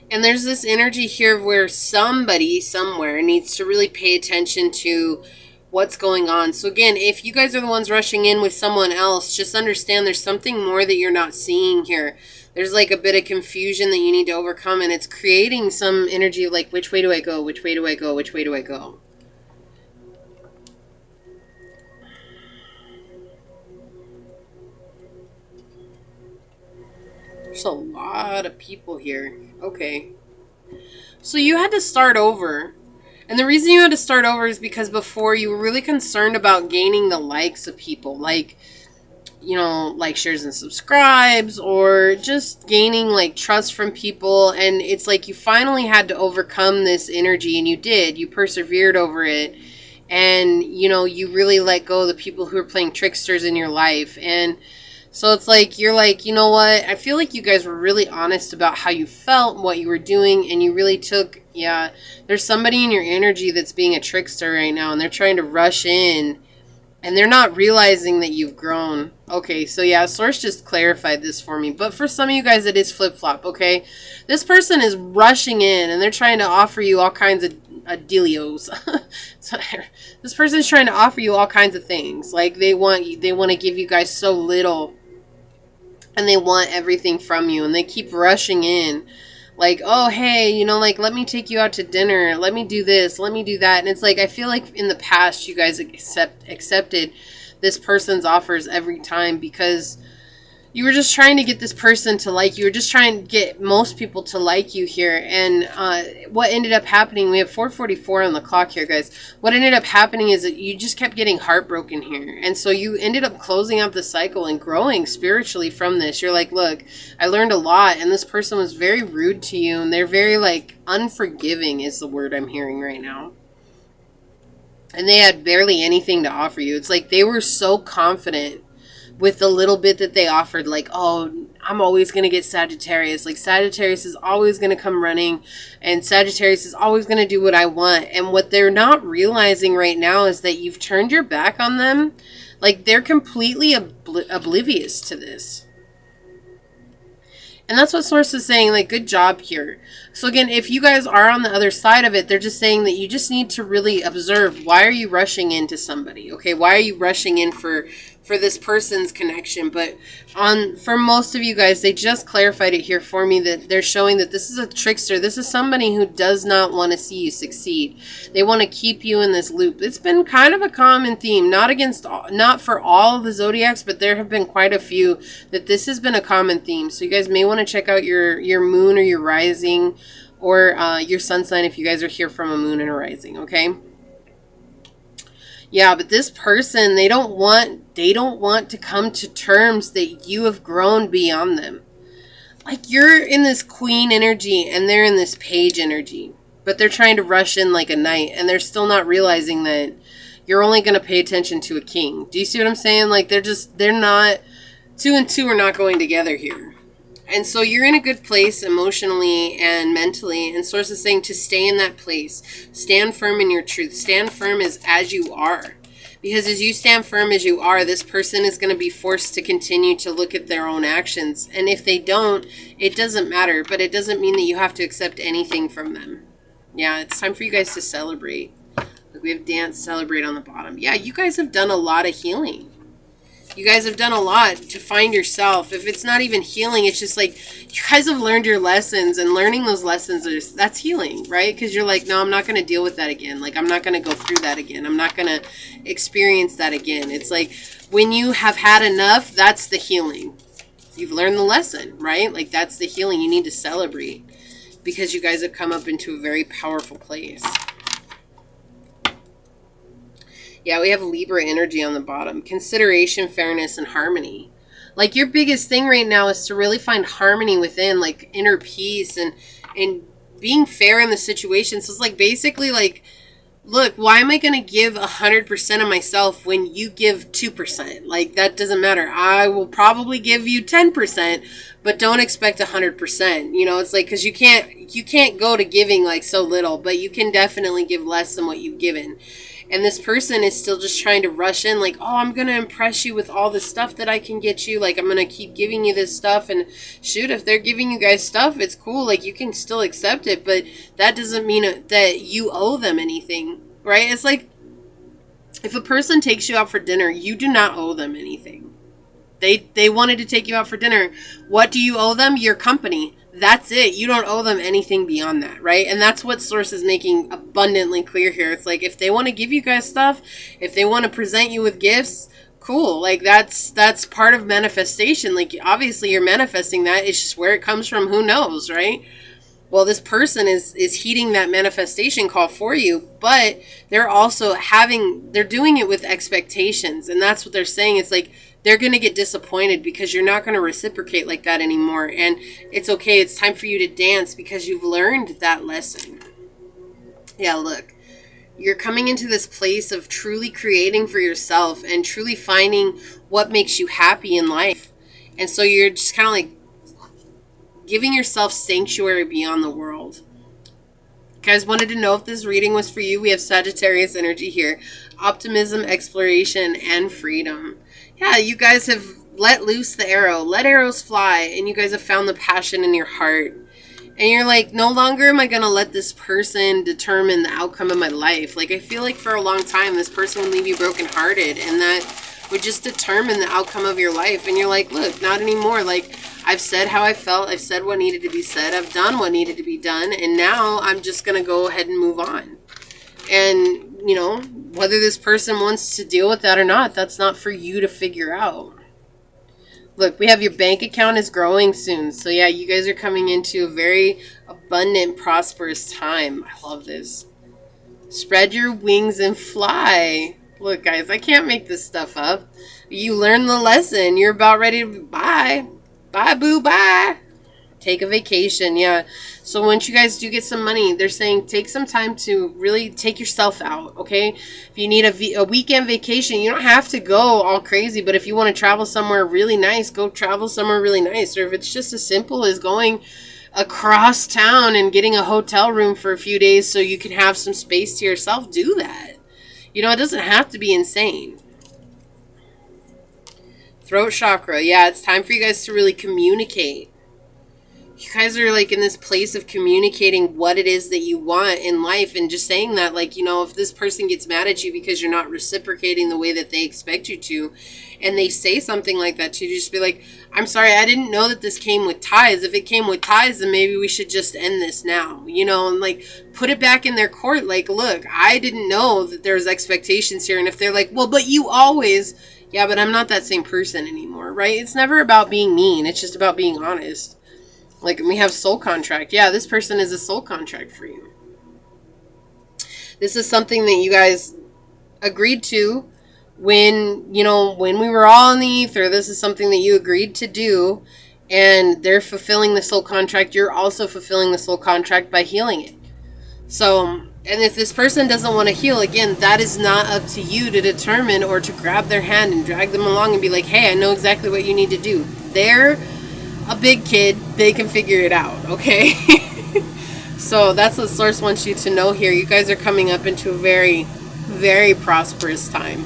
And there's this energy here where somebody somewhere needs to really pay attention to what's going on. So again, if you guys are the ones rushing in with someone else, just understand there's something more that you're not seeing here. There's like a bit of confusion that you need to overcome, and it's creating some energy of like, which way do I go? Which way do I go? Which way do I go? There's a lot of people here. Okay. So you had to start over. And the reason you had to start over is because before you were really concerned about gaining the likes of people. Like, you know, like shares and subscribes, or just gaining like trust from people. And it's like you finally had to overcome this energy, and you did. You persevered over it. And, you know, you really let go of the people who are playing tricksters in your life. And so it's like, you're like, you know what? I feel like you guys were really honest about how you felt, what you were doing, and you really took, yeah, there's somebody in your energy that's being a trickster right now, and they're trying to rush in, and they're not realizing that you've grown. Okay, so yeah, Source just clarified this for me. But for some of you guys, it is flip-flop, okay? This person is rushing in, and they're trying to offer you all kinds of dealios. So this person is trying to offer you all kinds of things. Like, they want to give you guys so little, and they want everything from you, and they keep rushing in. Like, oh, hey, you know, like, let me take you out to dinner. Let me do this. Let me do that. And it's like, I feel like in the past, you guys accepted this person's offers every time because you were just trying to get this person to like you. You were just trying to get most people to like you here. And what ended up happening, we have 4:44 on the clock here, guys. What ended up happening is that you just kept getting heartbroken here. And so you ended up closing out the cycle and growing spiritually from this. You're like, look, I learned a lot, and this person was very rude to you, and they're very, like, unforgiving is the word I'm hearing right now. And they had barely anything to offer you. It's like they were so confident with the little bit that they offered, like, oh, I'm always going to get Sagittarius. Like, Sagittarius is always going to come running, and Sagittarius is always going to do what I want. And what they're not realizing right now is that you've turned your back on them. Like, they're completely oblivious to this. And that's what Source is saying, like, good job here. So again, if you guys are on the other side of it, they're just saying that you just need to really observe, why are you rushing into somebody? Okay, why are you rushing in for this person's connection? But for most of you guys, they just clarified it here for me, that they're showing that this is a trickster. This is somebody who does not want to see you succeed. They want to keep you in this loop. It's been kind of a common theme, not for all of the zodiacs, but there have been quite a few that this has been a common theme. So you guys may want to check out your moon or your rising, or your sun sign if you guys are here from a moon and a rising, okay? Yeah, but this person, they don't want to come to terms that you have grown beyond them. Like, you're in this queen energy and they're in this page energy, but they're trying to rush in like a knight, and they're still not realizing that you're only going to pay attention to a king. Do you see what I'm saying? Like, they're not, 2 and 2 are not going together here. And so you're in a good place emotionally and mentally. And Source is saying to stay in that place. Stand firm in your truth. Stand firm as you are. Because as you stand firm as you are, this person is going to be forced to continue to look at their own actions. And if they don't, it doesn't matter. But it doesn't mean that you have to accept anything from them. Yeah, it's time for you guys to celebrate. Like, we have dance, celebrate on the bottom. Yeah, you guys have done a lot of healing. You guys have done a lot to find yourself. If it's not even healing, it's just like you guys have learned your lessons, and learning those lessons, that's healing, right? Because you're like, no, I'm not going to deal with that again. Like, I'm not going to go through that again. I'm not going to experience that again. It's like when you have had enough, that's the healing. You've learned the lesson, right? Like, that's the healing. You need to celebrate because you guys have come up into a very powerful place. Yeah, we have Libra energy on the bottom. Consideration, fairness, and harmony. Like, your biggest thing right now is to really find harmony within, like, inner peace and being fair in the situation. So it's like, basically, like, look, why am I going to give 100% of myself when you give 2%? Like, that doesn't matter. I will probably give you 10%, but don't expect 100%. You know, it's like, because you can't go to giving, like, so little, but you can definitely give less than what you've given. And this person is still just trying to rush in, like, oh, I'm going to impress you with all the stuff that I can get you. Like, I'm going to keep giving you this stuff. And shoot, if they're giving you guys stuff, it's cool. Like, you can still accept it. But that doesn't mean that you owe them anything, right? It's like, if a person takes you out for dinner, you do not owe them anything. They wanted to take you out for dinner. What do you owe them? Your company. That's it. You don't owe them anything beyond that, right? And that's what Source is making abundantly clear here. It's like, if they want to give you guys stuff, if they want to present you with gifts, cool. Like, that's part of manifestation. Like, obviously you're manifesting that. It's just where it comes from, who knows, right? Well, this person is heeding that manifestation call for you, but they're also they're doing it with expectations. And that's what they're saying. It's like, they're going to get disappointed because you're not going to reciprocate like that anymore. And it's okay. It's time for you to dance because you've learned that lesson. Yeah, look, you're coming into this place of truly creating for yourself and truly finding what makes you happy in life. And so you're just kind of like giving yourself sanctuary beyond the world. Guys, wanted to know if this reading was for you. We have Sagittarius energy here. Optimism, exploration, and freedom. Yeah, you guys have let loose the arrow. Let arrows fly. And you guys have found the passion in your heart. And you're like, no longer am I going to let this person determine the outcome of my life. Like, I feel like for a long time, this person would leave you brokenhearted. And that would just determine the outcome of your life. And you're like, look, not anymore. Like, I've said how I felt. I've said what needed to be said. I've done what needed to be done. And now I'm just going to go ahead and move on. And, you know, whether this person wants to deal with that or not, that's not for you to figure out. Look, we have your bank account is growing soon. So yeah, you guys are coming into a very abundant, prosperous time. I love this. Spread your wings and fly. Look, guys, I can't make this stuff up. You learn the lesson. You're about ready to bye. Bye, boo, bye. Take a vacation, yeah. So once you guys do get some money, they're saying take some time to really take yourself out, okay? If you need a weekend vacation, you don't have to go all crazy, but if you want to travel somewhere really nice, go travel somewhere really nice. Or if it's just as simple as going across town and getting a hotel room for a few days so you can have some space to yourself, do that. You know, it doesn't have to be insane. Throat chakra, yeah, it's time for you guys to really communicate. You guys are like in this place of communicating what it is that you want in life and just saying that, like, you know, if this person gets mad at you because you're not reciprocating the way that they expect you to, and they say something like that to you, just be like, I'm sorry, I didn't know that this came with ties. If it came with ties, then maybe we should just end this now, you know, and like put it back in their court. Like, look, I didn't know that there's expectations here. And if they're like, well, but you always, yeah, but I'm not that same person anymore, right? It's never about being mean. It's just about being honest. Like, we have soul contract. Yeah, this person is a soul contract for you. This is something that you guys agreed to when, you know, when we were all in the ether. This is something that you agreed to do, and they're fulfilling the soul contract. You're also fulfilling the soul contract by healing it. So, and if this person doesn't want to heal, again, that is not up to you to determine or to grab their hand and drag them along and be like, hey, I know exactly what you need to do. They're a big kid, they can figure it out, okay? So that's what Source wants you to know here. You guys are coming up into a very, very prosperous time.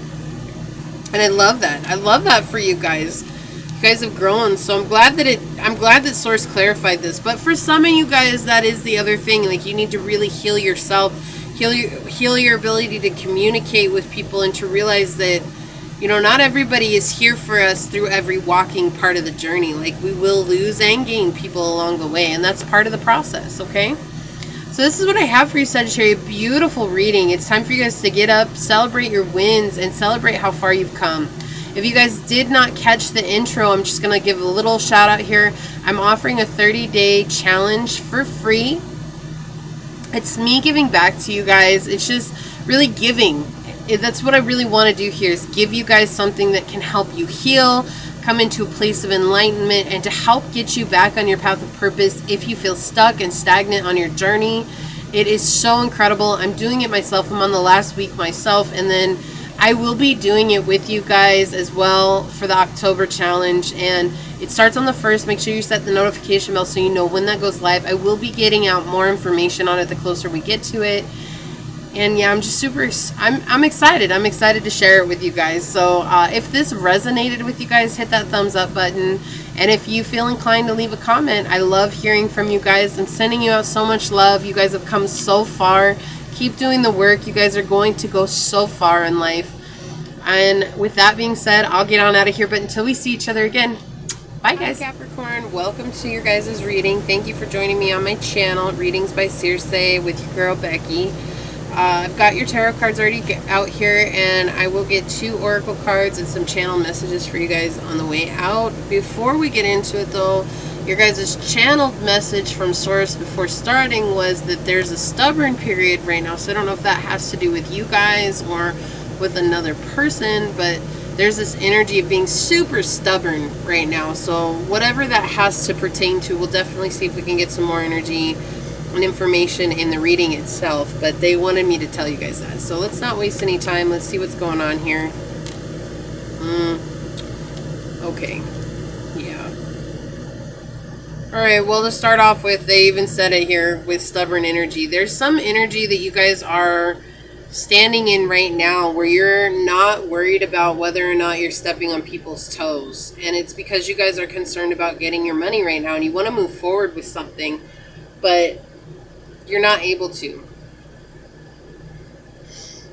And I love that. I love that for you guys. You guys have grown, so I'm glad that Source clarified this. But for some of you guys, that is the other thing. Like, you need to really heal yourself, heal your ability to communicate with people, and to realize that, you know, not everybody is here for us through every walking part of the journey. Like, we will lose and gain people along the way, and that's part of the process, okay? So this is what I have for you, Sagittarius. Beautiful reading. It's time for you guys to get up, celebrate your wins, and celebrate how far you've come. If you guys did not catch the intro, I'm just going to give a little shout out here. I'm offering a 30-day challenge for free. It's me giving back to you guys. It's just really giving. That's what I really want to do here, is give you guys something that can help you heal, come into a place of enlightenment, and to help get you back on your path of purpose if you feel stuck and stagnant on your journey. It is so incredible. I'm doing it myself. I'm on the last week myself, and then I will be doing it with you guys as well for the October challenge, and it starts on the 1st. Make sure you set the notification bell so you know when that goes live. I will be getting out more information on it the closer we get to it. And yeah, I'm just I'm excited. I'm excited to share it with you guys. So if this resonated with you guys, hit that thumbs up button. And if you feel inclined to leave a comment, I love hearing from you guys. I'm sending you out so much love. You guys have come so far. Keep doing the work. You guys are going to go so far in life. And with that being said, I'll get on out of here. But until we see each other again, bye guys. Hi Capricorn, welcome to your guys' reading. Thank you for joining me on my channel, Readings by Circe, with your girl Becky. I've got your tarot cards already out here, and I will get 2 oracle cards and some channel messages for you guys on the way out. Before we get into it though, your guys' channeled message from Source before starting was that there's a stubborn period right now. So I don't know if that has to do with you guys or with another person, but there's this energy of being super stubborn right now. So whatever that has to pertain to, we'll definitely see if we can get some more energy and information in the reading itself. But they wanted me to tell you guys that. So let's not waste any time. Let's see what's going on here. Okay. Yeah. Alright, well, to start off with, they even said it here with stubborn energy. There's some energy that you guys are standing in right now where you're not worried about whether or not you're stepping on people's toes. And it's because you guys are concerned about getting your money right now, and you want to move forward with something, but you're not able to.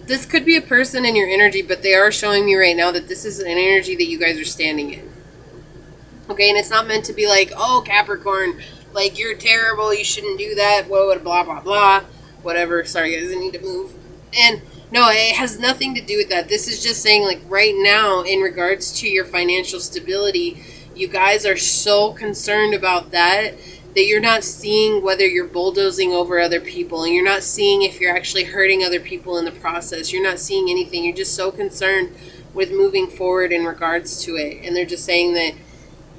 This could be a person in your energy, but they are showing me right now that this is an energy that you guys are standing in. Okay, and it's not meant to be like, oh, Capricorn, like, you're terrible, you shouldn't do that, blah, blah, blah, blah, whatever. Sorry, guys, I need to move. And no, it has nothing to do with that. This is just saying, like, right now, in regards to your financial stability, you guys are so concerned about that you're not seeing whether you're bulldozing over other people, and you're not seeing if you're actually hurting other people in the process. You're not seeing anything. You're just so concerned with moving forward in regards to it. And they're just saying that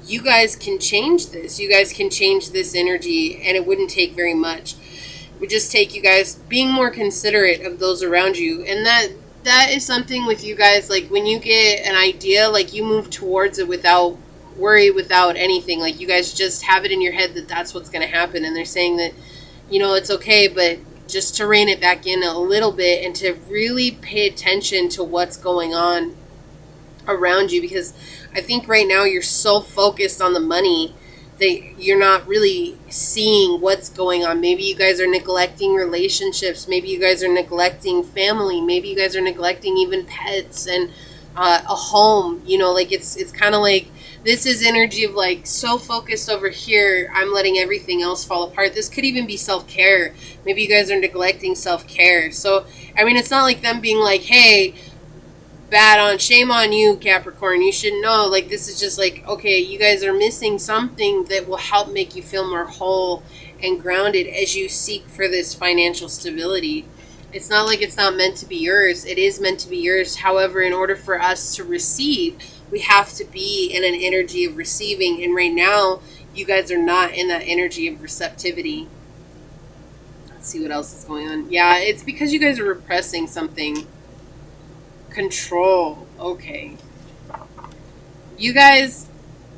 you guys can change this. You guys can change this energy, and it wouldn't take very much. It would just take you guys being more considerate of those around you. And that is something with you guys, like, when you get an idea, like, you move towards it without worry, without anything. Like, you guys just have it in your head that that's what's going to happen. And they're saying that, you know, it's okay, but just to rein it back in a little bit and to really pay attention to what's going on around you, because I think right now you're so focused on the money that you're not really seeing what's going on. Maybe you guys are neglecting relationships. Maybe you guys are neglecting family. Maybe you guys are neglecting even pets and a home. You know, like, it's kind of like, this is energy of, like, so focused over here, I'm letting everything else fall apart. This could even be self-care. Maybe you guys are neglecting self-care. So, I mean, it's not like them being like, hey, shame on you, Capricorn, you should know. Like, this is just like, okay, you guys are missing something that will help make you feel more whole and grounded as you seek for this financial stability. It's not like it's not meant to be yours. It is meant to be yours. However, in order for us to receive, we have to be in an energy of receiving. And right now, you guys are not in that energy of receptivity. Let's see what else is going on. Yeah, it's because you guys are repressing something. Control. Okay. You guys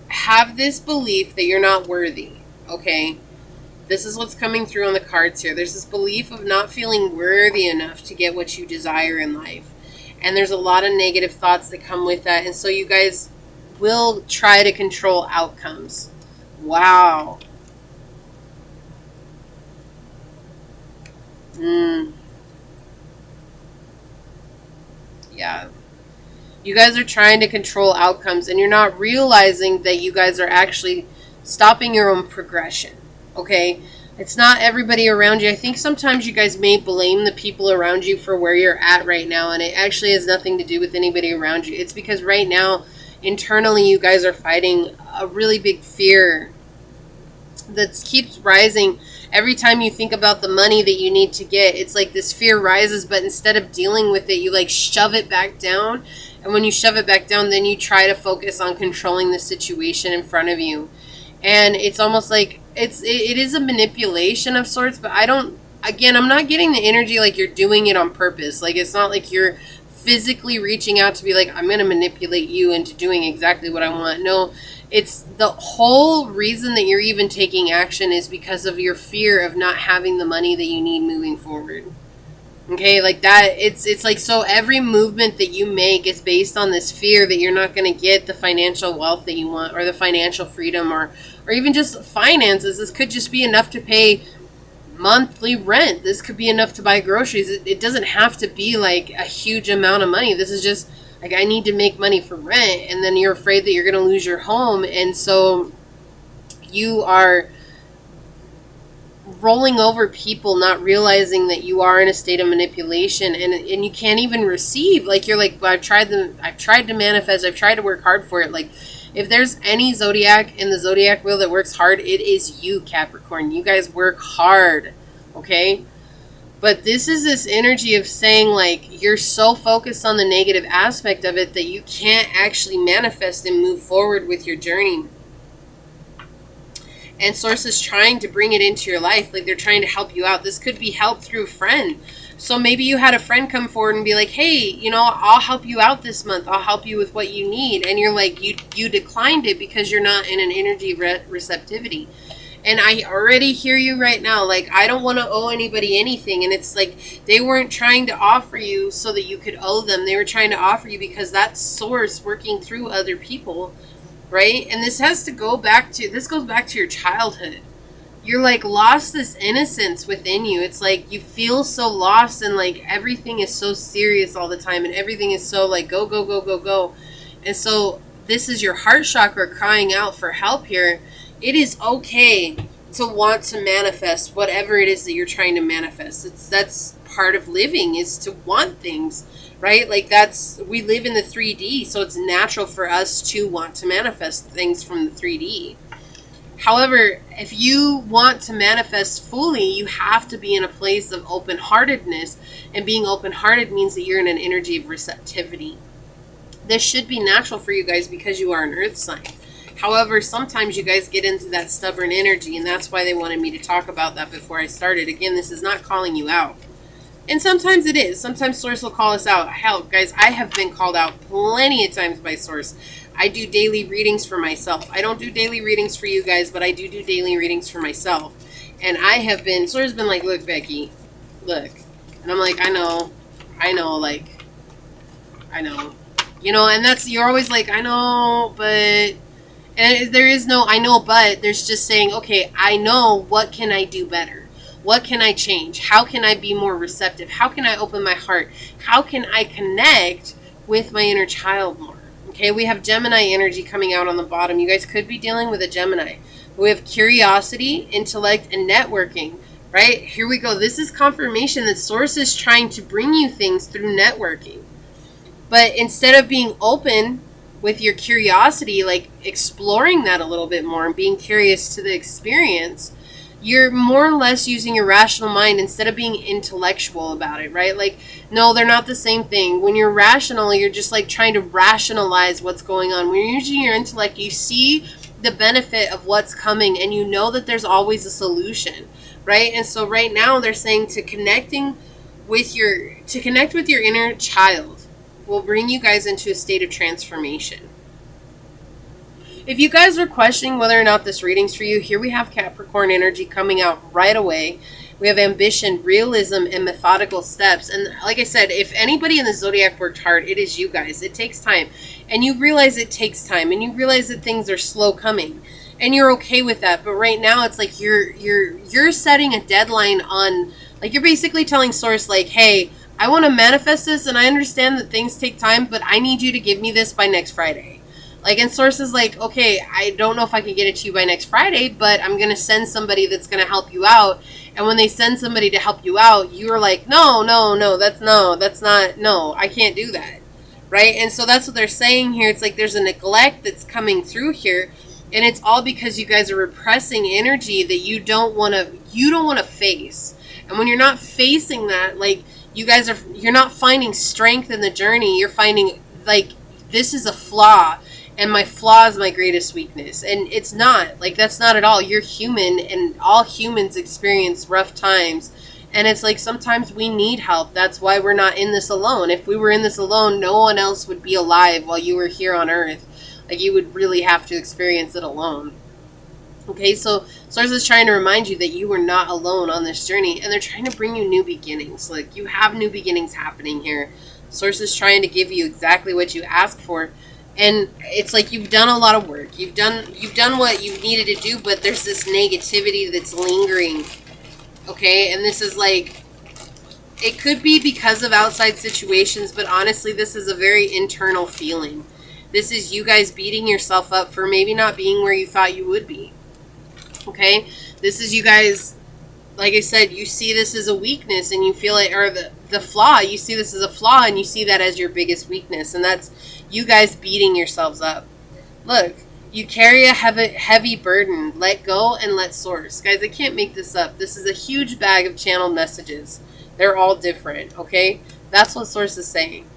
have this belief that you're not worthy. Okay. This is what's coming through on the cards here. There's this belief of not feeling worthy enough to get what you desire in life. And there's a lot of negative thoughts that come with that. And so you guys will try to control outcomes. Wow. Yeah. You guys are trying to control outcomes, and you're not realizing that you guys are actually stopping your own progression. Okay? It's not everybody around you. I think sometimes you guys may blame the people around you for where you're at right now, and it actually has nothing to do with anybody around you. It's because right now, internally, you guys are fighting a really big fear that keeps rising. Every time you think about the money that you need to get, it's like this fear rises, but instead of dealing with it, you like shove it back down. And when you shove it back down, then you try to focus on controlling the situation in front of you. And it's almost like it is a manipulation of sorts, but I'm not getting the energy like you're doing it on purpose. Like, it's not like you're physically reaching out to be like, I'm going to manipulate you into doing exactly what I want. No, it's the whole reason that you're even taking action is because of your fear of not having the money that you need moving forward. Okay, like that, it's like, so every movement that you make is based on this fear that you're not going to get the financial wealth that you want, or the financial freedom, or even just finances. This could just be enough to pay monthly rent. This could be enough to buy groceries. It doesn't have to be like a huge amount of money. This is just like, I need to make money for rent, and then you're afraid that you're going to lose your home, and so you are rolling over people, not realizing that you are in a state of manipulation, and you can't even receive. Like, you're like, well, I've tried to manifest, I've tried to work hard for it. Like, if there's any zodiac in the zodiac wheel that works hard, it is you, Capricorn. You guys work hard, okay? But this is this energy of saying, like, you're so focused on the negative aspect of it that you can't actually manifest and move forward with your journey. And Source is trying to bring it into your life. Like, they're trying to help you out. This could be help through a friend. So maybe you had a friend come forward and be like, hey, you know, I'll help you out this month. I'll help you with what you need. And you're like, you declined it because you're not in an energy receptivity. And I already hear you right now. Like, I don't want to owe anybody anything. And it's like, they weren't trying to offer you so that you could owe them. They were trying to offer you because that's Source working through other people. Right? And this goes back to your childhood. You're like lost this innocence within you. It's like you feel so lost, and like everything is so serious all the time, and everything is so like go, go, go, go, go. And so this is your heart chakra crying out for help here. It is okay to want to manifest whatever it is that you're trying to manifest. That's part of living, is to want things. Right? Like, we live in the 3D, so it's natural for us to want to manifest things from the 3D. However, if you want to manifest fully, you have to be in a place of open-heartedness, and being open-hearted means that you're in an energy of receptivity. This should be natural for you guys because you are an earth sign. However, sometimes you guys get into that stubborn energy, and that's why they wanted me to talk about that before I started. Again, this is not calling you out. And sometimes it is. Sometimes Source will call us out. Hell, guys, I have been called out plenty of times by Source. I do daily readings for myself. I don't do daily readings for you guys, but I do daily readings for myself. And Source has been like, look, Becky, look. And I'm like, I know, like, I know. You know, and you're always like, I know, but, and there is no I know, but. There's just saying, okay, I know, what can I do better? What can I change? How can I be more receptive? How can I open my heart? How can I connect with my inner child more? Okay, we have Gemini energy coming out on the bottom. You guys could be dealing with a Gemini. We have curiosity, intellect, and networking. Right? Here we go. This is confirmation that Source is trying to bring you things through networking. But instead of being open with your curiosity, like exploring that a little bit more and being curious to the experience, you're more or less using your rational mind instead of being intellectual about it, right? Like, no, they're not the same thing. When you're rational, you're just like trying to rationalize what's going on. When you're using your intellect, you see the benefit of what's coming, and you know that there's always a solution, right? And so right now they're saying to connect with your inner child will bring you guys into a state of transformation. If you guys are questioning whether or not this reading's for you, here we have Capricorn energy coming out right away. We have ambition, realism, and methodical steps. And like I said, if anybody in the zodiac worked hard, it is you guys. It takes time. And you realize it takes time. And you realize that things are slow coming. And you're okay with that. But right now, it's like you're setting a deadline on, like, you're basically telling Source, like, hey, I want to manifest this, and I understand that things take time, but I need you to give me this by next Friday. Like, and Source is like, okay, I don't know if I can get it to you by next Friday, but I'm going to send somebody that's going to help you out. And when they send somebody to help you out, you're like, no, that's not, I can't do that. Right? And so that's what they're saying here. It's like there's a neglect that's coming through here. And it's all because you guys are repressing energy that you don't want to face. And when you're not facing that, like, you're not finding strength in the journey. You're finding, like, this is a flaw, and my flaw is my greatest weakness. And it's not. Like, that's not at all. You're human, and all humans experience rough times. And it's like sometimes we need help. That's why we're not in this alone. If we were in this alone, no one else would be alive while you were here on Earth. Like, you would really have to experience it alone. Okay, so Source is trying to remind you that you are not alone on this journey, and they're trying to bring you new beginnings. Like, you have new beginnings happening here. Source is trying to give you exactly what you asked for, and it's like you've done a lot of work. You've done what you needed to do, but there's this negativity that's lingering. Okay, and this is like, it could be because of outside situations, but honestly, this is a very internal feeling. This is you guys beating yourself up for maybe not being where you thought you would be. Okay? This is you guys, like I said, you see this as a weakness, and you feel it, or the flaw, you see this as a flaw, and you see that as your biggest weakness, and that's you guys beating yourselves up. Look, you carry a heavy burden. Let go and let Source. Guys, I can't make this up. This is a huge bag of channeled messages. They're all different, okay? That's what Source is saying.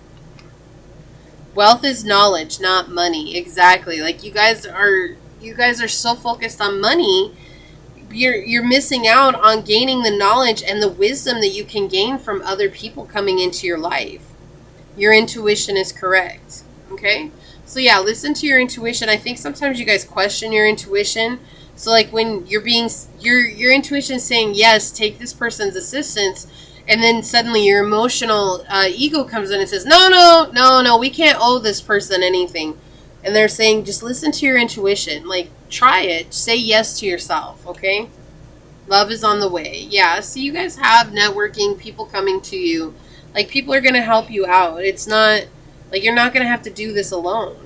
Wealth is knowledge, not money. Exactly. Like, you guys are so focused on money, you're missing out on gaining the knowledge and the wisdom that you can gain from other people coming into your life. Your intuition is correct. Okay? So yeah, listen to your intuition. I think sometimes you guys question your intuition. So like when you're your intuition is saying, yes, take this person's assistance, and then suddenly your emotional ego comes in and says, no, we can't owe this person anything. And they're saying, just listen to your intuition. Like, try it. Say yes to yourself, okay? Love is on the way. Yeah, so you guys have networking, people coming to you. Like, people are going to help you out. It's not, like, you're not going to have to do this alone.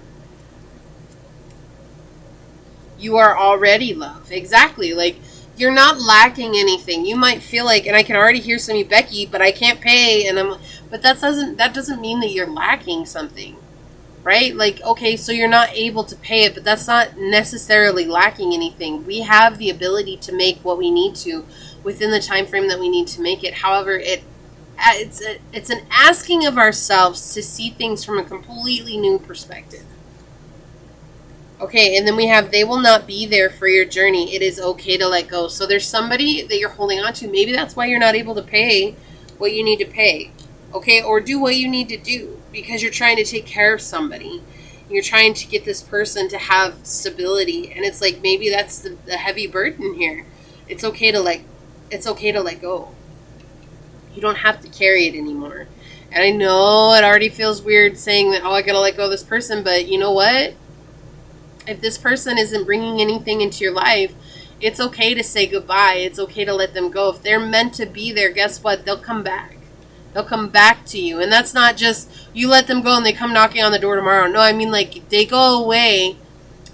You are already love. Exactly. Like, you're not lacking anything. You might feel like, and I can already hear some of you, Becky, but I can't pay, but that doesn't mean that you're lacking something. Right? Like, okay, so you're not able to pay it, but that's not necessarily lacking anything. We have the ability to make what we need to within the time frame that we need to make it. However, it's an asking of ourselves to see things from a completely new perspective. Okay, and then we have, they will not be there for your journey. It is okay to let go. So there's somebody that you're holding on to. Maybe that's why you're not able to pay what you need to pay. Okay, or do what you need to do because you're trying to take care of somebody. You're trying to get this person to have stability, and it's like maybe that's the heavy burden here. It's okay to let go. You don't have to carry it anymore. And I know it already feels weird saying that, oh, I gotta let go of this person, but you know what? If this person isn't bringing anything into your life, it's okay to say goodbye. It's okay to let them go. If they're meant to be there, guess what? They'll come back. They'll come back to you. And that's not just you let them go and they come knocking on the door tomorrow. No, I mean, like, they go away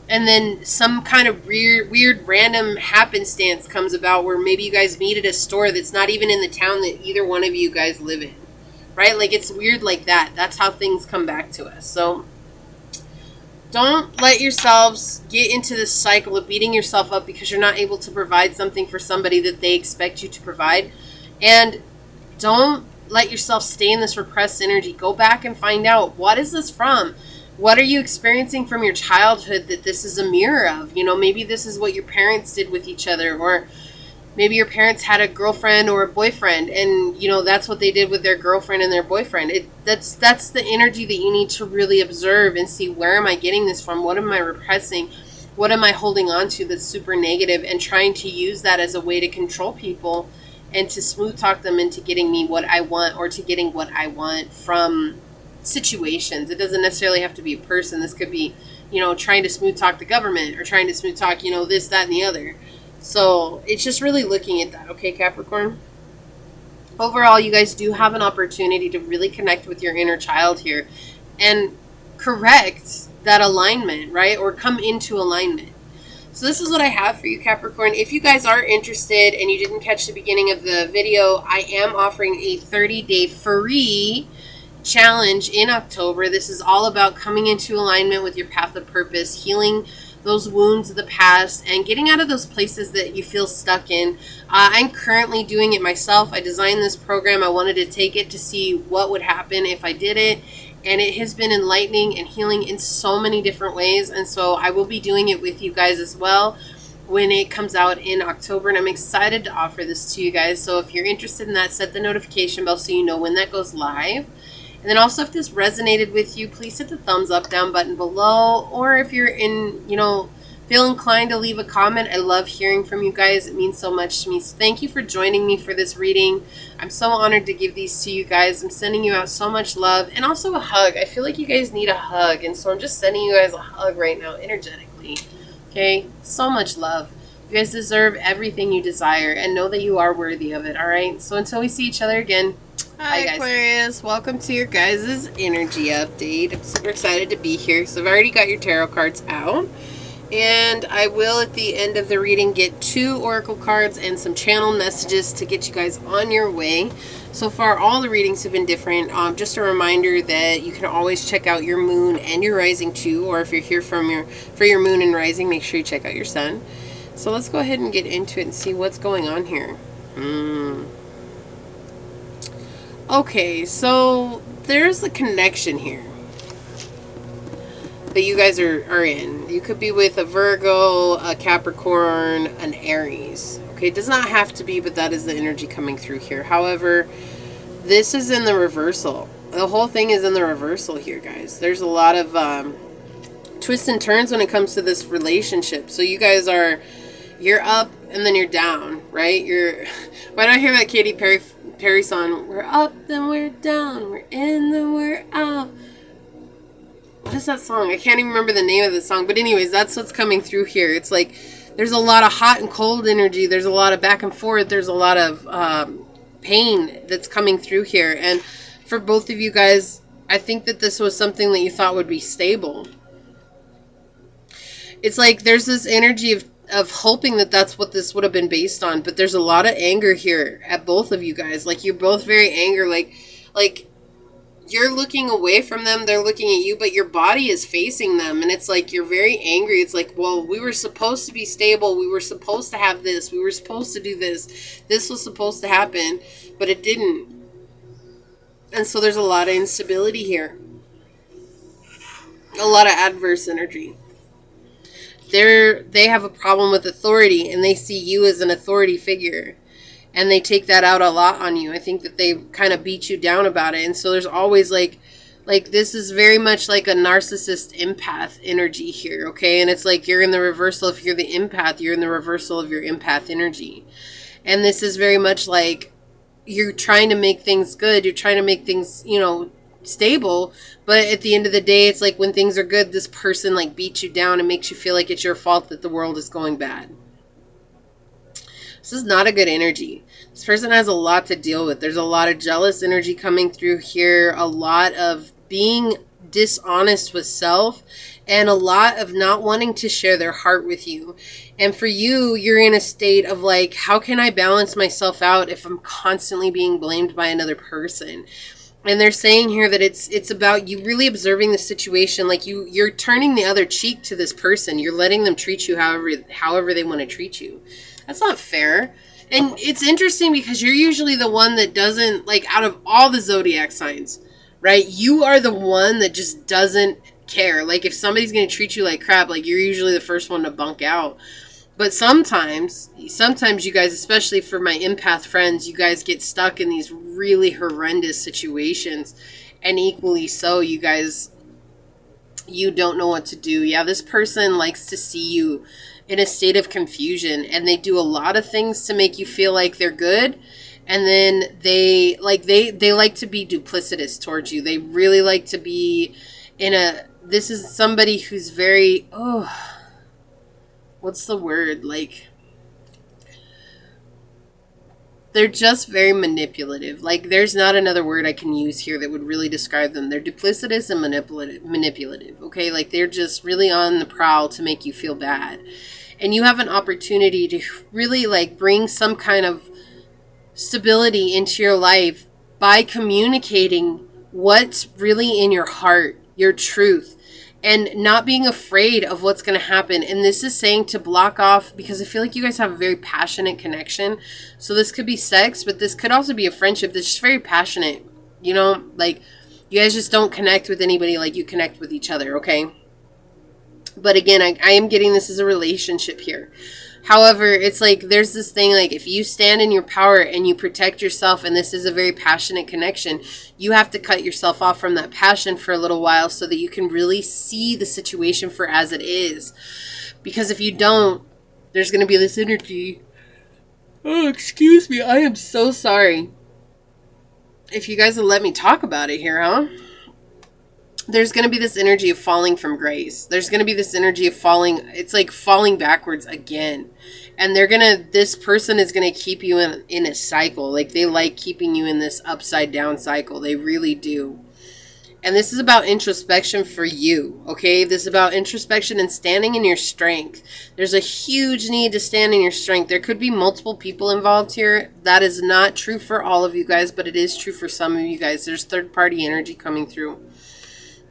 and then some kind of weird random happenstance comes about where maybe you guys meet at a store that's not even in the town that either one of you guys live in. Right? Like, it's weird like that. That's how things come back to us. So don't let yourselves get into this cycle of beating yourself up because you're not able to provide something for somebody that they expect you to provide. And don't let yourself stay in this repressed energy. Go back and find out, what is this from? What are you experiencing from your childhood that this is a mirror of? You know, maybe this is what your parents did with each other, or maybe your parents had a girlfriend or a boyfriend, and, you know, that's what they did with their girlfriend and their boyfriend. That's the energy that you need to really observe and see, where am I getting this from? What am I repressing? What am I holding on to that's super negative, and trying to use that as a way to control people and to smooth talk them into getting me what I want, or to getting what I want from situations. It doesn't necessarily have to be a person. This could be, you know, trying to smooth talk the government, or trying to smooth talk, you know, this, that, and the other. So it's just really looking at that, okay, Capricorn? Overall, you guys do have an opportunity to really connect with your inner child here and correct that alignment, right? Or come into alignment. So this is what I have for you, Capricorn. If you guys are interested and you didn't catch the beginning of the video, I am offering a 30-day free challenge in October. This is all about coming into alignment with your path of purpose, healing those wounds of the past, and getting out of those places that you feel stuck in. I'm currently doing it myself. I designed this program. I wanted to take it to see what would happen if I did it, and it has been enlightening and healing in so many different ways. And so I will be doing it with you guys as well when it comes out in October, and I'm excited to offer this to you guys. So if you're interested in that, set the notification bell so you know when that goes live. And then also, if this resonated with you, please hit the thumbs up down button below. Or if you're feel inclined to leave a comment. I love hearing from you guys. It means so much to me. So thank you for joining me for this reading. I'm so honored to give these to you guys. I'm sending you out so much love, and also a hug. I feel like you guys need a hug, and so I'm just sending you guys a hug right now, energetically. Okay? So much love. You guys deserve everything you desire, and know that you are worthy of it, all right? So until we see each other again, hi guys. Aquarius, welcome to your guys' energy update. I'm super excited to be here. So I've already got your tarot cards out, and I will at the end of the reading get 2 oracle cards and some channel messages to get you guys on your way. So far, all the readings have been different. Just a reminder that you can always check out your moon and your rising too, or if you're here for your moon and rising, make sure you check out your sun. So let's go ahead and get into it and see what's going on here. Okay, so there's a connection here that you guys are in. You could be with a Virgo, a Capricorn, an Aries. Okay, it does not have to be, but that is the energy coming through here. However, this is in the reversal. The whole thing is in the reversal here, guys. There's a lot of twists and turns when it comes to this relationship. So you guys you're up and then you're down, right? Why do I hear that Katy Perry song? We're up, then we're down. We're in, then we're out. What is that song? I can't even remember the name of the song. But anyways, that's what's coming through here. It's like there's a lot of hot and cold energy. There's a lot of back and forth. There's a lot of pain that's coming through here. And for both of you guys, I think that this was something that you thought would be stable. It's like there's this energy of hoping that that's what this would have been based on, but there's a lot of anger here at both of you guys. Like, you're both very angry, like you're looking away from them, they're looking at you, but your body is facing them, and it's like you're very angry. It's like, well, we were supposed to be stable, we were supposed to have this, we were supposed to do this was supposed to happen, but it didn't. And so there's a lot of instability here, a lot of adverse energy. They have a problem with authority, and they see you as an authority figure, and they take that out a lot on you. I think that they kind of beat you down about it. And so there's always like this is very much like a narcissist empath energy here, okay? And it's like you're in the reversal. If you're the empath, you're in the reversal of your empath energy. And this is very much like you're trying to make things good, you're trying to make things, you know, stable, but at the end of the day, it's like when things are good, this person like beats you down and makes you feel like it's your fault that the world is going bad. This is not a good energy. This person has a lot to deal with. There's a lot of jealous energy coming through here, a lot of being dishonest with self, and a lot of not wanting to share their heart with you. And for you, you're in a state of like, how can I balance myself out if I'm constantly being blamed by another person? And they're saying here that it's about you really observing the situation, like you're turning the other cheek to this person. You're letting them treat you however they want to treat you. That's not fair. And it's interesting because you're usually the one that doesn't, like, out of all the zodiac signs, right? You are the one that just doesn't care. Like, if somebody's going to treat you like crap, like, you're usually the first one to bunk out. But sometimes you guys, especially for my empath friends, you guys get stuck in these really horrendous situations. And equally so, you guys You don't know what to do. Yeah, this person likes to see you in a state of confusion, and they do a lot of things to make you feel like they're good. And then they like to be duplicitous towards you. They really like to be in a, this is somebody who's very, oh, what's the word? Like, they're just very manipulative. Like, there's not another word I can use here that would really describe them. They're duplicitous and manipulative, okay? Like, they're just really on the prowl to make you feel bad. And you have an opportunity to really, like, bring some kind of stability into your life by communicating what's really in your heart, your truth, and not being afraid of what's going to happen. And this is saying to block off, because I feel like you guys have a very passionate connection. So this could be sex, but this could also be a friendship that's just very passionate. You know, like, you guys just don't connect with anybody like you connect with each other, okay? But again, I am getting this as a relationship here. However, it's like there's this thing, like, if you stand in your power and you protect yourself, and this is a very passionate connection, you have to cut yourself off from that passion for a little while so that you can really see the situation for as it is. Because if you don't, there's going to be this energy. Oh, excuse me. I am so sorry. If you guys will let me talk about it here, huh? There's going to be this energy of falling from grace. There's going to be this energy of falling. It's like falling backwards again. And this person is going to keep you in a cycle. Like, they like keeping you in this upside down cycle. They really do. And this is about introspection for you, okay? This is about introspection and standing in your strength. There's a huge need to stand in your strength. There could be multiple people involved here. That is not true for all of you guys, but it is true for some of you guys. There's third-party energy coming through.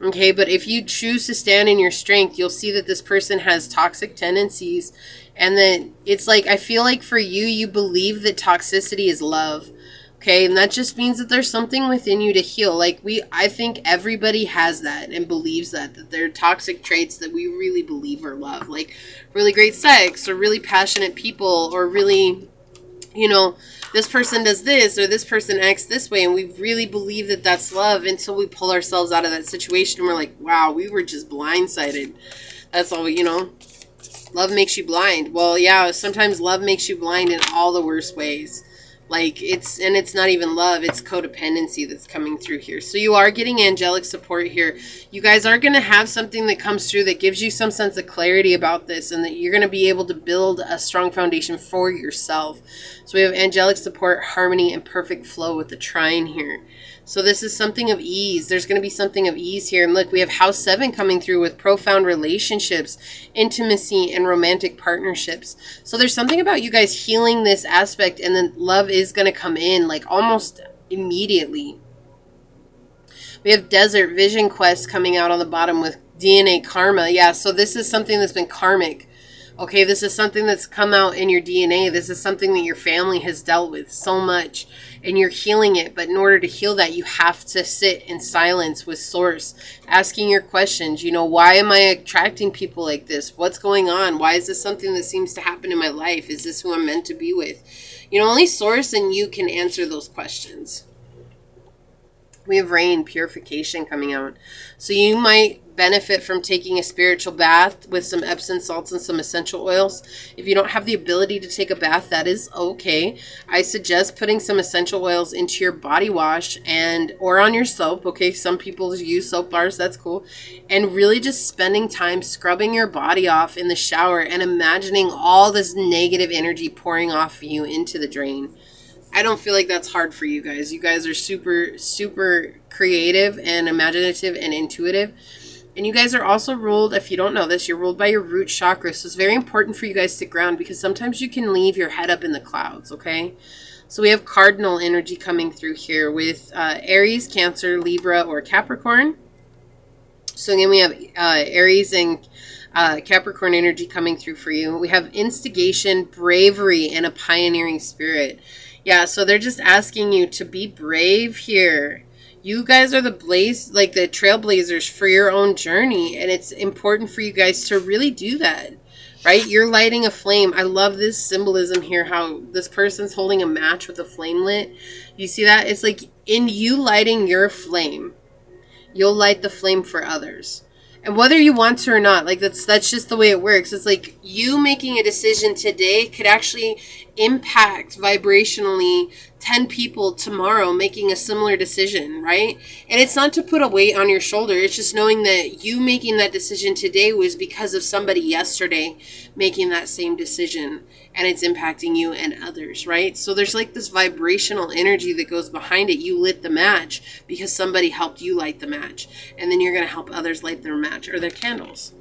Okay, but if you choose to stand in your strength, you'll see that this person has toxic tendencies. And that it's like, I feel like for you, you believe that toxicity is love. Okay, and that just means that there's something within you to heal. Like, I think everybody has that and believes that they're toxic traits that we really believe are love. Like, really great sex, or really passionate people, or really, you know, this person does this, or this person acts this way, and we really believe that that's love until we pull ourselves out of that situation and we're like, wow, we were just blindsided. That's all, you know, love makes you blind. Well, yeah, sometimes love makes you blind in all the worst ways. Like, it's not even love, it's codependency that's coming through here. So you are getting angelic support here. You guys are going to have something that comes through that gives you some sense of clarity about this, and that you're going to be able to build a strong foundation for yourself. So we have angelic support, harmony, and perfect flow with the trine here. So this is something of ease. There's going to be something of ease here. And look, we have House 7 coming through with profound relationships, intimacy, and romantic partnerships. So there's something about you guys healing this aspect, and then love is going to come in like almost immediately. We have Desert Vision Quest coming out on the bottom with DNA Karma. Yeah, so this is something that's been karmic. Okay, this is something that's come out in your DNA. This is something that your family has dealt with so much, and you're healing it. But in order to heal that, you have to sit in silence with Source, asking your questions. You know, why am I attracting people like this? What's going on? Why is this something that seems to happen in my life? Is this who I'm meant to be with? You know, only Source and you can answer those questions. We have Rain, purification coming out. So you might benefit from taking a spiritual bath with some Epsom salts and some essential oils. If you don't have the ability to take a bath, that is okay. I suggest putting some essential oils into your body wash or on your soap. Okay, some people use soap bars, that's cool. And really just spending time scrubbing your body off in the shower and imagining all this negative energy pouring off you into the drain. I don't feel like that's hard for you guys. You guys are super, super creative and imaginative and intuitive. And you guys are also ruled, if you don't know this, you're ruled by your root chakra. So it's very important for you guys to ground, because sometimes you can leave your head up in the clouds, okay? So we have cardinal energy coming through here with Aries, Cancer, Libra, or Capricorn. So again, we have Aries and Capricorn energy coming through for you. We have instigation, bravery, and a pioneering spirit. Yeah, so they're just asking you to be brave here. You guys are the trailblazers for your own journey, and it's important for you guys to really do that, right? You're lighting a flame. I love this symbolism here, how this person's holding a match with a flame lit. You see that? It's like in you lighting your flame, you'll light the flame for others. And whether you want to or not, like that's just the way it works. It's like you making a decision today could actually impact vibrationally 10 people tomorrow making a similar decision, right? And it's not to put a weight on your shoulder. It's just knowing that you making that decision today was because of somebody yesterday making that same decision, and it's impacting you and others, right? So there's like this vibrational energy that goes behind it. You lit the match because somebody helped you light the match, and then you're going to help others light their match or their candles.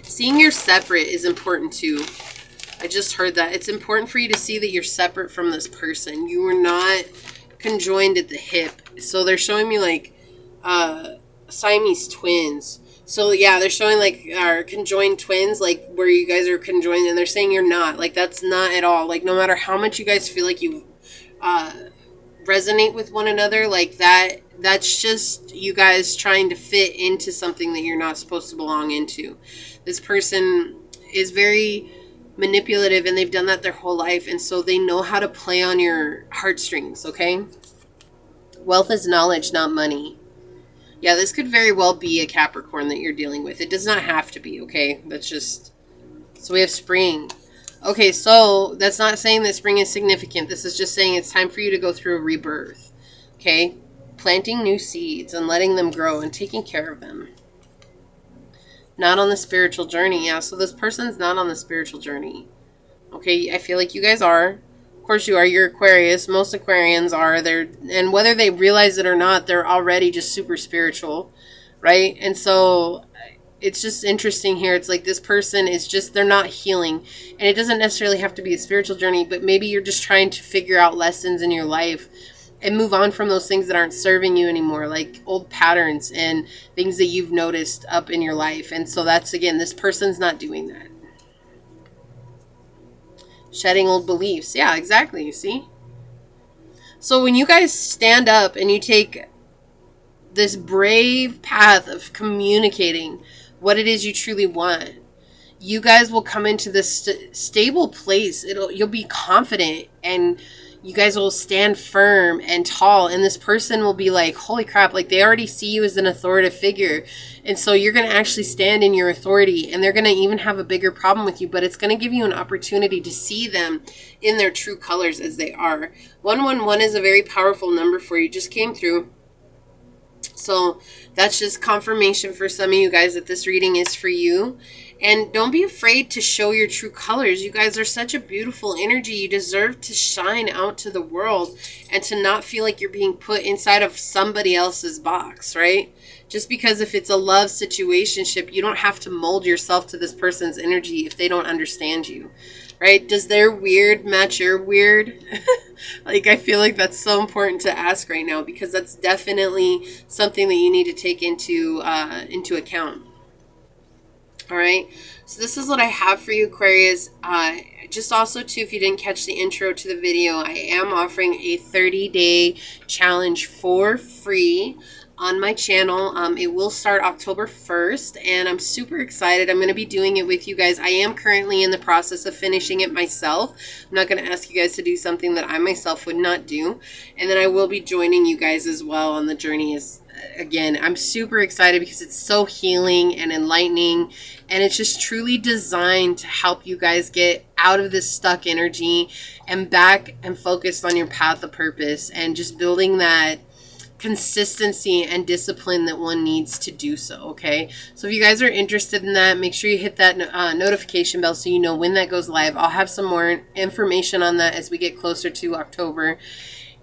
Seeing you're separate is important too. I just heard that. It's important for you to see that you're separate from this person. You are not conjoined at the hip. So they're showing me like Siamese twins. So yeah, they're showing like our conjoined twins, like where you guys are conjoined, and they're saying you're not. Like that's not at all. Like no matter how much you guys feel like you resonate with one another, like that's just you guys trying to fit into something that you're not supposed to belong into. This person is very manipulative, and they've done that their whole life, and so they know how to play on your heartstrings, okay? Wealth is knowledge, not money. Yeah, this could very well be a Capricorn that you're dealing with. It does not have to be, okay? That's just... So we have spring. Okay, so that's not saying that spring is significant. This is just saying it's time for you to go through a rebirth, okay? Planting new seeds and letting them grow and taking care of them. Not on the spiritual journey. Yeah, so this person's not on the spiritual journey. Okay, I feel like you guys are. Of course you are. You're Aquarius. Most Aquarians are. And whether they realize it or not, they're already just super spiritual, right? And so it's just interesting here. It's like this person is just, they're not healing. And it doesn't necessarily have to be a spiritual journey, but maybe you're just trying to figure out lessons in your life and move on from those things that aren't serving you anymore, like old patterns and things that you've noticed up in your life. And so that's, again, this person's not doing that. Shedding old beliefs. Yeah, exactly. You see? So when you guys stand up and you take this brave path of communicating what it is you truly want, you guys will come into this stable place. You'll be confident, and you guys will stand firm and tall, and this person will be like, holy crap, like they already see you as an authoritative figure. And so you're going to actually stand in your authority, and they're going to even have a bigger problem with you, but it's going to give you an opportunity to see them in their true colors as they are. 111 is a very powerful number for you. Just came through. So that's just confirmation for some of you guys that this reading is for you. And don't be afraid to show your true colors. You guys are such a beautiful energy. You deserve to shine out to the world and to not feel like you're being put inside of somebody else's box, right? Just because if it's a love situationship, you don't have to mold yourself to this person's energy if they don't understand you, right? Does their weird match your weird? Like, I feel like that's so important to ask right now, because that's definitely something that you need to take into account. All right, so this is what I have for you, Aquarius. Just also, too, if you didn't catch the intro to the video, I am offering a 30-day challenge for free on my channel. It will start October 1st, and I'm super excited. I'm going to be doing it with you guys. I am currently in the process of finishing it myself. I'm not going to ask you guys to do something that I myself would not do. And then I will be joining you guys as well on the journey. Again, I'm super excited because it's so healing and enlightening, and it's just truly designed to help you guys get out of this stuck energy and back and focused on your path of purpose, and just building that consistency and discipline that one needs to do so. Okay, so if you guys are interested in that, make sure you hit that notification bell so you know when that goes live. I'll have some more information on that as we get closer to October.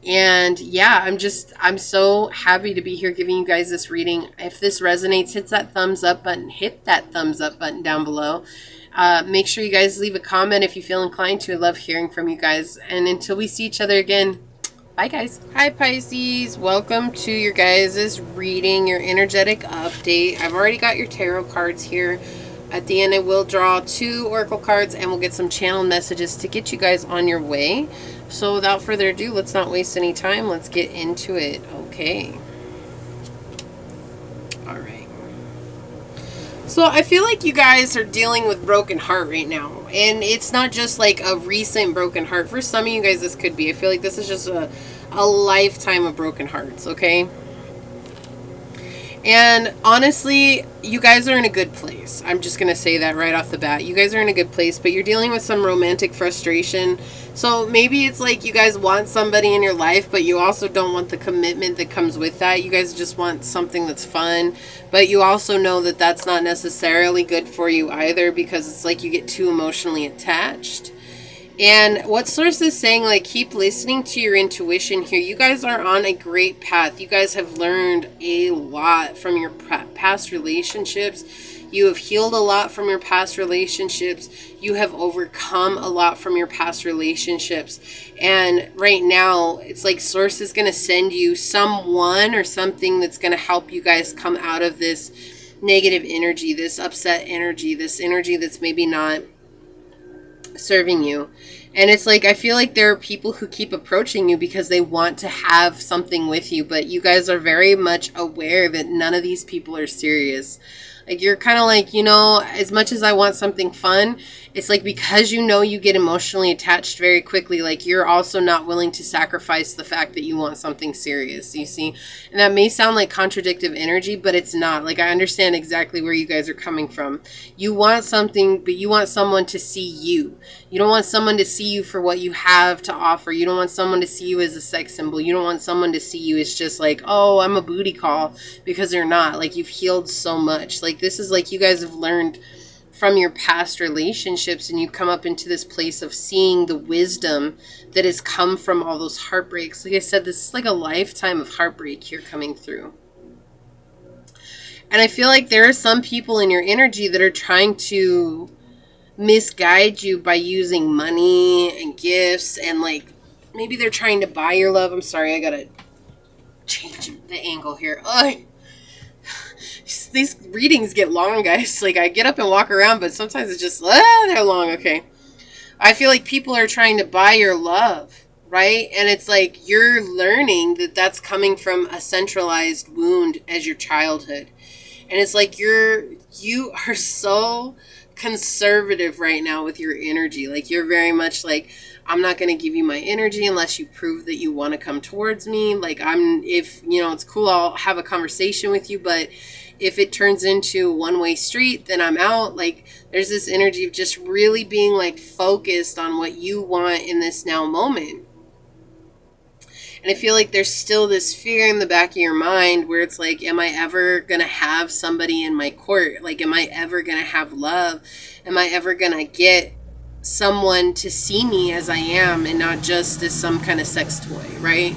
And yeah, I'm so happy to be here giving you guys this reading. If this resonates, hit that thumbs up button, hit that thumbs up button down below. Make sure you guys leave a comment if you feel inclined to. I love hearing from you guys. And until we see each other again, bye guys. Hi Pisces, welcome to your guys' reading, your energetic update. I've already got your tarot cards here. At the end, I will draw 2 oracle cards, and we'll get some channel messages to get you guys on your way. So without further ado, let's not waste any time. Let's get into it. Okay. All right. So I feel like you guys are dealing with broken heart right now. And it's not just like a recent broken heart. For some of you guys, this could be. I feel like this is just a a lifetime of broken hearts, okay? And honestly, you guys are in a good place. I'm just going to say that right off the bat. You guys are in a good place, but you're dealing with some romantic frustration. So maybe it's like you guys want somebody in your life, but you also don't want the commitment that comes with that. You guys just want something that's fun, but you also know that that's not necessarily good for you either, because it's like you get too emotionally attached. And what Source is saying, like, keep listening to your intuition here. You guys are on a great path. You guys have learned a lot from your past relationships. You have healed a lot from your past relationships. You have overcome a lot from your past relationships. And right now, it's like Source is going to send you someone or something that's going to help you guys come out of this negative energy, this upset energy, this energy that's maybe not serving you. And it's like, I feel like there are people who keep approaching you because they want to have something with you, but you guys are very much aware that none of these people are serious. Like, you're kind of like, you know, as much as I want something fun, it's like, because you know you get emotionally attached very quickly, like, you're also not willing to sacrifice the fact that you want something serious, you see? And that may sound like contradictive energy, but it's not. Like, I understand exactly where you guys are coming from. You want something, but you want someone to see you. You don't want someone to see you for what you have to offer. You don't want someone to see you as a sex symbol. You don't want someone to see you as just like, oh, I'm a booty call, because you're not. Like, you've healed so much. Like, this is like you guys have learned from your past relationships, and you come up into this place of seeing the wisdom that has come from all those heartbreaks. Like I said, this is like a lifetime of heartbreak here coming through. And I feel like there are some people in your energy that are trying to misguide you by using money and gifts, and like maybe they're trying to buy your love. I'm sorry, I gotta change the angle here. Ugh. These readings get long, guys. Like, I get up and walk around, but sometimes it's just, they're long. Okay. I feel like people are trying to buy your love, right? And it's like you're learning that that's coming from a centralized wound as your childhood. And it's like you are so conservative right now with your energy. Like, you're very much like, I'm not going to give you my energy unless you prove that you want to come towards me. Like, if, you know, it's cool, I'll have a conversation with you, but if it turns into a one-way street, then I'm out. Like, there's this energy of just really being like focused on what you want in this now moment. And I feel like there's still this fear in the back of your mind where it's like, am I ever going to have somebody in my court? Like, am I ever going to have love? Am I ever going to get someone to see me as I am and not just as some kind of sex toy, right?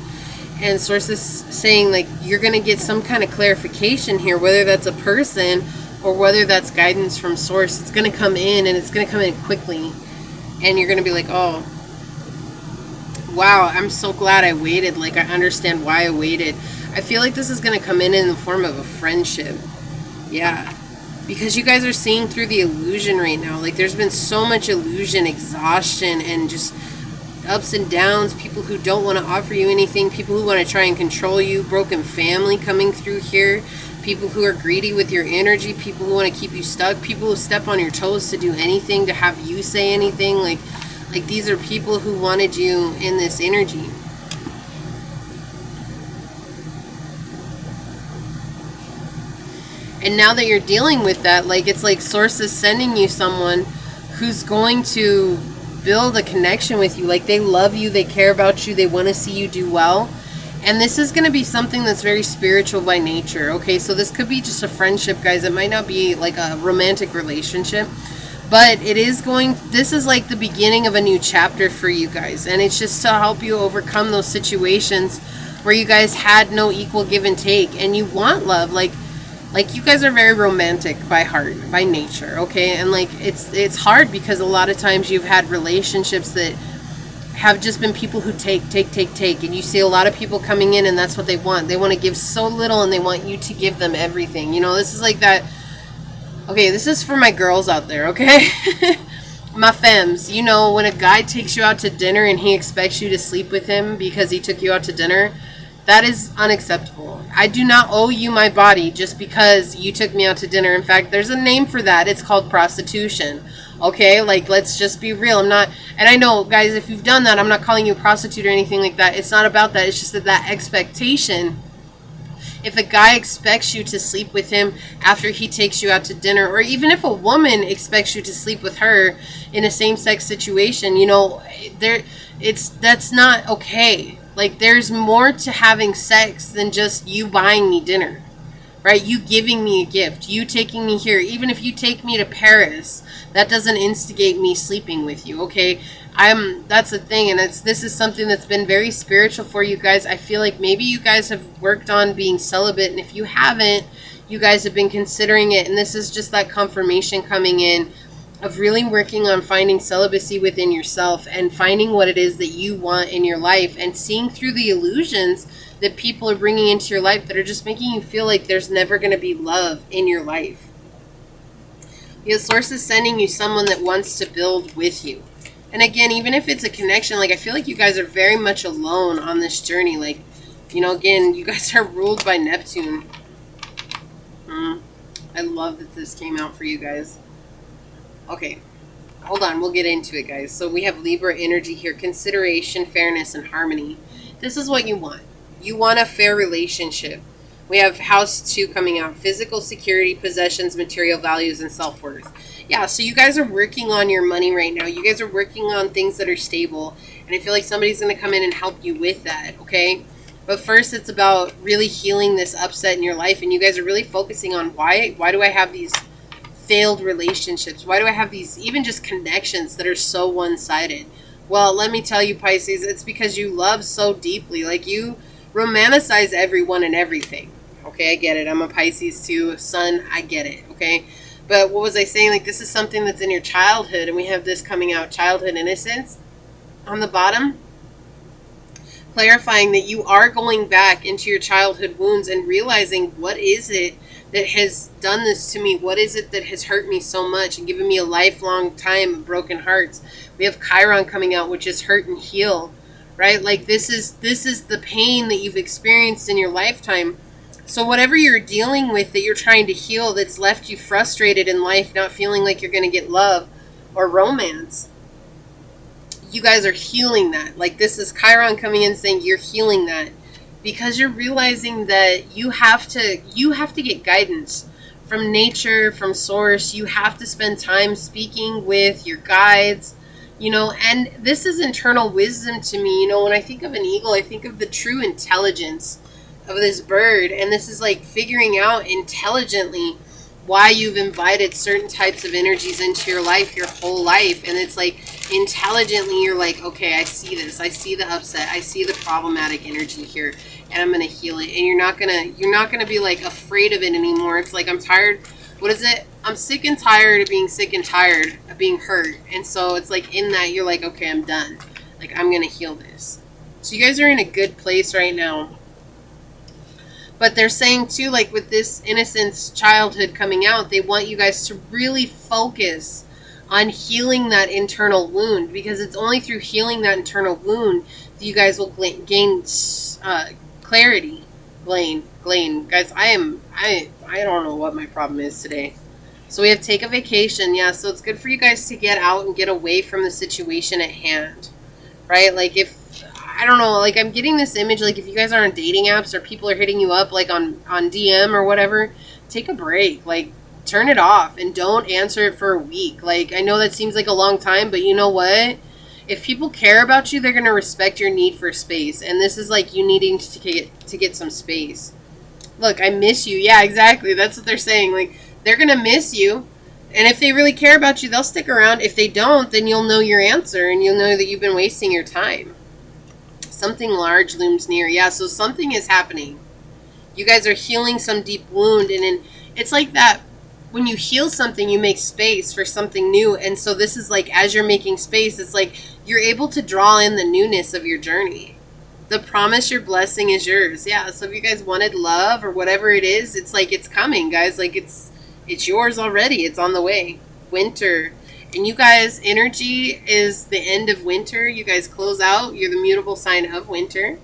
And Source is saying, like, you're going to get some kind of clarification here, whether that's a person or whether that's guidance from Source. It's going to come in, and it's going to come in quickly. And you're going to be like, oh, wow, I'm so glad I waited. Like, I understand why I waited. I feel like this is going to come in the form of a friendship. Yeah. Because you guys are seeing through the illusion right now. Like, there's been so much illusion, exhaustion, and just ups and downs, people who don't want to offer you anything, people who want to try and control you, broken family coming through here, people who are greedy with your energy, people who want to keep you stuck, people who step on your toes to do anything, to have you say anything. Like these are people who wanted you in this energy. And now that you're dealing with that, like, it's like Source is sending you someone who's going to build a connection with you. Like, they love you, they care about you, they want to see you do well. And this is going to be something that's very spiritual by nature, okay? So this could be just a friendship, guys. It might not be like a romantic relationship, but it is this is like the beginning of a new chapter for you guys. And it's just to help you overcome those situations where you guys had no equal give and take, and you want love. Like you guys are very romantic by heart, by nature, okay? And like it's hard because a lot of times you've had relationships that have just been people who take, and you see a lot of people coming in, and that's what they want. They want to give so little, and they want you to give them everything. You know, this is like that. Okay, this is for my girls out there, okay? My femmes, you know, when a guy takes you out to dinner and he expects you to sleep with him because he took you out to dinner, that is unacceptable. I do not owe you my body just because you took me out to dinner. In fact, there's a name for that. It's called prostitution. Okay, like, let's just be real. I'm not, and I know, guys, if you've done that, I'm not calling you a prostitute or anything like that. It's not about that. It's just that expectation. If a guy expects you to sleep with him after he takes you out to dinner, or even if a woman expects you to sleep with her in a same-sex situation, you know, that's not okay. Like, there's more to having sex than just you buying me dinner, right? You giving me a gift, you taking me here. Even if you take me to Paris, that doesn't instigate me sleeping with you, okay? That's the thing, and this is something that's been very spiritual for you guys. I feel like maybe you guys have worked on being celibate, and if you haven't, you guys have been considering it, and this is just that confirmation coming in of really working on finding celibacy within yourself and finding what it is that you want in your life, and seeing through the illusions that people are bringing into your life that are just making you feel like there's never going to be love in your life. Because Source is sending you someone that wants to build with you. And again, even if it's a connection, like, I feel like you guys are very much alone on this journey. Like, you know, again, you guys are ruled by Neptune. I love that this came out for you guys. Okay, hold on, we'll get into it, guys. So we have Libra energy here, consideration, fairness, and harmony. This is what you want. You want a fair relationship. We have House 2 coming out, physical security, possessions, material values, and self-worth. Yeah, so you guys are working on your money right now. You guys are working on things that are stable. And I feel like somebody's going to come in and help you with that, okay? But first, it's about really healing this upset in your life. And you guys are really focusing on why do I have these failed relationships? Why do I have these even just connections that are so one-sided? Well, let me tell you, Pisces, it's because you love so deeply. Like, you romanticize everyone and everything. Okay, I get it. I'm a Pisces too. Sun, I get it. Okay. But what was I saying? Like, this is something that's in your childhood, and we have this coming out, childhood innocence on the bottom, clarifying that you are going back into your childhood wounds and realizing what is it that has done this to me? What is it that has hurt me so much and given me a lifelong time of broken hearts? We have Chiron coming out, which is hurt and heal, right? Like, this is the pain that you've experienced in your lifetime. So whatever you're dealing with that you're trying to heal, that's left you frustrated in life, not feeling like you're going to get love or romance, you guys are healing that. Like, this is Chiron coming in saying you're healing that because you're realizing that you have to get guidance from nature, from source. You have to spend time speaking with your guides, you know, and this is internal wisdom to me. You know, when I think of an eagle, I think of the true intelligence of this bird, and this is like figuring out intelligently why you've invited certain types of energies into your life your whole life. And it's like intelligently you're like, okay, I see this, I see the upset, I see the problematic energy here, and I'm gonna heal it. And you're not gonna be like afraid of it anymore. It's like, I'm tired, what is it, I'm sick and tired of being sick and tired of being hurt. And so it's like, in that you're like, okay, I'm done, like, I'm gonna heal this. So you guys are in a good place right now. But they're saying too, like, with this innocence childhood coming out, they want you guys to really focus on healing that internal wound, because it's only through healing that internal wound that you guys will gain clarity. Blaine, guys, I don't know what my problem is today. So we have take a vacation. Yeah, so it's good for you guys to get out and get away from the situation at hand, right? Like, if I don't know, like, I'm getting this image, like, if you guys are on dating apps or people are hitting you up, like, on DM or whatever, take a break. Like, turn it off and don't answer it for a week. Like, I know that seems like a long time, but you know what? If people care about you, they're going to respect your need for space. And this is like you needing to get some space. Look, I miss you. Yeah, exactly. That's what they're saying. Like, they're going to miss you. And if they really care about you, they'll stick around. If they don't, then you'll know your answer and you'll know that you've been wasting your time. Something large looms near. Yeah, so something is happening. You guys are healing some deep wound. And it's like that. When you heal something, you make space for something new. And so this is like, as you're making space, it's like you're able to draw in the newness of your journey. The promise, your blessing is yours. Yeah, so if you guys wanted love or whatever it is, it's like it's coming, guys. Like, it's yours already. It's on the way. Winter. And you guys, energy is the end of winter. You guys close out. You're the mutable sign of winter,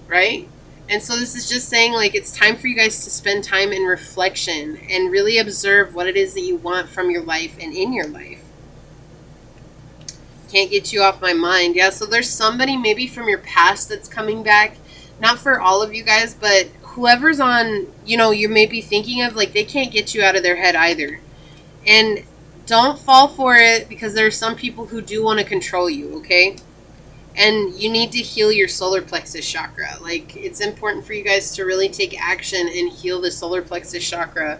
right? And so this is just saying, like, it's time for you guys to spend time in reflection and really observe what it is that you want from your life and in your life. Can't get you off my mind. Yeah, so there's somebody maybe from your past that's coming back. Not for all of you guys, but whoever's on, you know, you may be thinking of, like, they can't get you out of their head either. And don't fall for it, because there are some people who do want to control you, okay? And you need to heal your solar plexus chakra. Like, it's important for you guys to really take action and heal the solar plexus chakra.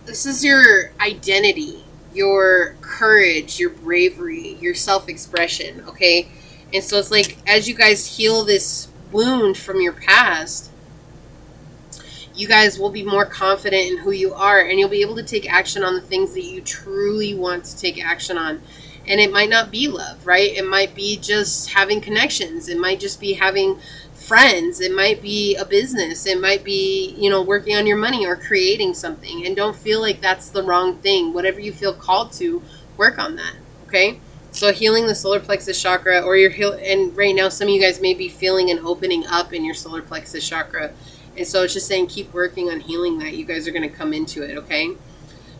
This is your identity, your courage, your bravery, your self-expression, okay? And so it's like, as you guys heal this wound from your past, you guys will be more confident in who you are, and you'll be able to take action on the things that you truly want to take action on. And it might not be love, right? It might be just having connections. It might just be having friends. It might be a business. It might be, you know, working on your money or creating something. And don't feel like that's the wrong thing. Whatever you feel called to, work on that, okay? So healing the solar plexus chakra, or and right now some of you guys may be feeling an opening up in your solar plexus chakra. And so it's just saying, keep working on healing that. You guys are going to come into it, okay?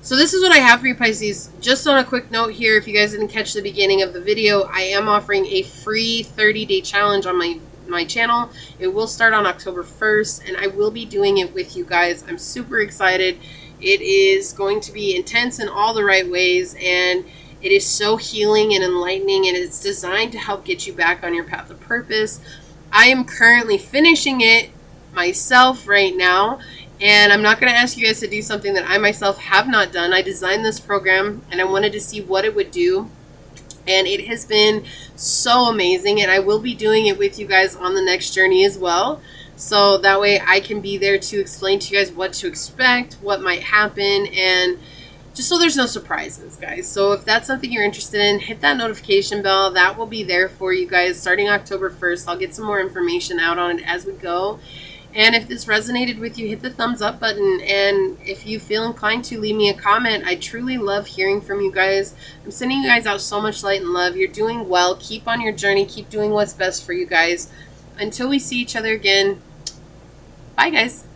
So this is what I have for you, Pisces. Just on a quick note here, if you guys didn't catch the beginning of the video, I am offering a free 30-day challenge on my channel. It will start on October 1st, and I will be doing it with you guys. I'm super excited. It is going to be intense in all the right ways, and it is so healing and enlightening, and it's designed to help get you back on your path of purpose. I am currently finishing it myself right now, and I'm not going to ask you guys to do something that I myself have not done. I designed this program and I wanted to see what it would do, and it has been so amazing, and I will be doing it with you guys on the next journey as well, so that way I can be there to explain to you guys what to expect, what might happen, and just so there's no surprises, guys. So if that's something you're interested in, hit that notification bell. That will be there for you guys starting October 1st. I'll get some more information out on it as we go. And if this resonated with you, hit the thumbs up button. And if you feel inclined to, leave me a comment. I truly love hearing from you guys. I'm sending you guys out so much light and love. You're doing well. Keep on your journey. Keep doing what's best for you guys. Until we see each other again, bye, guys.